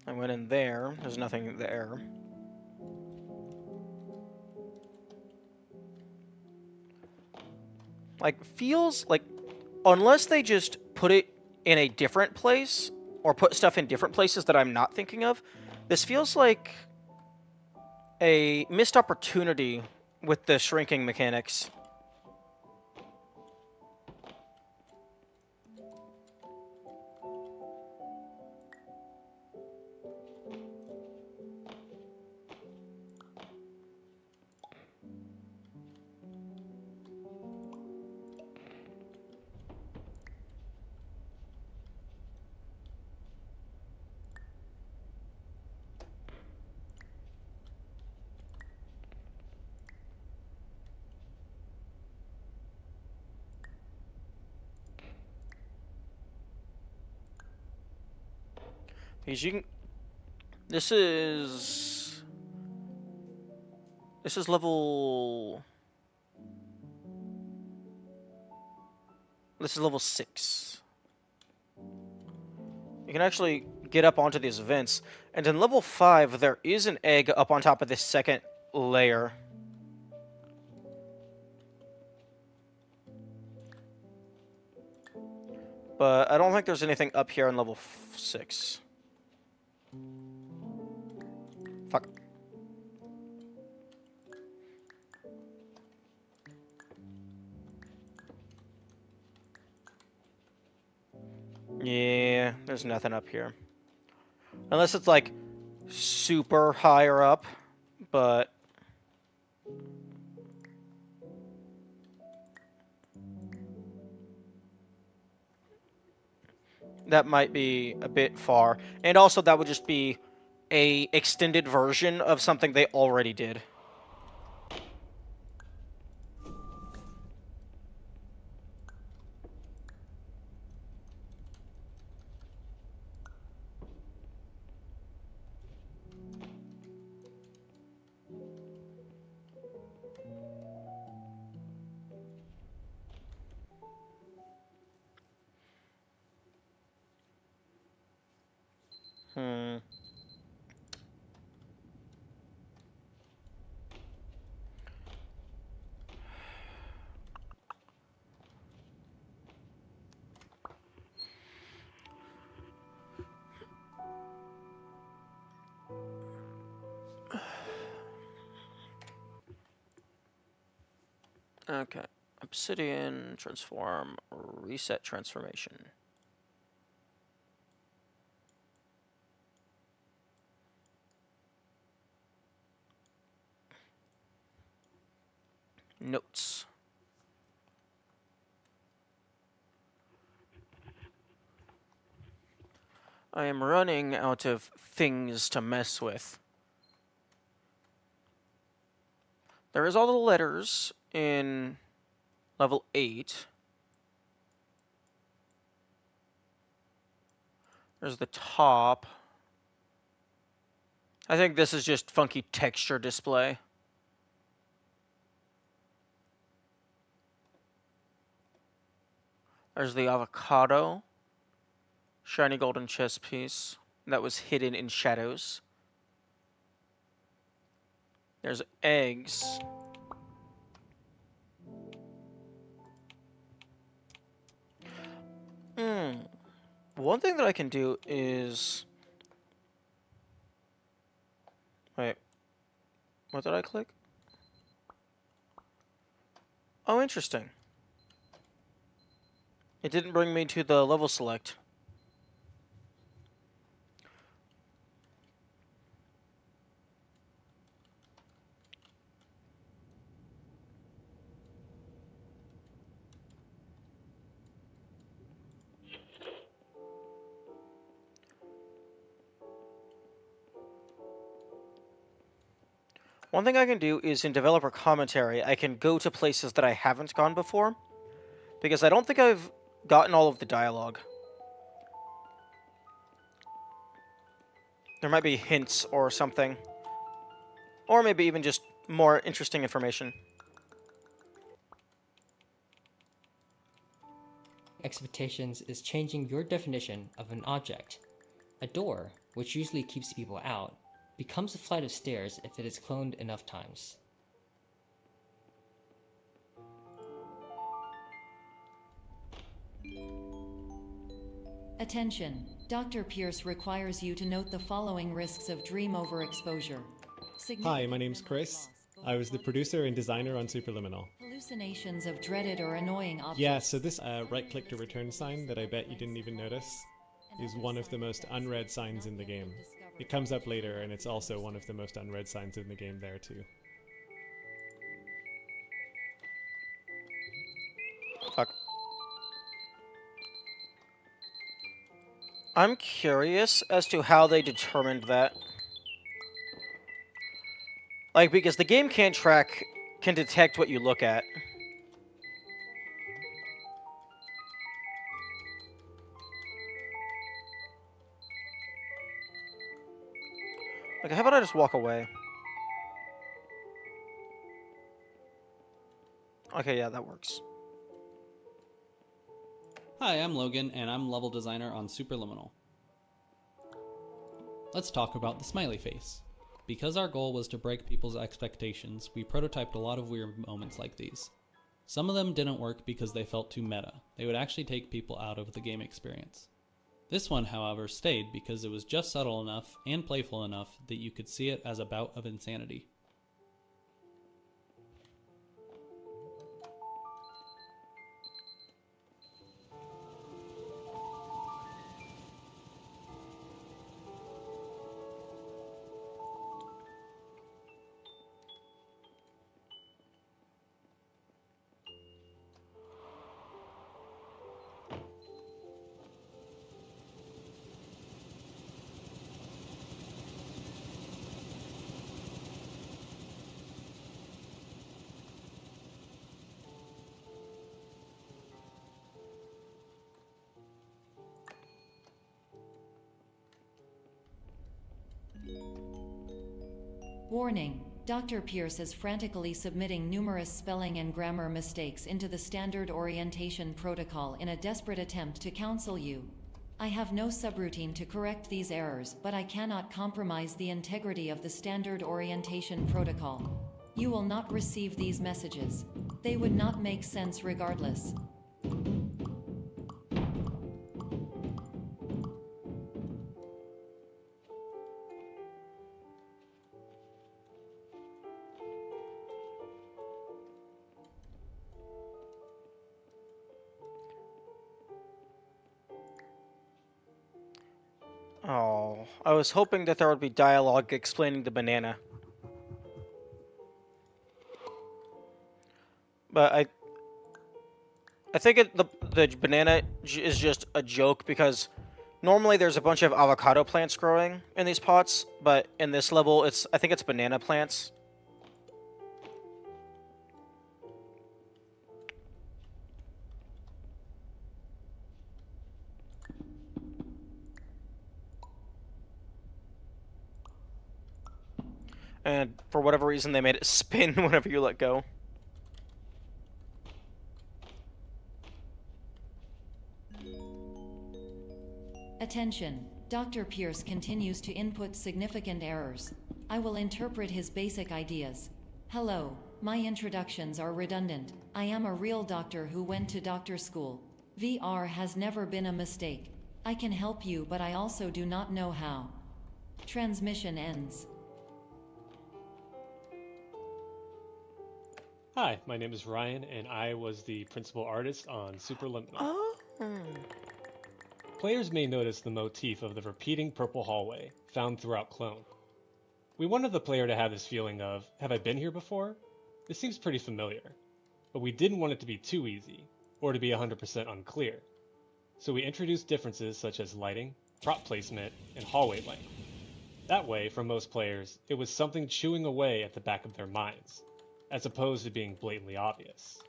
I went in there. There's nothing there. Like, feels like, unless they just put it in a different place, or put stuff in different places that I'm not thinking of, this feels like a missed opportunity with the shrinking mechanics. Because you can... This is level... This is level 6. You can actually get up onto these vents. And in level 5, there is an egg up on top of this second layer. But I don't think there's anything up here on level 6. Fuck. Yeah, there's nothing up here. Unless it's, like, super higher up, but... that might be a bit far. And also, that would just be a extended version of something they already did. Hmm. Okay. Obsidian, transform, reset transformation. Notes. I am running out of things to mess with. There is all the letters in level 8. There's the top. I think this is just funky texture display. There's the avocado. Shiny golden chess piece that was hidden in shadows. There's eggs. One thing that I can do is... Wait. What did I click? Oh, interesting. It didn't bring me to the level select. One thing I can do is in developer commentary, I can go to places that I haven't gone before, because I don't think I've gotten all of the dialogue. There might be hints or something. Or maybe even just more interesting information. Expectations is changing your definition of an object. A door, which usually keeps people out, becomes a flight of stairs if it is cloned enough times. Attention! Dr. Pierce requires you to note the following risks of dream overexposure. Hi, my name's Chris. I was the producer and designer on Superliminal. Hallucinations of dreaded or annoying objects. Yeah, so this right-click to return sign that I bet you didn't even notice is one of the most unread signs in the game. It comes up later, and it's also one of the most unread signs in the game there, too. Fuck. I'm curious as to how they determined that. Like, because the game can detect what you look at. Like, how about I just walk away? Okay, yeah, that works. Hi, I'm Logan, and I'm level designer on Superliminal. Let's talk about the smiley face. Because our goal was to break people's expectations, we prototyped a lot of weird moments like these. Some of them didn't work because they felt too meta. They would actually take people out of the game experience. This one, however, stayed because it was just subtle enough and playful enough that you could see it as a bout of insanity. Warning. Dr. Pierce is frantically submitting numerous spelling and grammar mistakes into the standard orientation protocol in a desperate attempt to counsel you. I have no subroutine to correct these errors, but I cannot compromise the integrity of the standard orientation protocol. You will not receive these messages. They would not make sense regardless. Oh, I was hoping that there would be dialogue explaining the banana. But I think the banana is just a joke because normally there's a bunch of avocado plants growing in these pots, but in this level I think it's banana plants. And for whatever reason they made it spin whenever you let go. Attention. Dr. Pierce continues to input significant errors. I will interpret his basic ideas. Hello, my introductions are redundant. I am a real doctor who went to doctor school. VR has never been a mistake. I can help you, but I also do not know how. Transmission ends. Hi, my name is Ryan, and I was the principal artist on Superliminal. Oh. Players may notice the motif of the repeating purple hallway found throughout Clone. We wanted the player to have this feeling of, have I been here before? This seems pretty familiar. But we didn't want it to be too easy, or to be 100% unclear. So we introduced differences such as lighting, prop placement, and hallway length. That way, for most players, it was something chewing away at the back of their minds, as opposed to being blatantly obvious.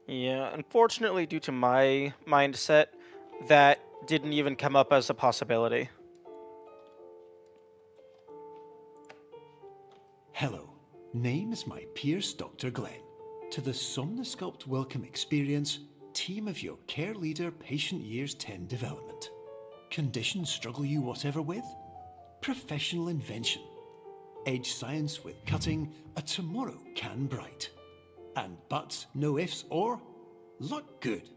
Yeah, unfortunately, due to my mindset, that didn't even come up as a possibility. Hello, name's my Pierce Dr. Glenn. To the Somnosculpt Welcome Experience, team of your care leader patient years 10 development. Conditions struggle you whatever with? Professional invention. Edge science with cutting, a tomorrow can bright. And buts, no ifs, or look good.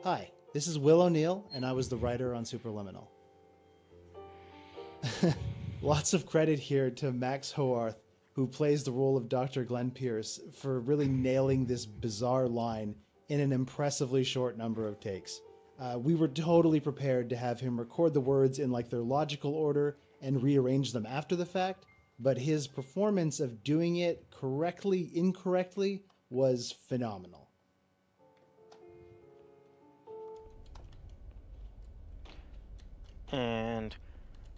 Hi, this is Will O'Neill, and I was the writer on Superliminal. Lots of credit here to Max Hoarth, who plays the role of Dr. Glenn Pierce, for really nailing this bizarre line in an impressively short number of takes. We were totally prepared to have him record the words in like their logical order and rearrange them after the fact, but his performance of doing it correctly, incorrectly, was phenomenal. And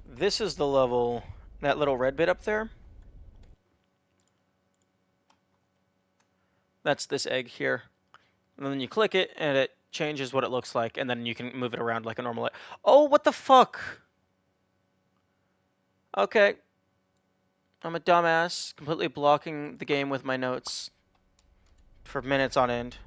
this is the level, that little red bit up there. That's this egg here. And then you click it, and it changes what it looks like, and then you can move it around like a normal egg. Oh, what the fuck? Okay. I'm a dumbass, completely blocking the game with my notes for minutes on end.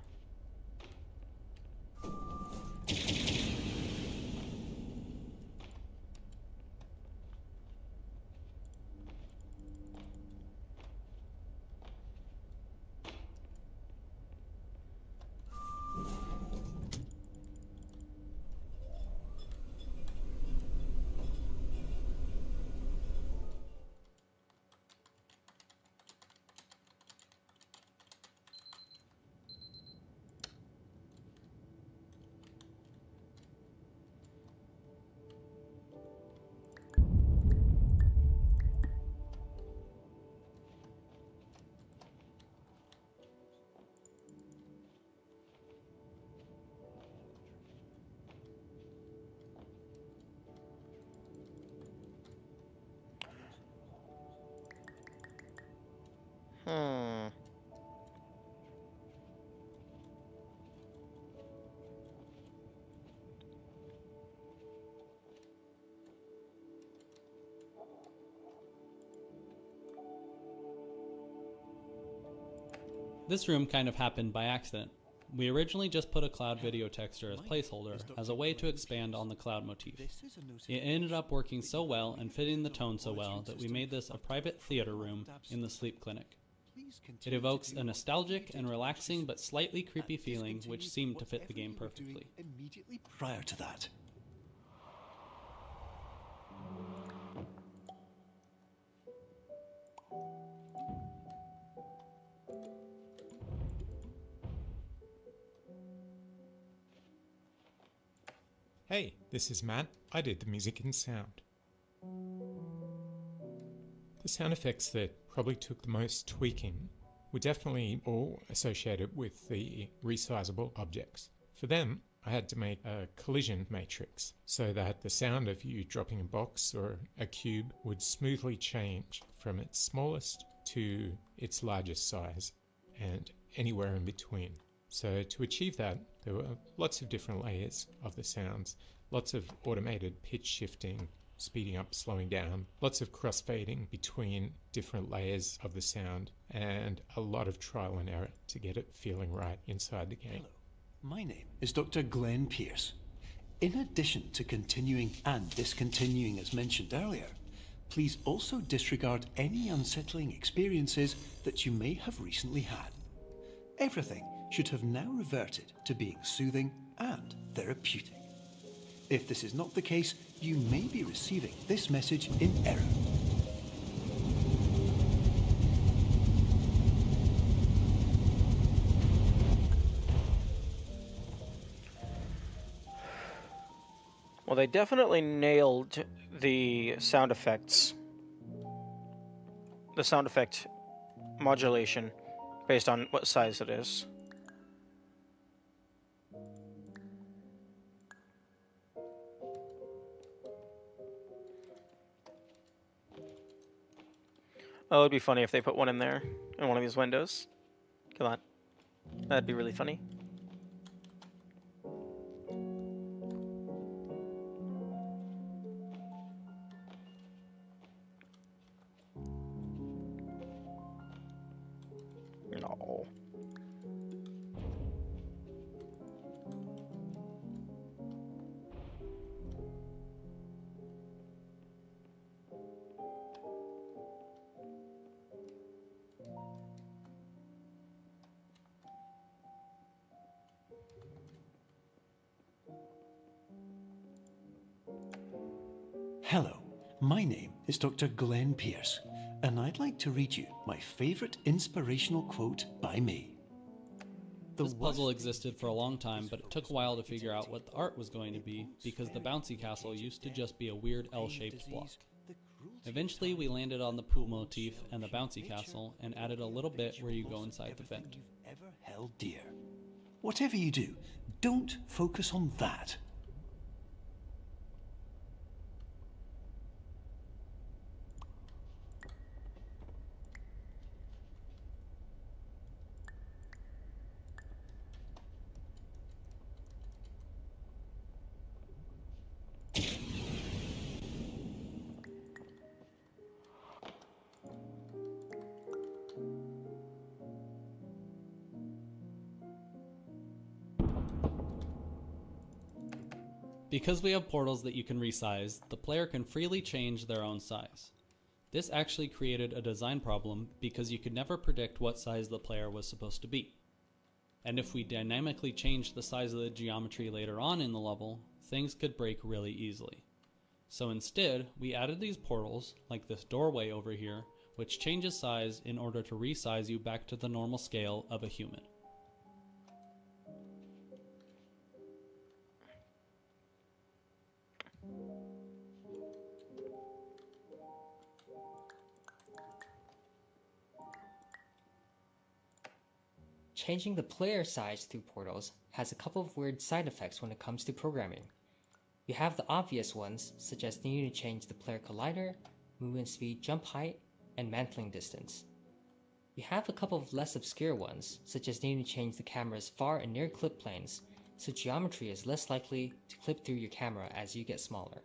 Hmm. This room kind of happened by accident. We originally just put a cloud video texture as placeholder as a way to expand on the cloud motif. It ended up working so well and fitting the tone so well that we made this a private theater room in the sleep clinic. It evokes a nostalgic and relaxing but slightly creepy feeling which seemed to fit the game perfectly. Immediately prior to that. Hey, this is Matt. I did the music and sound. The sound effects that probably took the most tweaking were definitely all associated with the resizable objects. For them, I had to make a collision matrix so that the sound of you dropping a box or a cube would smoothly change from its smallest to its largest size and anywhere in between. So to achieve that, there were lots of different layers of the sounds, lots of automated pitch shifting, speeding up, slowing down, lots of crossfading between different layers of the sound, and a lot of trial and error to get it feeling right inside the game. Hello, my name is Dr. Glenn Pierce. In addition to continuing and discontinuing as mentioned earlier, please also disregard any unsettling experiences that you may have recently had. Everything should have now reverted to being soothing and therapeutic. If this is not the case, you may be receiving this message in error. Well, they definitely nailed the sound effects. The sound effect modulation based on what size it is. Oh, it'd be funny if they put one in there, in one of these windows. Come on. That'd be really funny. No. Hello, my name is Dr. Glenn Pierce, and I'd like to read you my favorite inspirational quote by me. This puzzle existed for a long time, but it took a while to figure out what the art was going to be because the bouncy castle used to just be a weird L-shaped block. Eventually we landed on the pool motif and the bouncy castle and added a little bit where you go inside the vent. You've ever held dear. Whatever you do, don't focus on that. Because we have portals that you can resize, the player can freely change their own size. This actually created a design problem because you could never predict what size the player was supposed to be. And if we dynamically changed the size of the geometry later on in the level, things could break really easily. So instead, we added these portals, like this doorway over here, which changes size in order to resize you back to the normal scale of a human. Changing the player size through portals has a couple of weird side effects when it comes to programming. You have the obvious ones, such as needing to change the player collider, movement speed, jump height, and mantling distance. You have a couple of less obscure ones, such as needing to change the camera's far and near clip planes, so geometry is less likely to clip through your camera as you get smaller.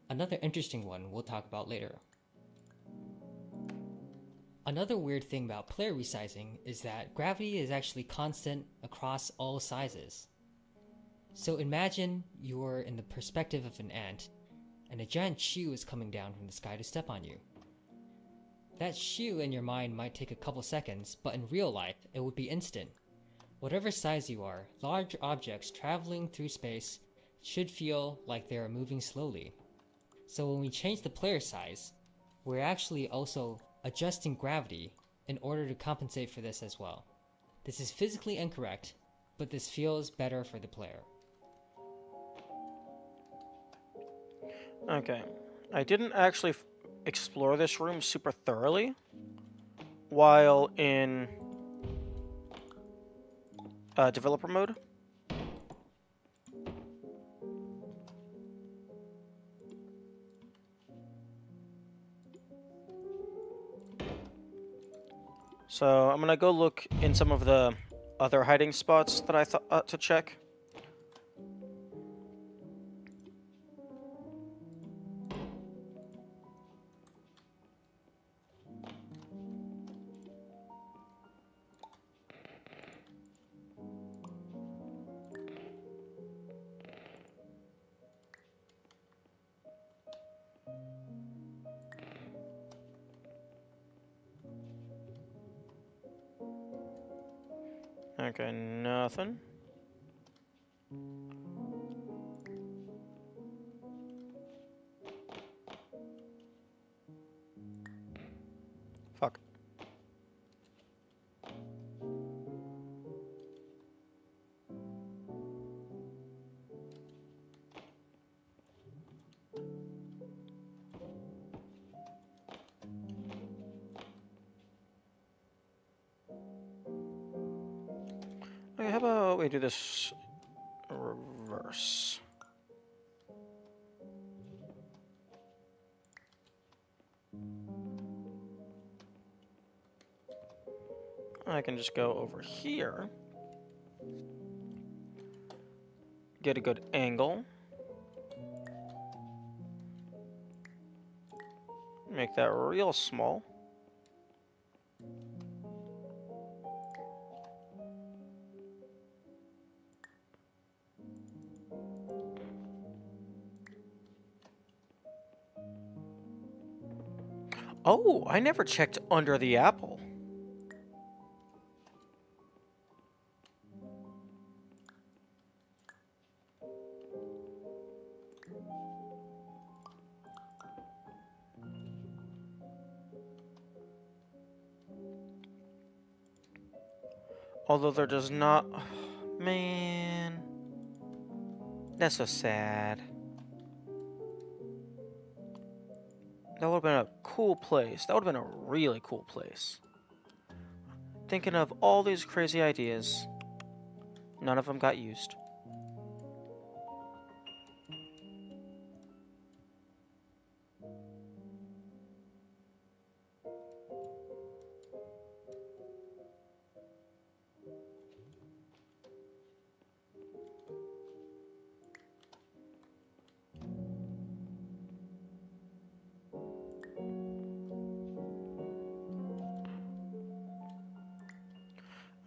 Another interesting one we'll talk about later. Another weird thing about player resizing is that gravity is actually constant across all sizes. So imagine you're in the perspective of an ant, and a giant shoe is coming down from the sky to step on you. That shoe in your mind might take a couple seconds, but in real life, it would be instant. Whatever size you are, large objects traveling through space should feel like they are moving slowly. So when we change the player size, we're actually also adjusting gravity in order to compensate for this as well. This is physically incorrect, but this feels better for the player. Okay. I didn't actually explore this room super thoroughly while in developer mode. So I'm gonna go look in some of the other hiding spots that I thought to check. Okay, nothing. Fuck. Okay, how about we do this reverse? I can just go over here, get a good angle, make that real small. Oh, I never checked under the apple. Although there does not... Man... That's so sad. That would have been a cool place. That would have been a really cool place. Thinking of all these crazy ideas. None of them got used.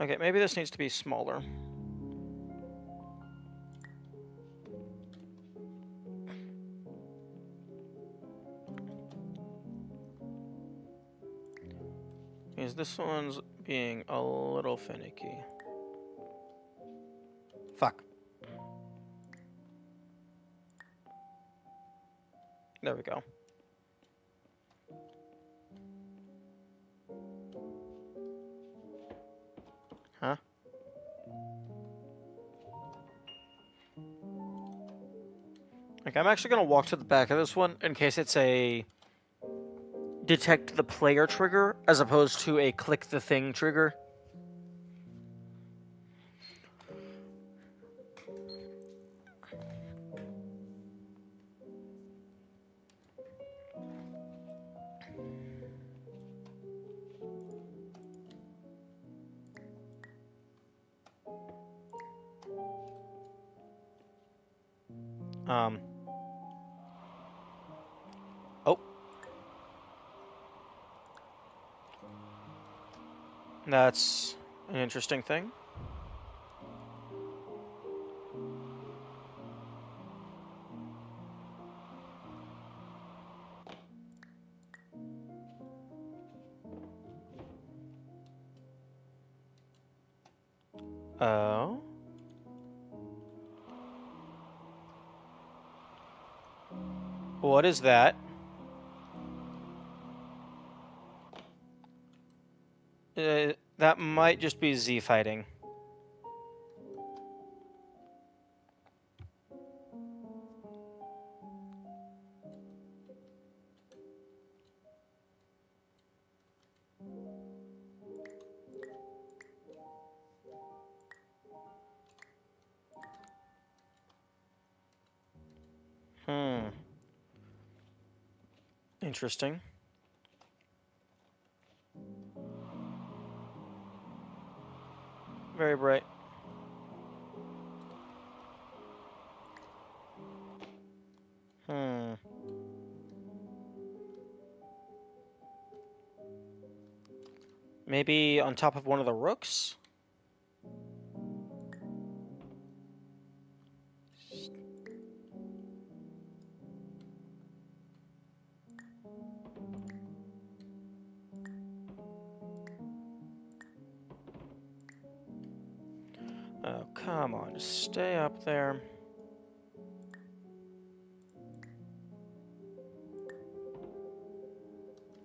Okay, maybe this needs to be smaller. Because this one's being a little finicky. Fuck. There we go. Huh? Okay, I'm actually gonna walk to the back of this one in case it's a detect the player trigger as opposed to a click the thing trigger. Oh. That's an interesting thing. Oh. What is that? That might just be Z fighting. Hmm. Interesting. Very bright. Hmm. Maybe on top of one of the rooks? Oh, come on. Just stay up there.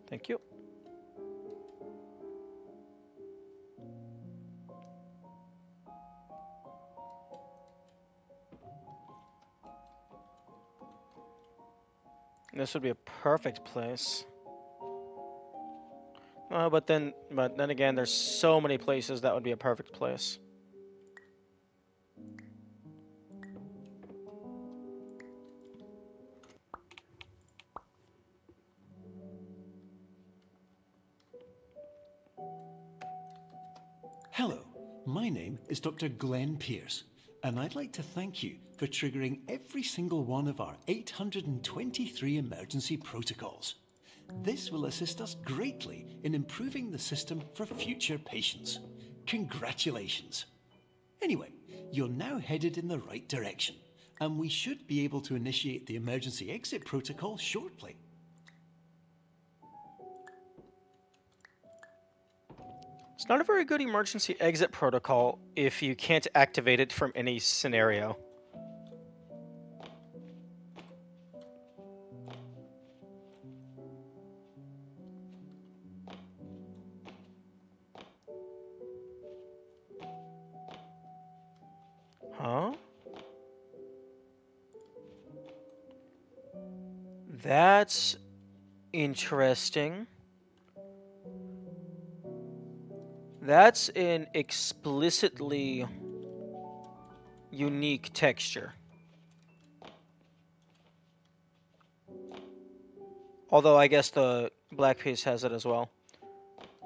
Thank you. This would be a perfect place. But then again, there's so many places that would be a perfect place. Hello, my name is Dr. Glenn Pierce, and I'd like to thank you for triggering every single one of our 823 emergency protocols. This will assist us greatly in improving the system for future patients. Congratulations. Anyway, you're now headed in the right direction, and we should be able to initiate the emergency exit protocol shortly. It's not a very good emergency exit protocol if you can't activate it from any scenario. Huh? That's interesting. That's an explicitly unique texture. Although I guess the black piece has it as well.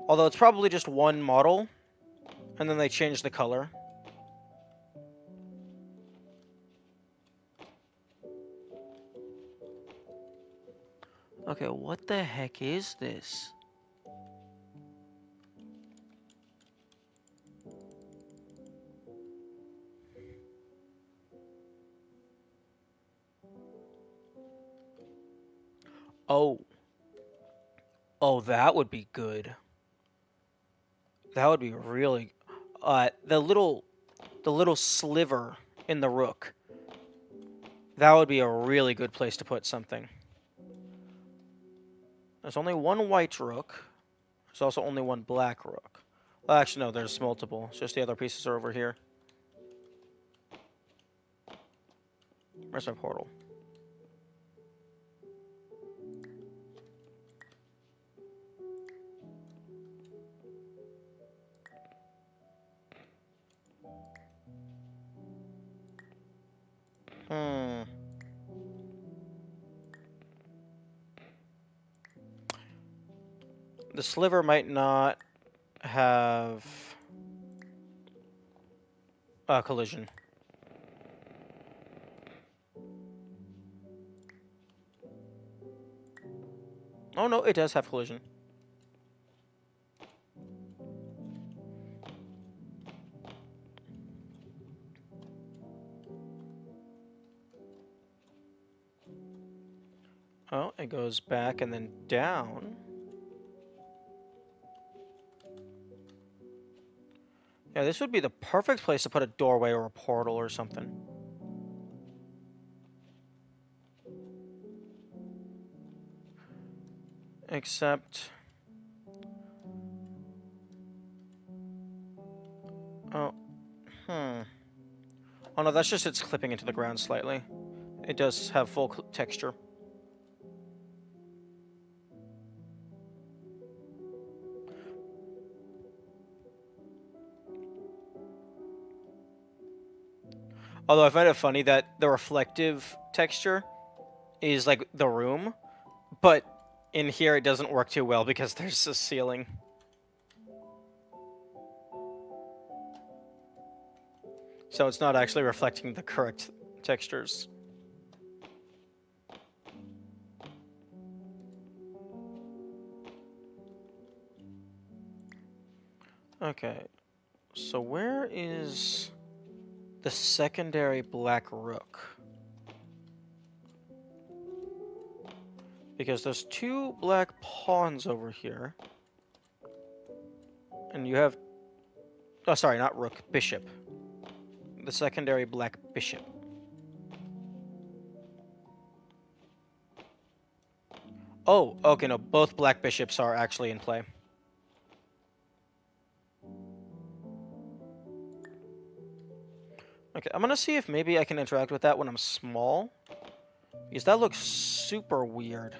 Although it's probably just one model, and then they changed the color. Okay, what the heck is this? Oh. Oh, that would be good. That would be really... the little sliver in the rook. That would be a really good place to put something. There's only one white rook. There's also only one black rook. Well, actually, no, there's multiple. It's just the other pieces are over here. Where's my portal? Hmm. The sliver might not have collision. Oh no, it does have collision. Oh, it goes back and then down. Yeah, this would be the perfect place to put a doorway or a portal or something. Except... Oh, Oh no, that's just it's clipping into the ground slightly. It does have full texture. Although I find it funny that the reflective texture is like the room, but in here it doesn't work too well because there's a ceiling. So it's not actually reflecting the correct textures. Okay, so where is the secondary black rook? Because there's 2 black pawns over here. And you have... Oh, sorry, not rook, bishop. The secondary black bishop. Oh, okay, no, both black bishops are actually in play. Okay, I'm gonna see if maybe I can interact with that when I'm small. Because that looks super weird.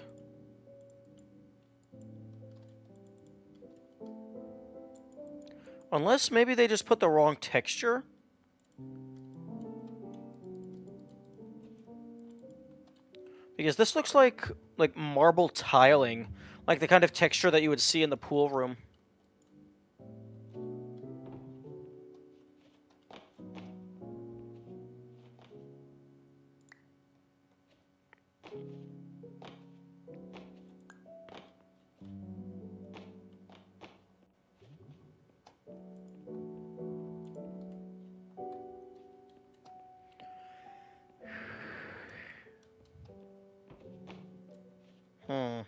Unless maybe they just put the wrong texture. Because this looks like marble tiling. Like the kind of texture that you would see in the pool room. Hmm.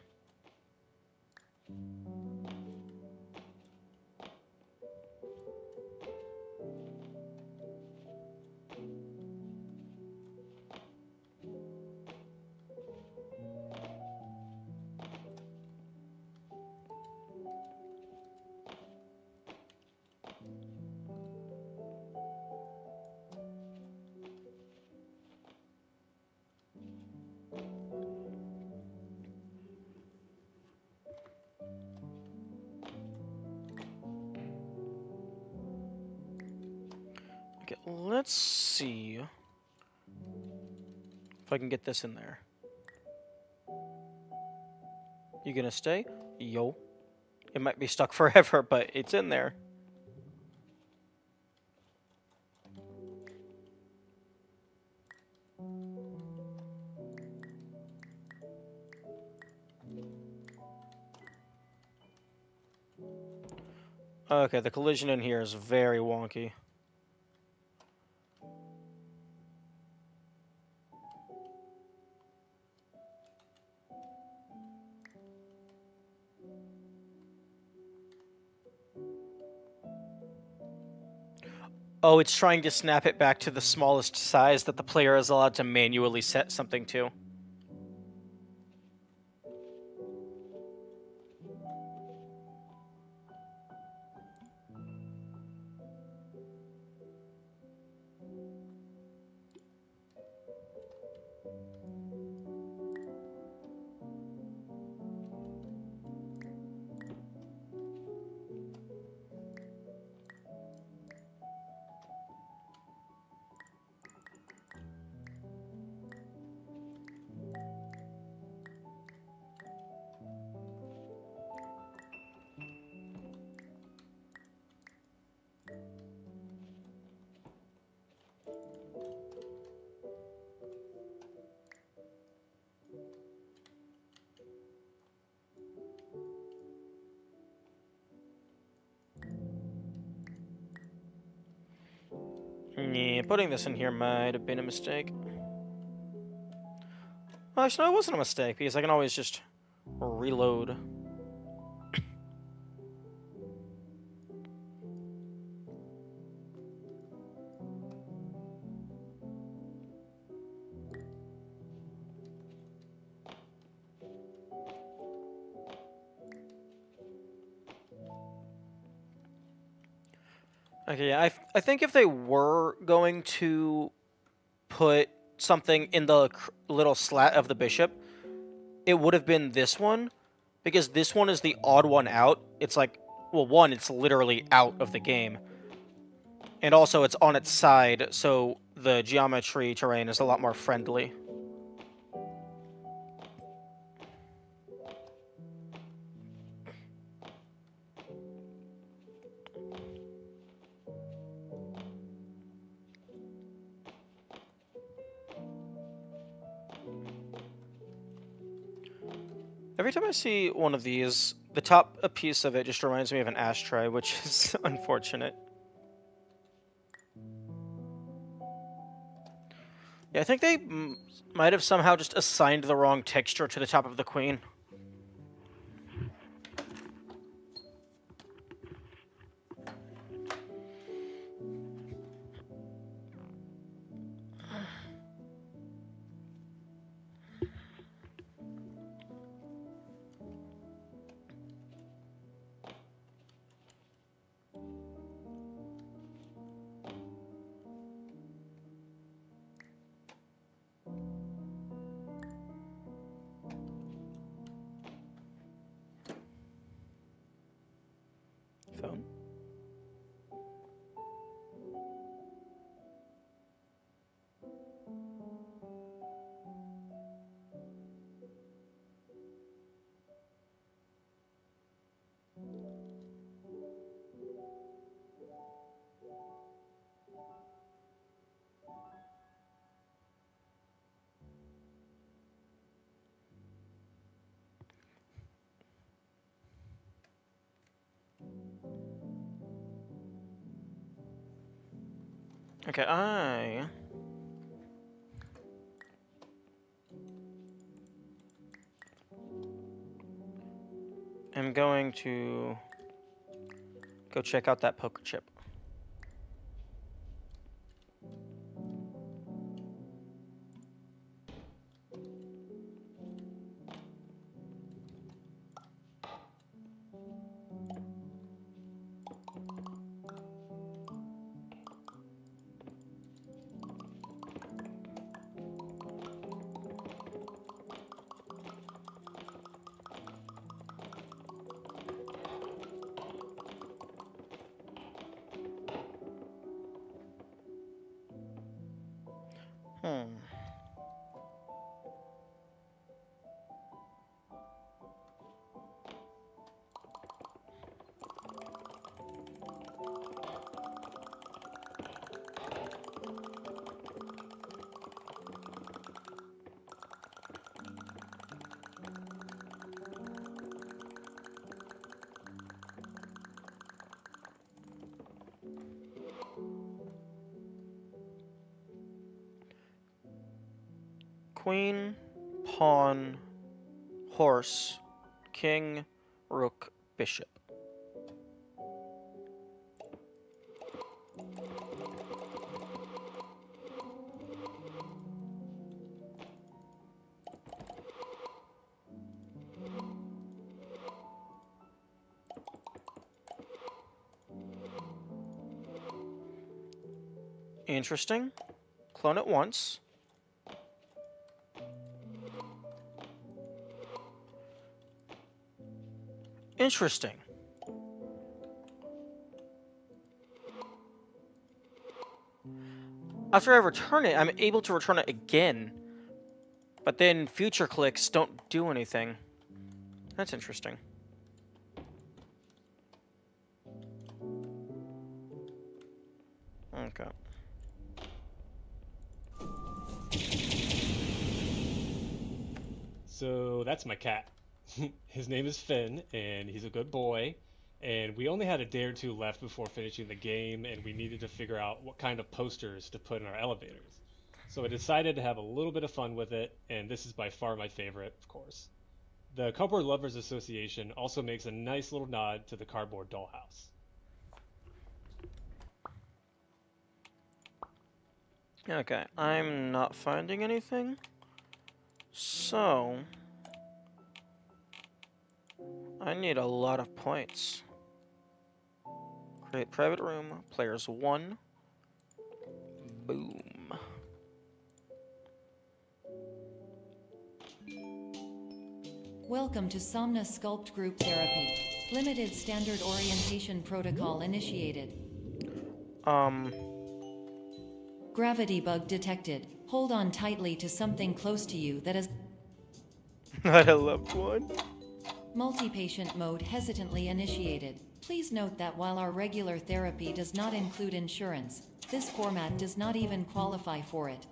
Okay, let's see if I can get this in there. You gonna stay? Yo. It might be stuck forever, but it's in there. Okay, the collision in here is very wonky. Oh, it's trying to snap it back to the smallest size that the player is allowed to manually set something to. Yeah, putting this in here might have been a mistake. Well, actually, no, it wasn't a mistake, because I can always just reload. Okay, yeah, I think if they were going to put something in the little slat of the bishop, it would have been this one, because this one is the odd one out. It's like, well, one, it's literally out of the game, and also it's on its side, so the geometry terrain is a lot more friendly. Every time I see one of these, the top a piece of it just reminds me of an ashtray, which is unfortunate. Yeah, I think they might have somehow just assigned the wrong texture to the top of the queen. Phone. Okay, I am going to go check out that poker chip. Hmm. Queen, pawn, horse, king, rook, bishop. Interesting. Clone it once. Interesting. After I return it, I'm able to return it again. But then future clicks don't do anything. That's interesting. Okay. So that's my cat. His name is Finn, and he's a good boy. And we only had a day or two left before finishing the game, and we needed to figure out what kind of posters to put in our elevators. so I decided to have a little bit of fun with it, and this is by far my favorite, of course. The Cardboard Lovers Association also makes a nice little nod to the Cardboard Dollhouse. Okay, I'm not finding anything. So, I need a lot of points. Create private room, players 1. Boom. Welcome to Somna Sculpt Group Therapy. Limited standard orientation protocol initiated. Gravity bug detected. Hold on tightly to something close to you that is Not a loved one. multi-patient mode hesitantly initiated. Please note that while our regular therapy does not include insurance, this format does not even qualify for it.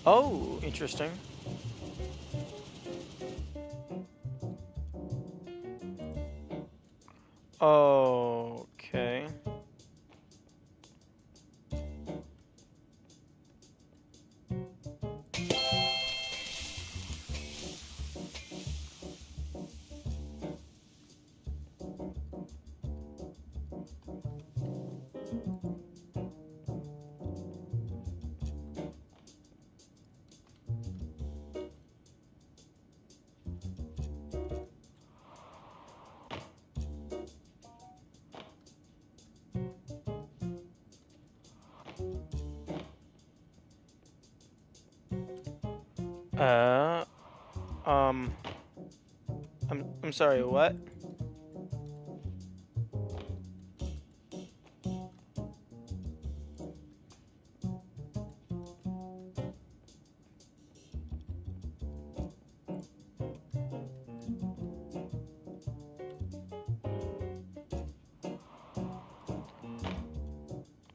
Oh, interesting. Okay. Uh, um, I'm sorry, what?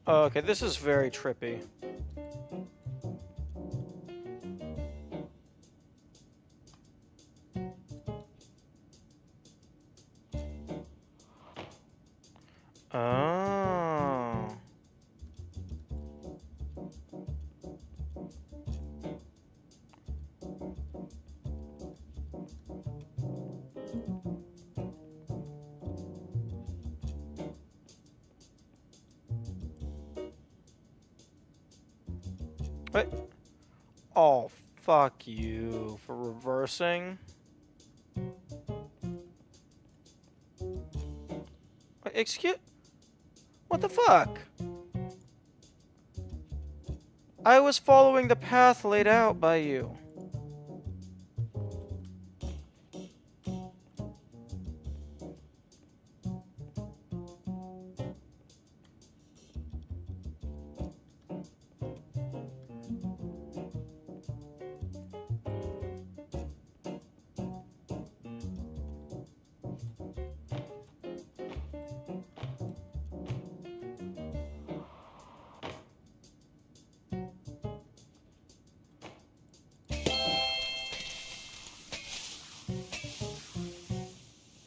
Okay, this is very trippy. Oh. What? Oh, fuck you for reversing. Wait, excuse? What the fuck? I was following the path laid out by you.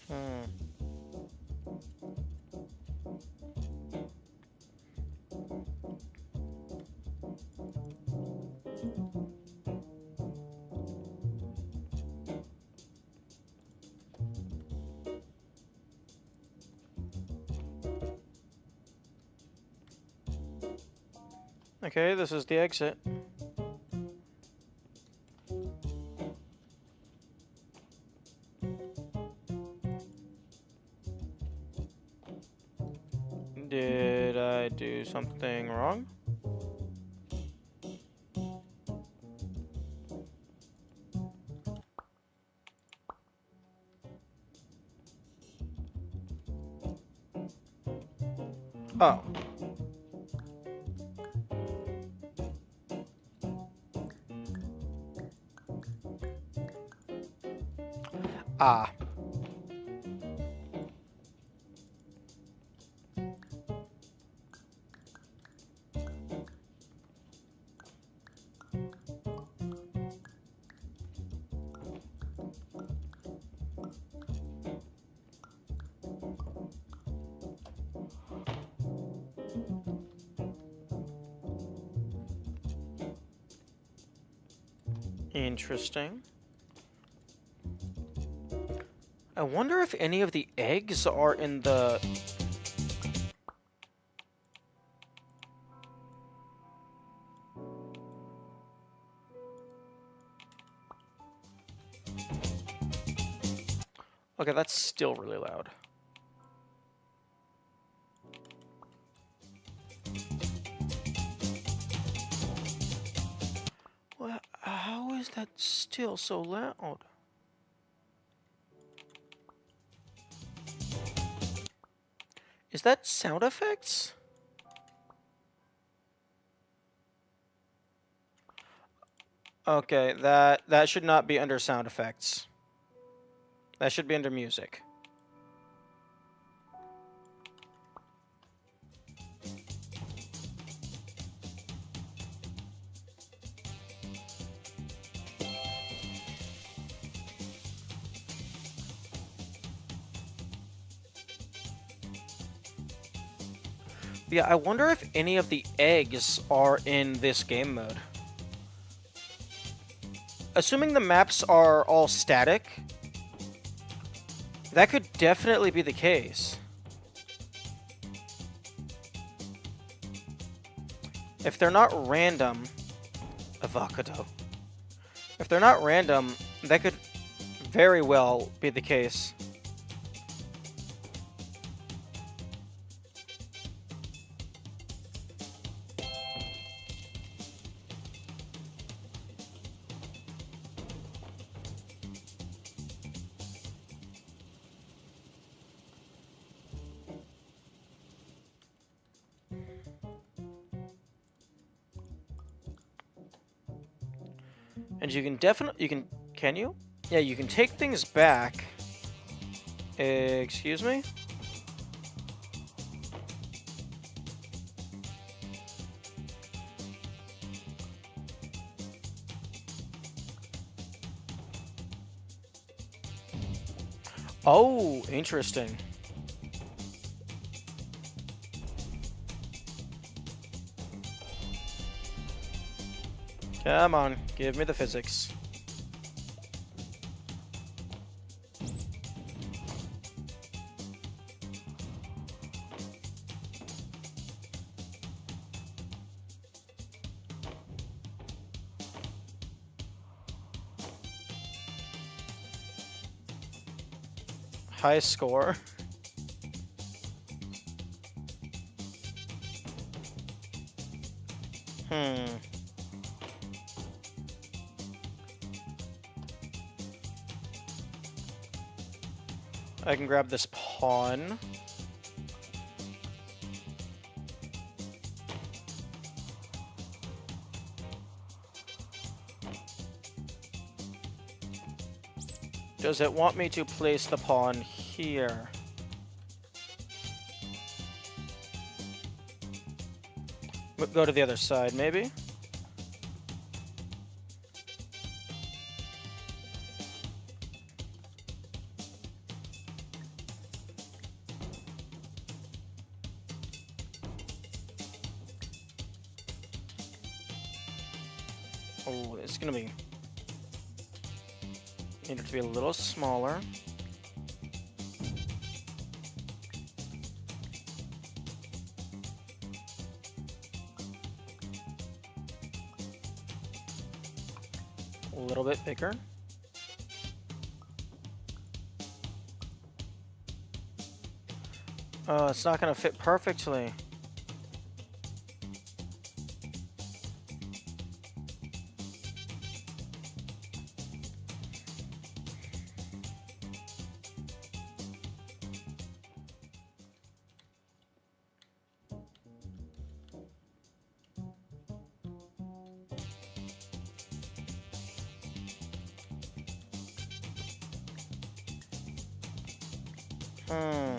Hmm. Okay, this is the exit. Did I do something wrong? Oh. Ah. Interesting. I wonder if any of the eggs are in the... Okay, that's still really loud. Well, how is that still so loud? Is that sound effects? Okay, that should not be under sound effects. That should be under music. Yeah, I wonder if any of the eggs are in this game mode. Assuming the maps are all static, that could definitely be the case. If they're not random... Avocado. If they're not random, that could very well be the case. And you can definitely, can you? Yeah, you can take things back. Excuse me? Oh, interesting. Come on, give me the physics. High score. I can grab this pawn. Does it want me to place the pawn here? Go to the other side, maybe? Oh, it's gonna be... Need it to be a little smaller. A little bit bigger. Oh, it's not gonna fit perfectly. Hmm.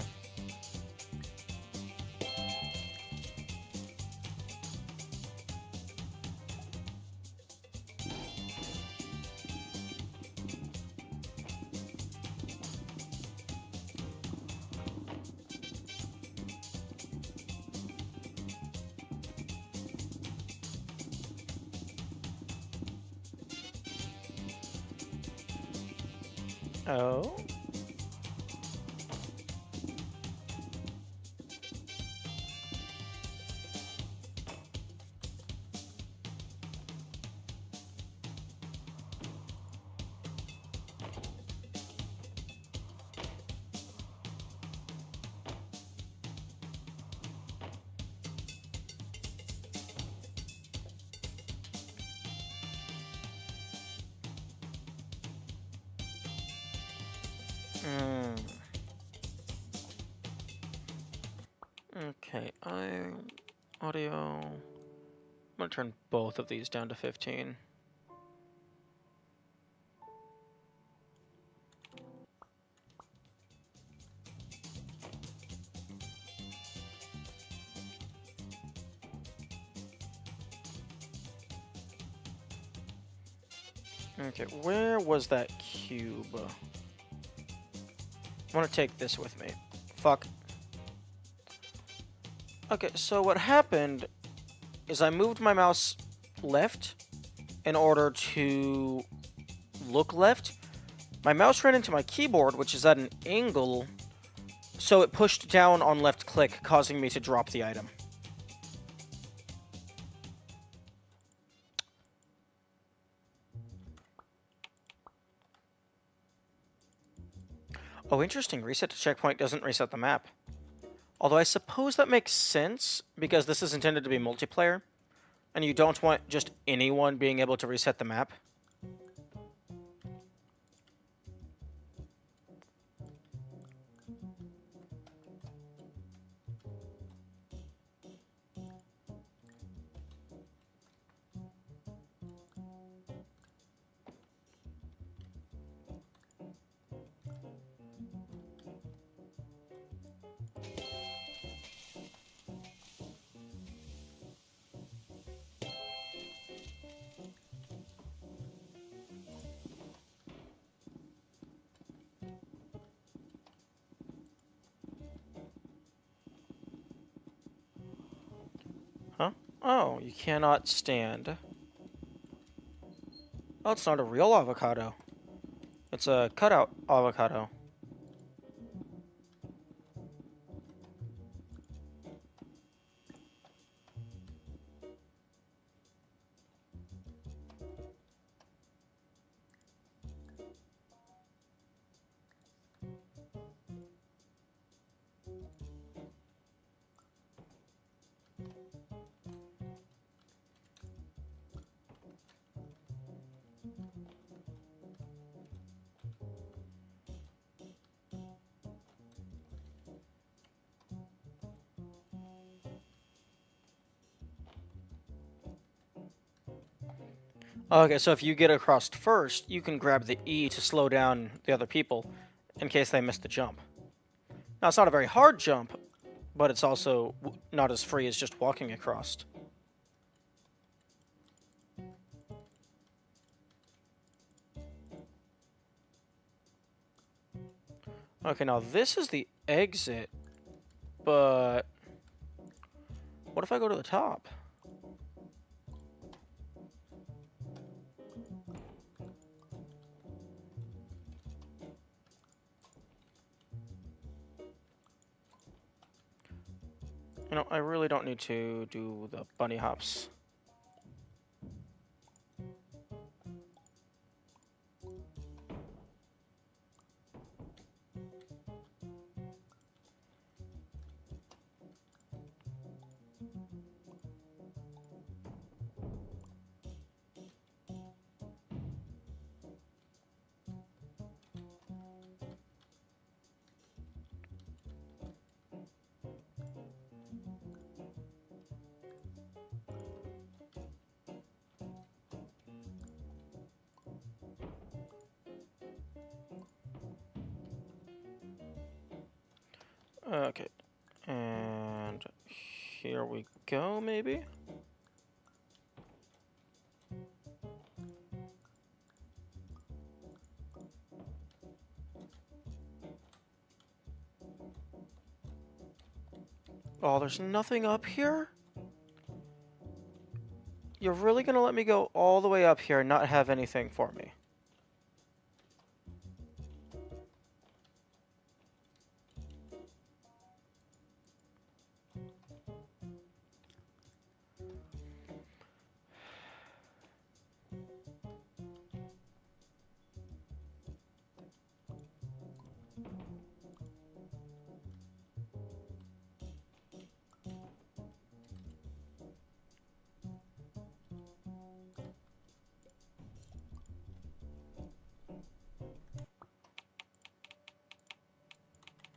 Oh. Hmm. Okay, audio. I'm gonna turn both of these down to 15. Okay, where was that cube? I want to take this with me. Fuck. Okay, so what happened is I moved my mouse left in order to look left. My mouse ran into my keyboard, which is at an angle, so it pushed down on left click, causing me to drop the item. Oh, interesting. Reset to checkpoint doesn't reset the map. Although I suppose that makes sense, because this is intended to be multiplayer, and you don't want just anyone being able to reset the map. Huh? Oh, you cannot stand. Oh, it's not a real avocado. It's a cutout avocado. Okay, so if you get across first, you can grab the E to slow down the other people in case they miss the jump. Now, it's not a very hard jump, but it's also not as free as just walking across. Okay, now this is the exit, but what if I go to the top? You know, I really don't need to do the bunny hops. Okay. And here we go, maybe? Oh, there's nothing up here? You're really gonna let me go all the way up here and not have anything for me?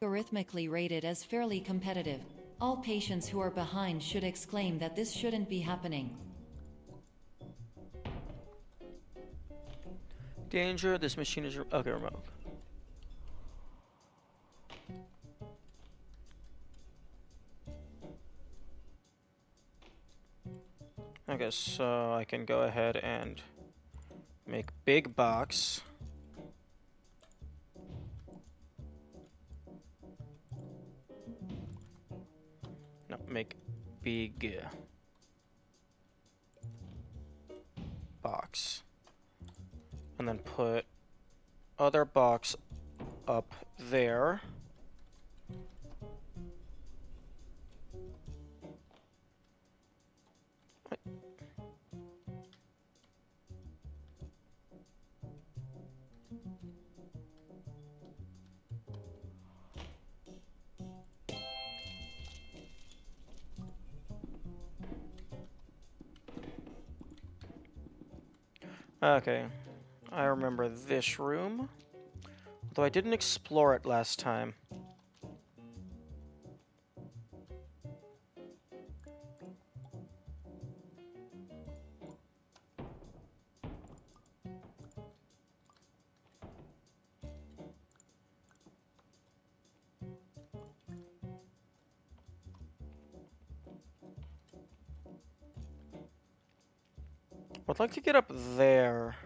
Algorithmically rated as fairly competitive. All patients who are behind should exclaim that this shouldn't be happening. Danger, this machine is... Okay, remote. Okay, so I can go ahead and make big box. No, make big box. And then put other box up there. Okay, I remember this room, though I didn't explore it last time. I'd like to get up there.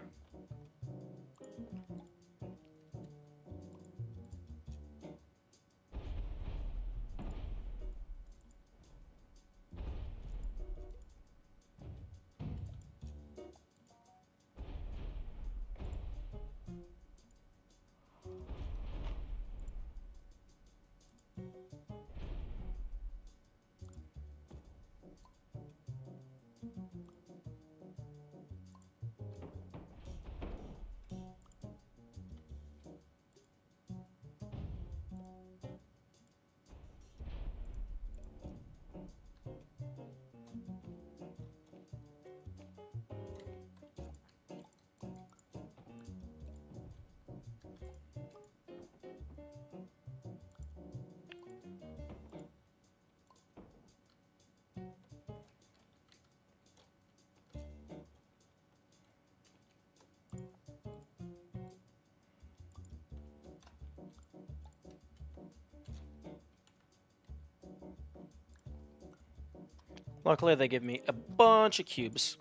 Luckily, they give me a bunch of cubes.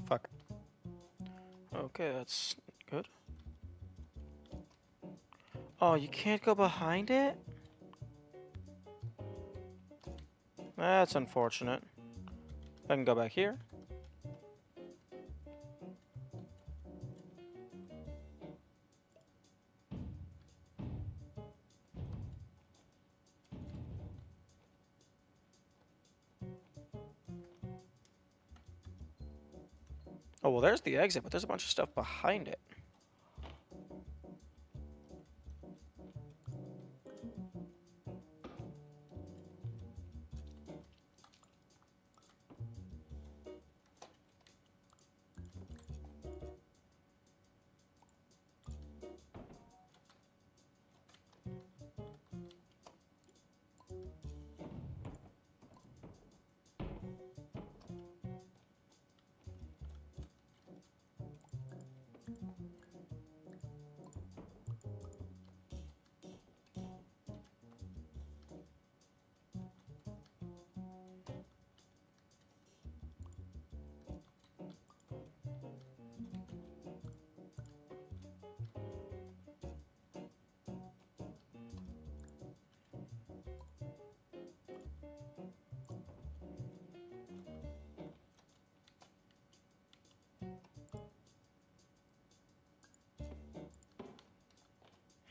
Fuck. Okay, that's good. Oh, you can't go behind it? That's unfortunate. I can go back here. Oh, well, there's the exit, but there's a bunch of stuff behind it.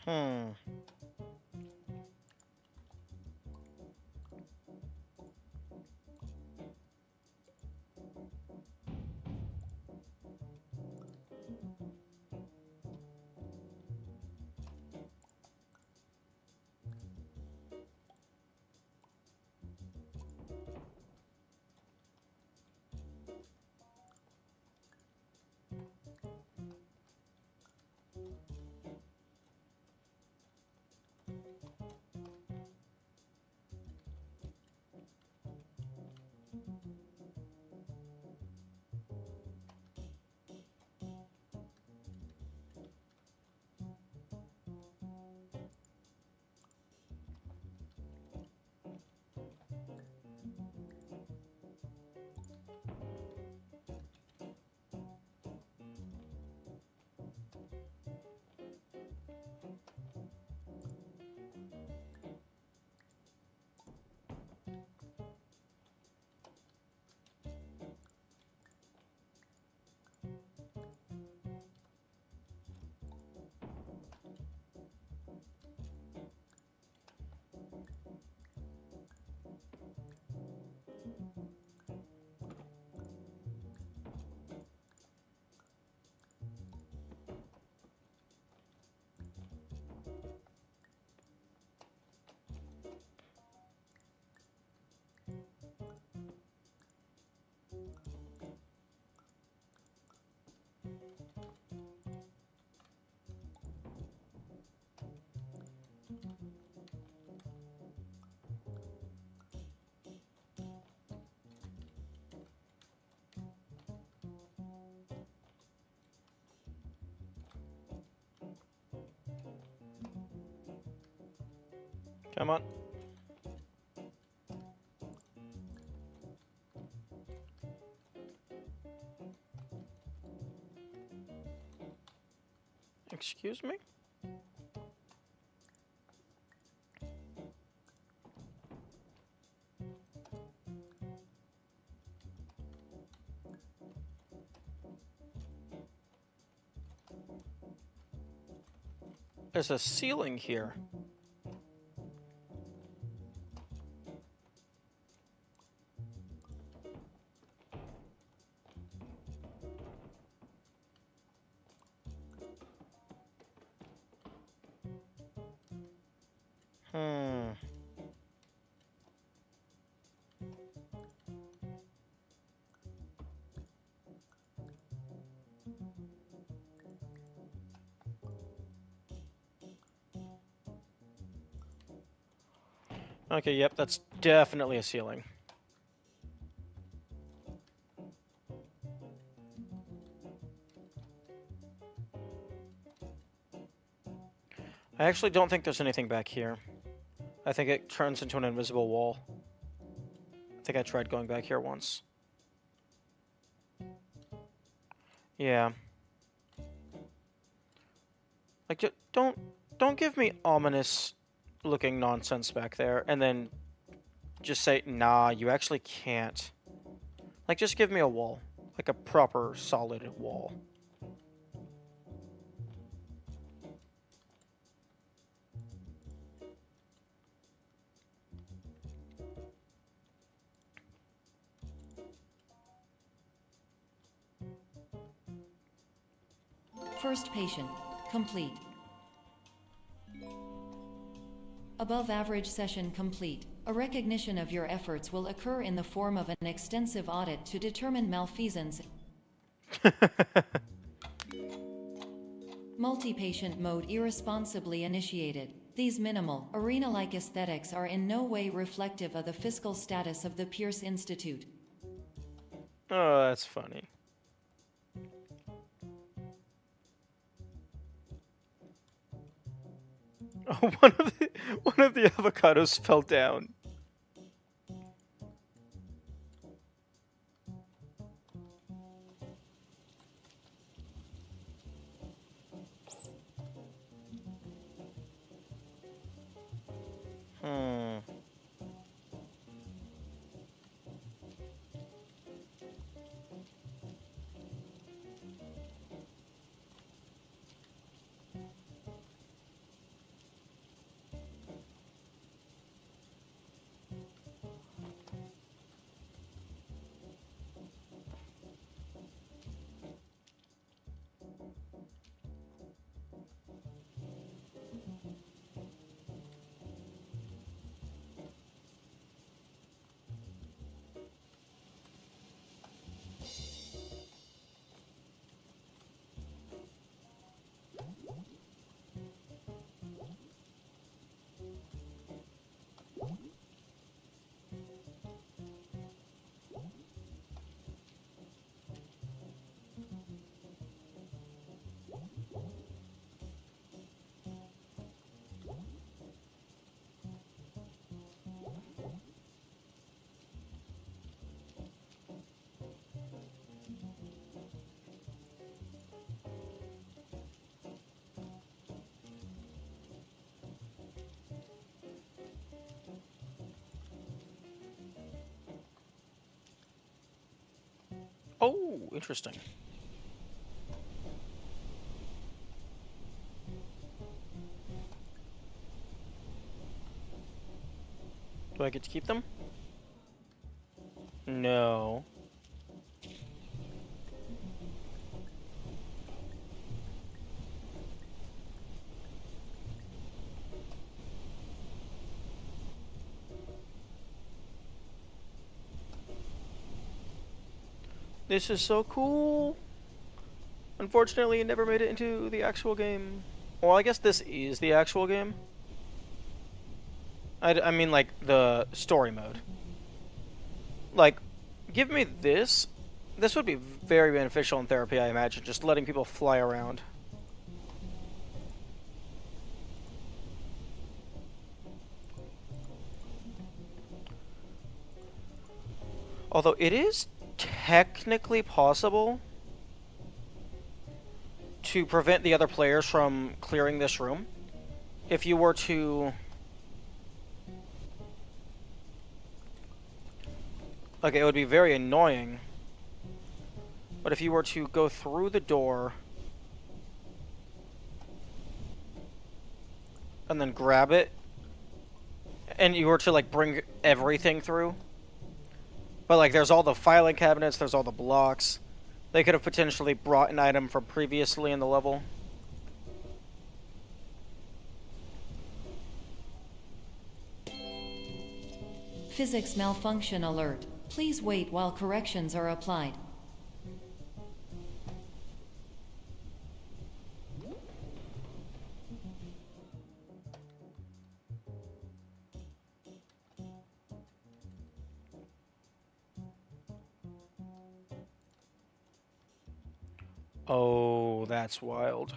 Hmm. Come on. Excuse me? There's a ceiling here. Hmm. Okay, yep, that's definitely a ceiling. I actually don't think there's anything back here. I think it turns into an invisible wall. I think I tried going back here once. Yeah. Like, don't give me ominous looking nonsense back there and then just say, nah, you actually can't. Like, just give me a wall. Like a proper, solid wall. First patient, complete. Above average session complete. A recognition of your efforts will occur in the form of an extensive audit to determine malfeasance. Multi-patient mode irresponsibly initiated. These minimal, arena-like aesthetics are in no way reflective of the fiscal status of the Pierce Institute. Oh, that's funny. Oh, one of the avocados fell down. Hmm. Oh, interesting. Do I get to keep them? No. This is so cool. Unfortunately, it never made it into the actual game. Well, I guess this is the actual game. I mean, like, the story mode. Like, give me this. This would be very beneficial in therapy, I imagine, just letting people fly around. Although it is technically possible to prevent the other players from clearing this room. If you were to... Like, it would be very annoying. But if you were to go through the door and then grab it, and you were to, like, bring everything through, but, like, there's all the filing cabinets, there's all the blocks. They could have potentially brought an item from previously in the level. Physics malfunction alert. Please wait while corrections are applied. Oh, that's wild.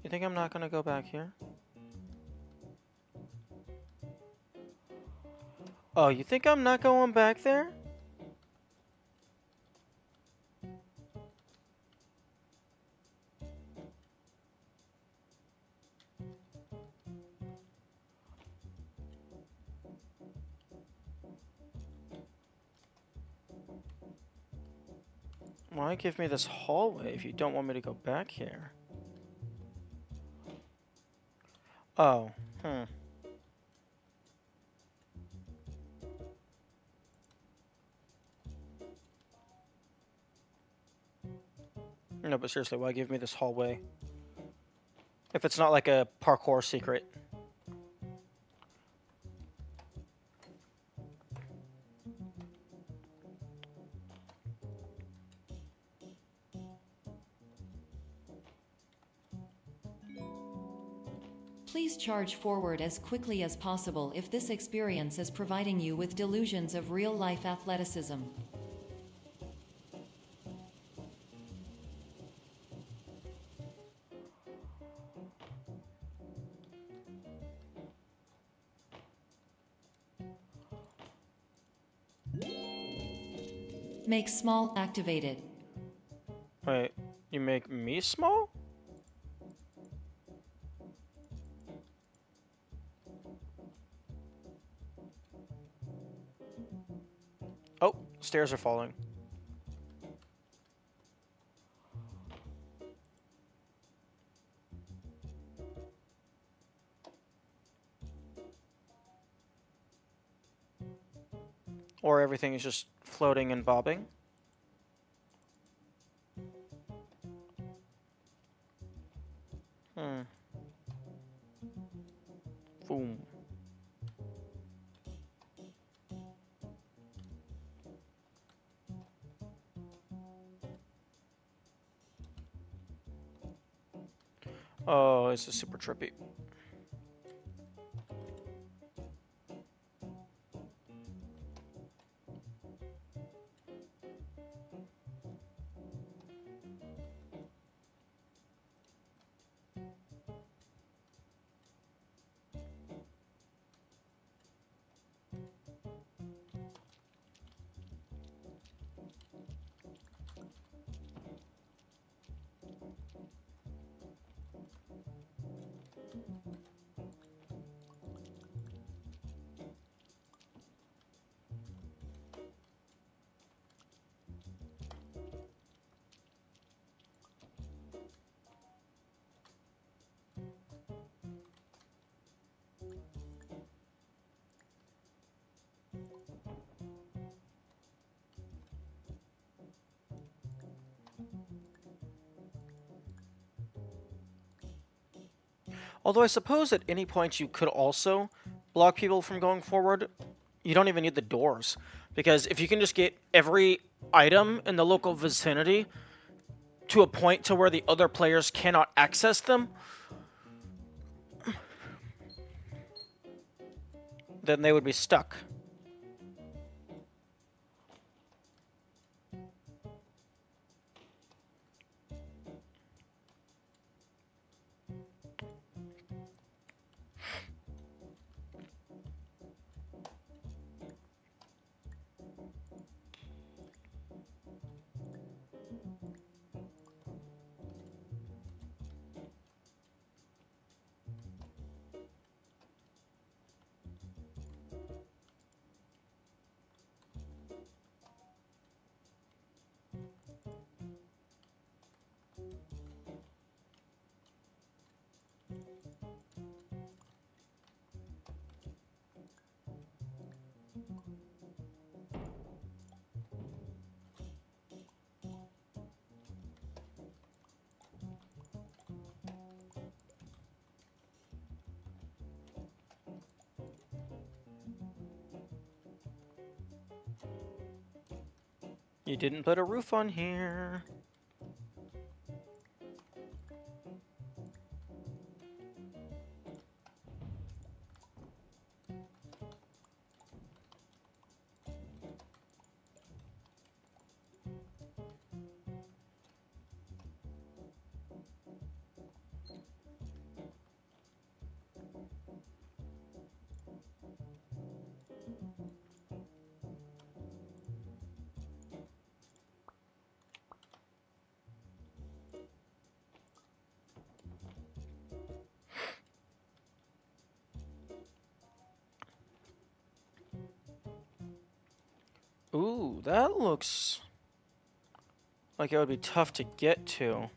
You think I'm not gonna go back here? Oh, you think I'm not going back there? Why give me this hallway if you don't want me to go back here? Oh, No, but seriously, why give me this hallway? If it's not like a parkour secret. Please charge forward as quickly as possible if this experience is providing you with delusions of real-life athleticism. Make small activated. Wait, you make me small? Oh, stairs are falling. Or everything is just floating and bobbing. Boom. Oh, this is super trippy. Although I suppose at any point you could also block people from going forward. You don't even need the doors. Because if you can just get every item in the local vicinity to a point to where the other players cannot access them, then they would be stuck. You didn't put a roof on here. Ooh, that looks like it would be tough to get to.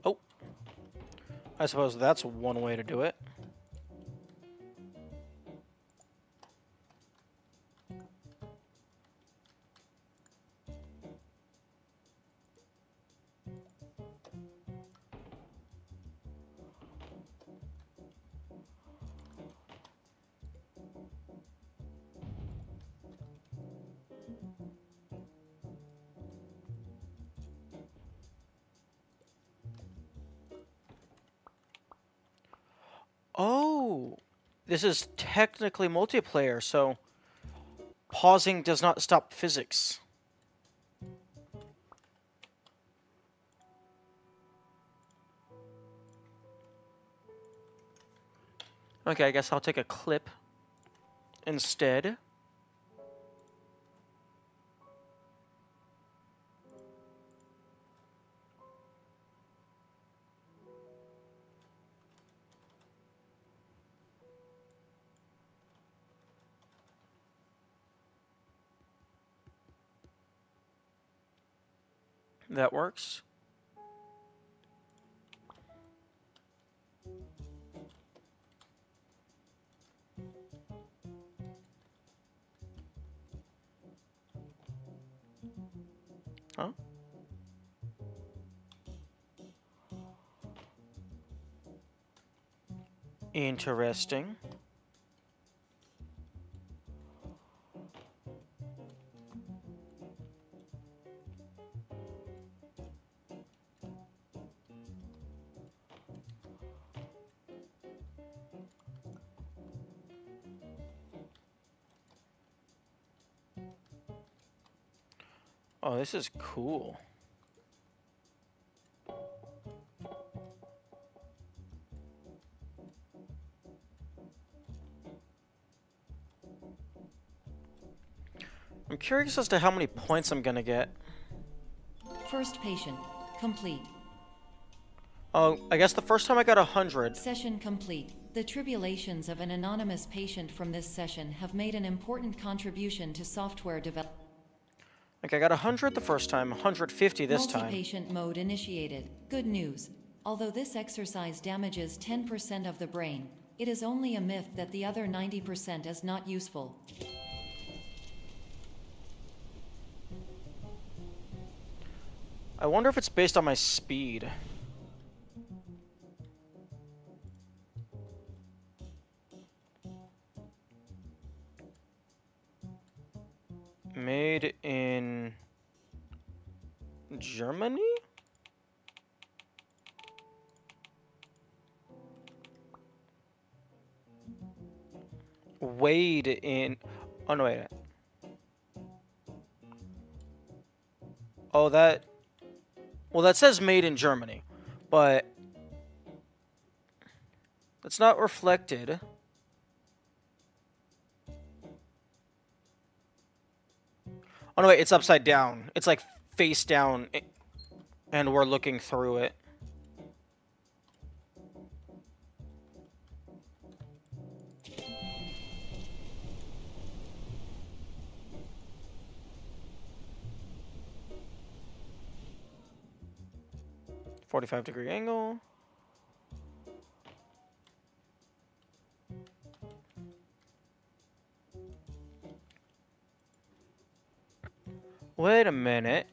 Oh, I suppose that's one way to do it. Oh, this is technically multiplayer, so pausing does not stop physics. Okay, I guess I'll take a clip instead. That works. Huh? Interesting. Oh, this is cool. I'm curious as to how many points I'm gonna get. First patient, complete. Oh, I guess the first time I got 100. Session complete. The tribulations of an anonymous patient from this session have made an important contribution to software development. Like, I got 100 the first time, 150 this time. Multi-patient mode initiated. Good news. Although this exercise damages 10% of the brain, it is only a myth that the other 90% is not useful. I wonder if it's based on my speed. Made in Germany? Weighed in... Oh, no, wait. Oh, that... Well, that says made in Germany, but... It's not reflected. Oh, no, wait, it's upside down. It's like face down, and we're looking through it. .45-degree angle. Wait a minute.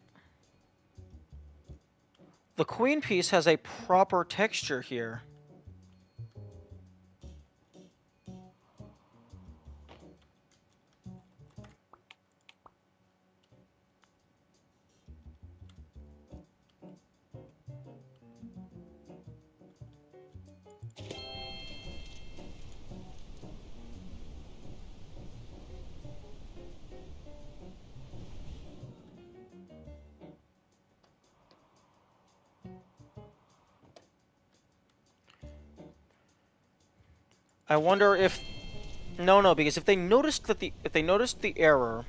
The queen piece has a proper texture here. I wonder if... No, because if they noticed that the error...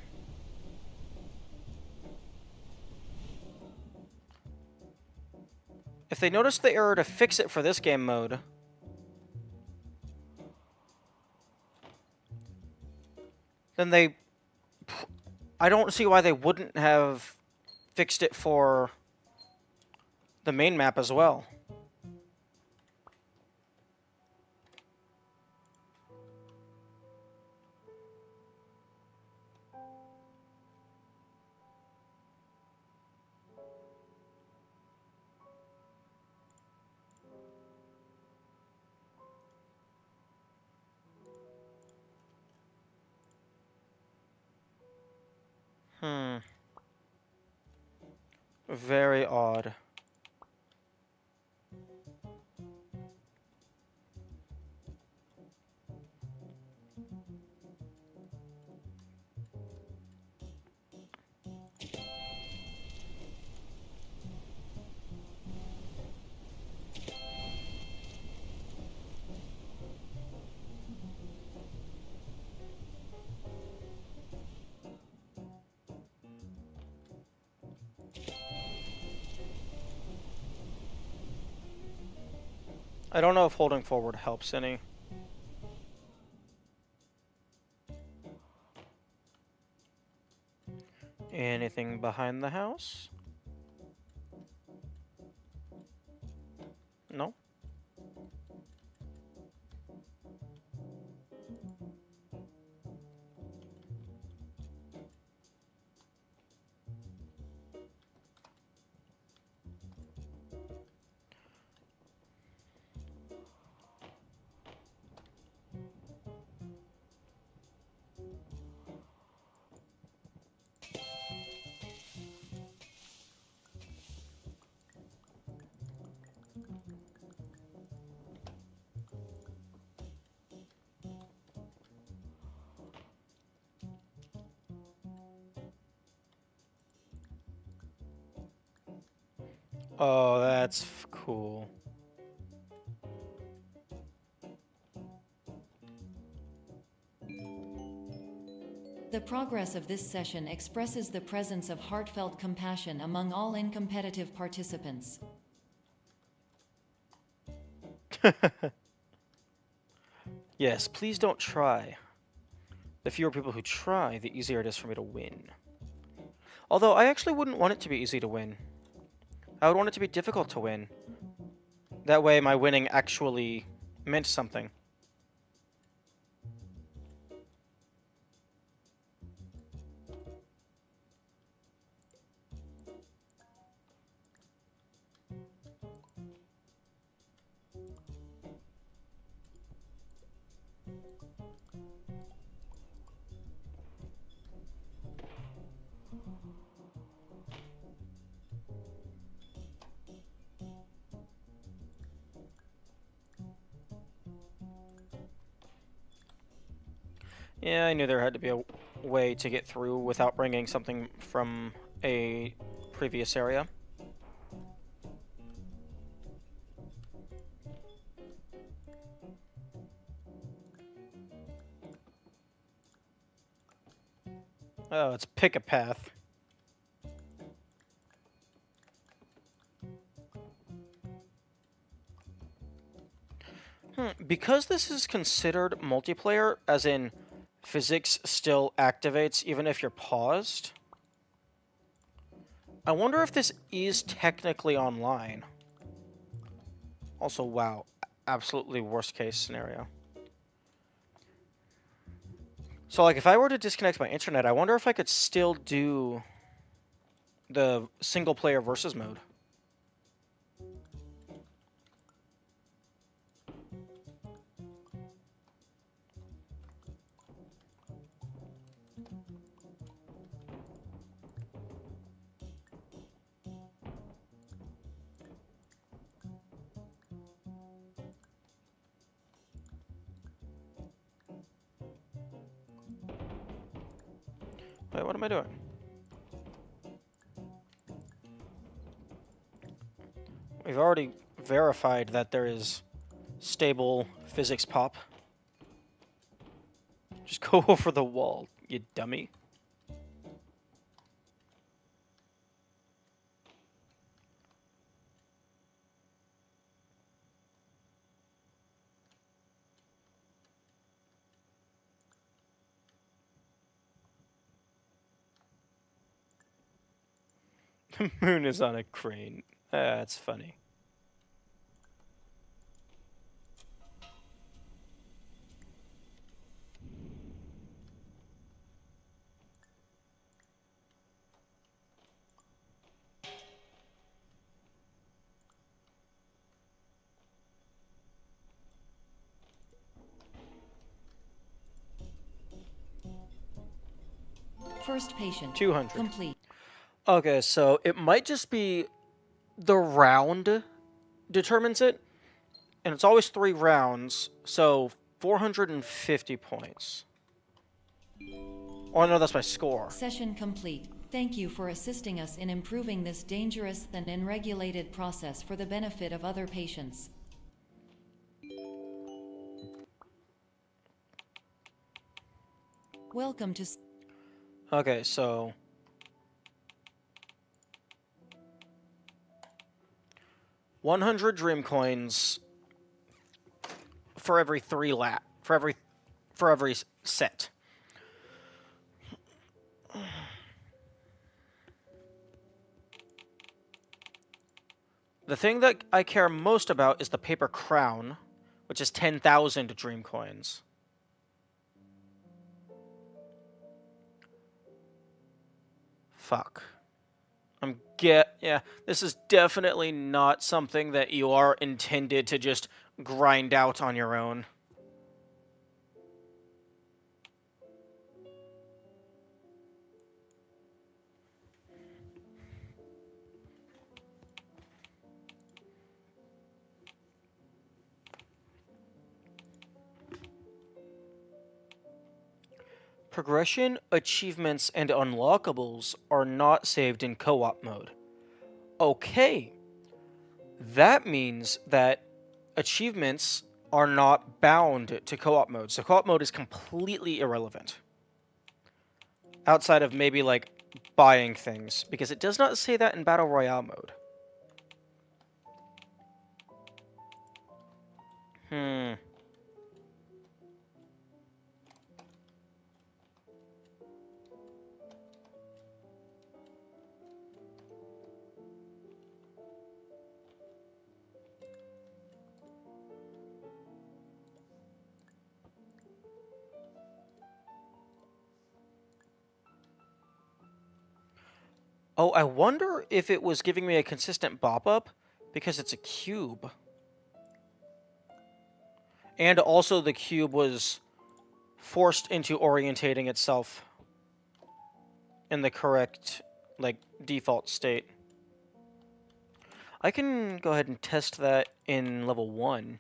If they noticed the error to fix it for this game mode... Then they... I don't see why they wouldn't have fixed it for the main map as well. Very odd. I don't know if holding forward helps any. Anything behind the house? No? Oh, that's cool. The progress of this session expresses the presence of heartfelt compassion among all incompetitive participants. Yes, please don't try. The fewer people who try, the easier it is for me to win. Although, I actually wouldn't want it to be easy to win. I would want it to be difficult to win. That way my winning actually meant something. Yeah, I knew there had to be a way to get through without bringing something from a previous area. Oh, it's pick a path. Because this is considered multiplayer, as in physics still activates even if you're paused, I wonder if this is technically online. Also, wow, absolutely worst case scenario. So, like, if I were to disconnect my internet, I wonder if I could still do the single player versus mode. Wait, what am I doing? We've already verified that there is stable physics pop. Just go over the wall, you dummy. The moon is on a crane. That's funny. First patient. 200. Complete. Okay, so it might just be the round determines it, and it's always 3 rounds, so 450 points. Oh no, that's my score. Session complete. Thank you for assisting us in improving this dangerous and unregulated process for the benefit of other patients. Welcome to... Okay, so 100 dream coins for every 3 for every set. The thing that I care most about is the paper crown, which is 10,000 dream coins. Fuck. Yeah, this is definitely not something that you are intended to just grind out on your own. Progression, achievements, and unlockables are not saved in co-op mode. Okay. That means that achievements are not bound to co-op mode. So co-op mode is completely irrelevant. Outside of maybe, like, buying things. Because it does not say that in Battle Royale mode. Oh, I wonder if it was giving me a consistent bop up because it's a cube. And also the cube was forced into orientating itself in the correct, like, default state. I can go ahead and test that in level 1.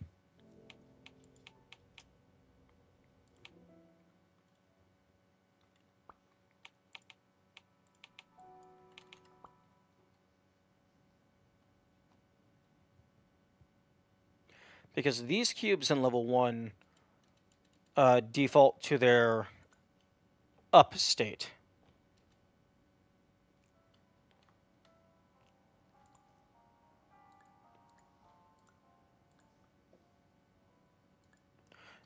Because these cubes in level 1 default to their up state.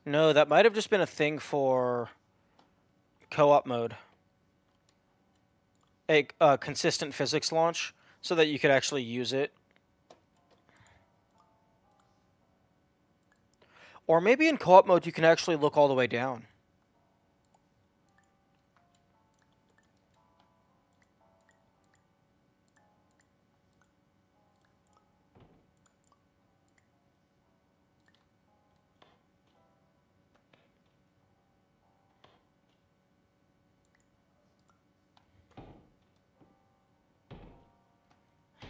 No, that might have just been a thing for co-op mode. A consistent physics launch so that you could actually use it. Or maybe in co-op mode you can actually look all the way down.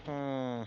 Hmm.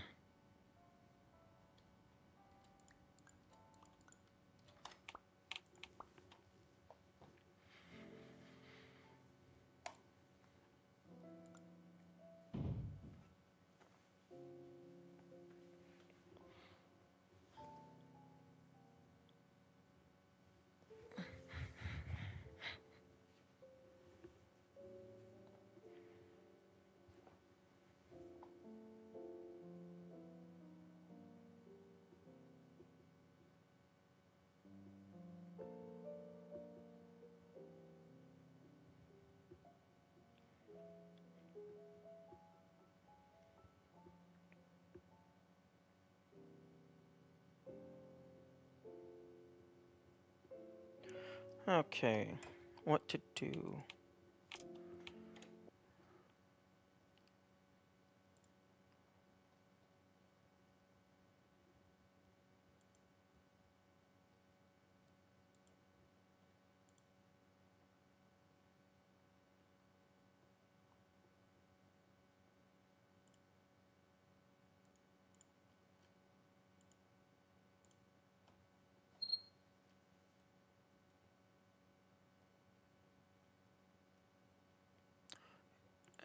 Okay. What to do?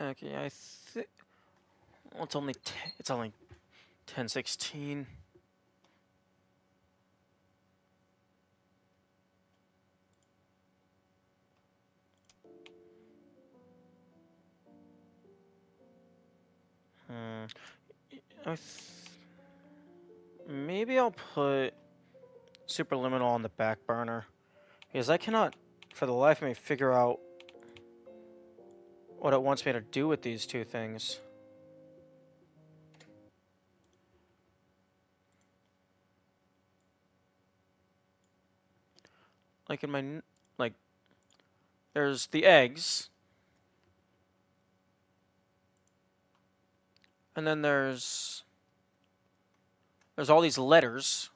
Okay, I think well, it's only 10:16. Hmm. I th Maybe I'll put Superliminal on the back burner because I cannot, for the life of me, figure out what it wants me to do with these two things. Like in my like, there's the eggs, and then there's all these letters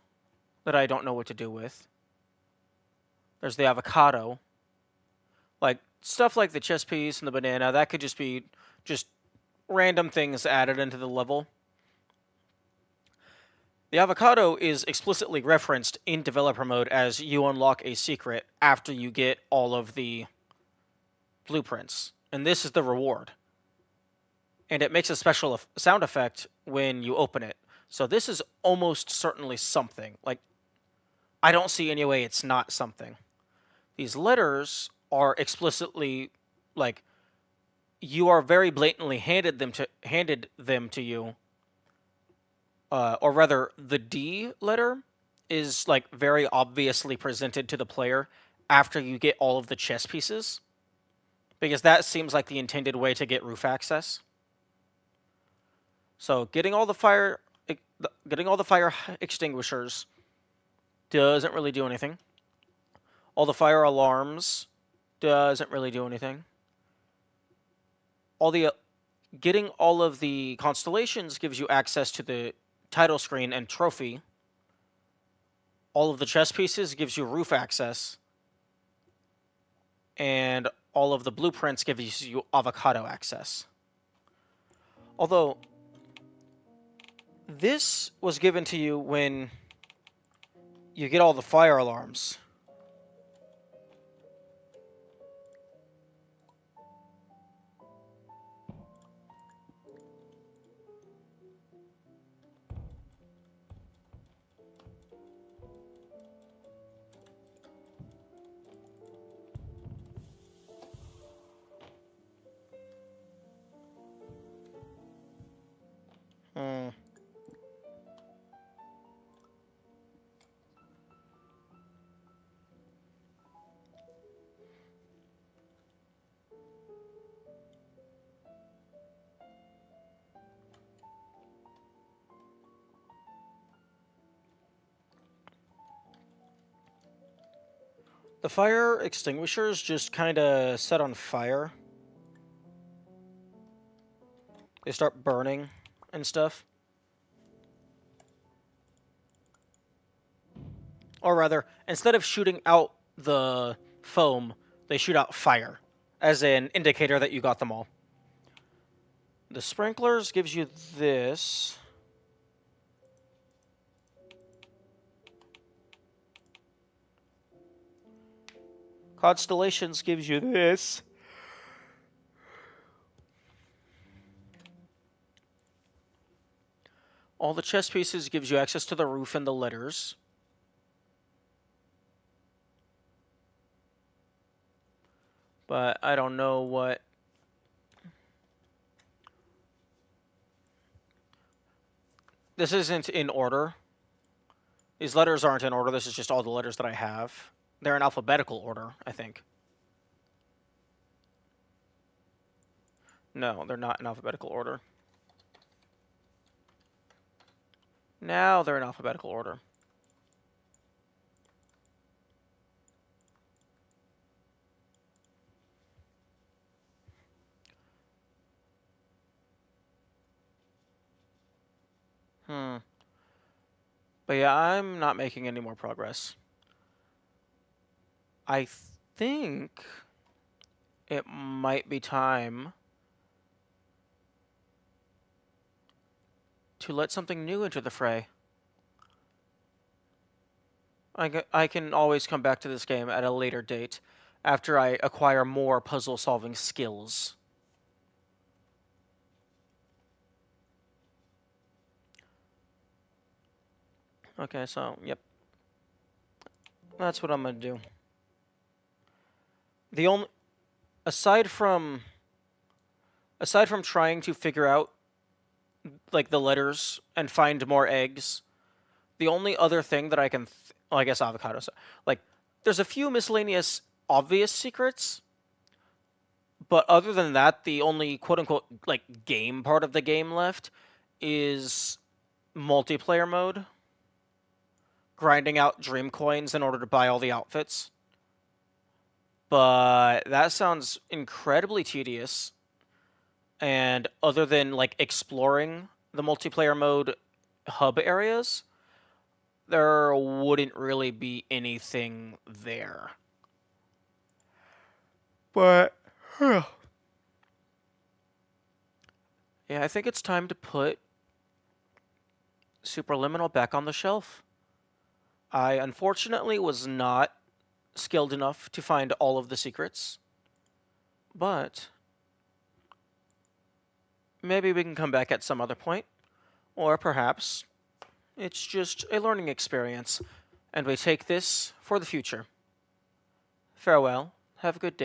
that I don't know what to do with. There's the avocado, like stuff like the chess piece and the banana. That could just be just random things added into the level. The avocado is explicitly referenced in developer mode as you unlock a secret after you get all of the blueprints. And this is the reward. And it makes a special sound effect when you open it. So this is almost certainly something. Like, I don't see any way it's not something. These letters are explicitly, like, you are very blatantly handed them to you. Or rather, the D letter is, like, very obviously presented to the player after you get all of the chess pieces. Because that seems like the intended way to get roof access. So getting all the fire extinguishers doesn't really do anything. All the fire alarms doesn't really do anything. All the Getting all of the constellations gives you access to the title screen and trophy. All of the chess pieces gives you roof access. And all of the blueprints gives you avocado access. Although, this was given to you when you get all the fire alarms. Hmm. The fire extinguishers just kind of set on fire. They start burning and stuff. Or rather, instead of shooting out the foam, they shoot out fire as an indicator that you got them all. The sprinklers gives you this. Constellations gives you this. All the chess pieces gives you access to the roof and the letters. But I don't know what... This isn't in order. These letters aren't in order. This is just all the letters that I have. They're in alphabetical order, I think. No, they're not in alphabetical order. Now they're in alphabetical order. But yeah, I'm not making any more progress. I think it might be time to let something new into the fray. I can always come back to this game at a later date after I acquire more puzzle-solving skills. Okay, so, yep. That's what I'm gonna do. The only... Aside from trying to figure out, like, the letters and find more eggs, the only other thing that I can... well, I guess avocados. Like, there's a few miscellaneous obvious secrets, but other than that, the only quote-unquote, like, game part of the game left is multiplayer mode. Grinding out dream coins in order to buy all the outfits. But that sounds incredibly tedious. And other than, like, exploring the multiplayer mode hub areas, there wouldn't really be anything there. But, yeah, I think it's time to put Superliminal back on the shelf. I unfortunately was not skilled enough to find all of the secrets, but maybe we can come back at some other point, or perhaps it's just a learning experience, and we take this for the future. Farewell, have a good day.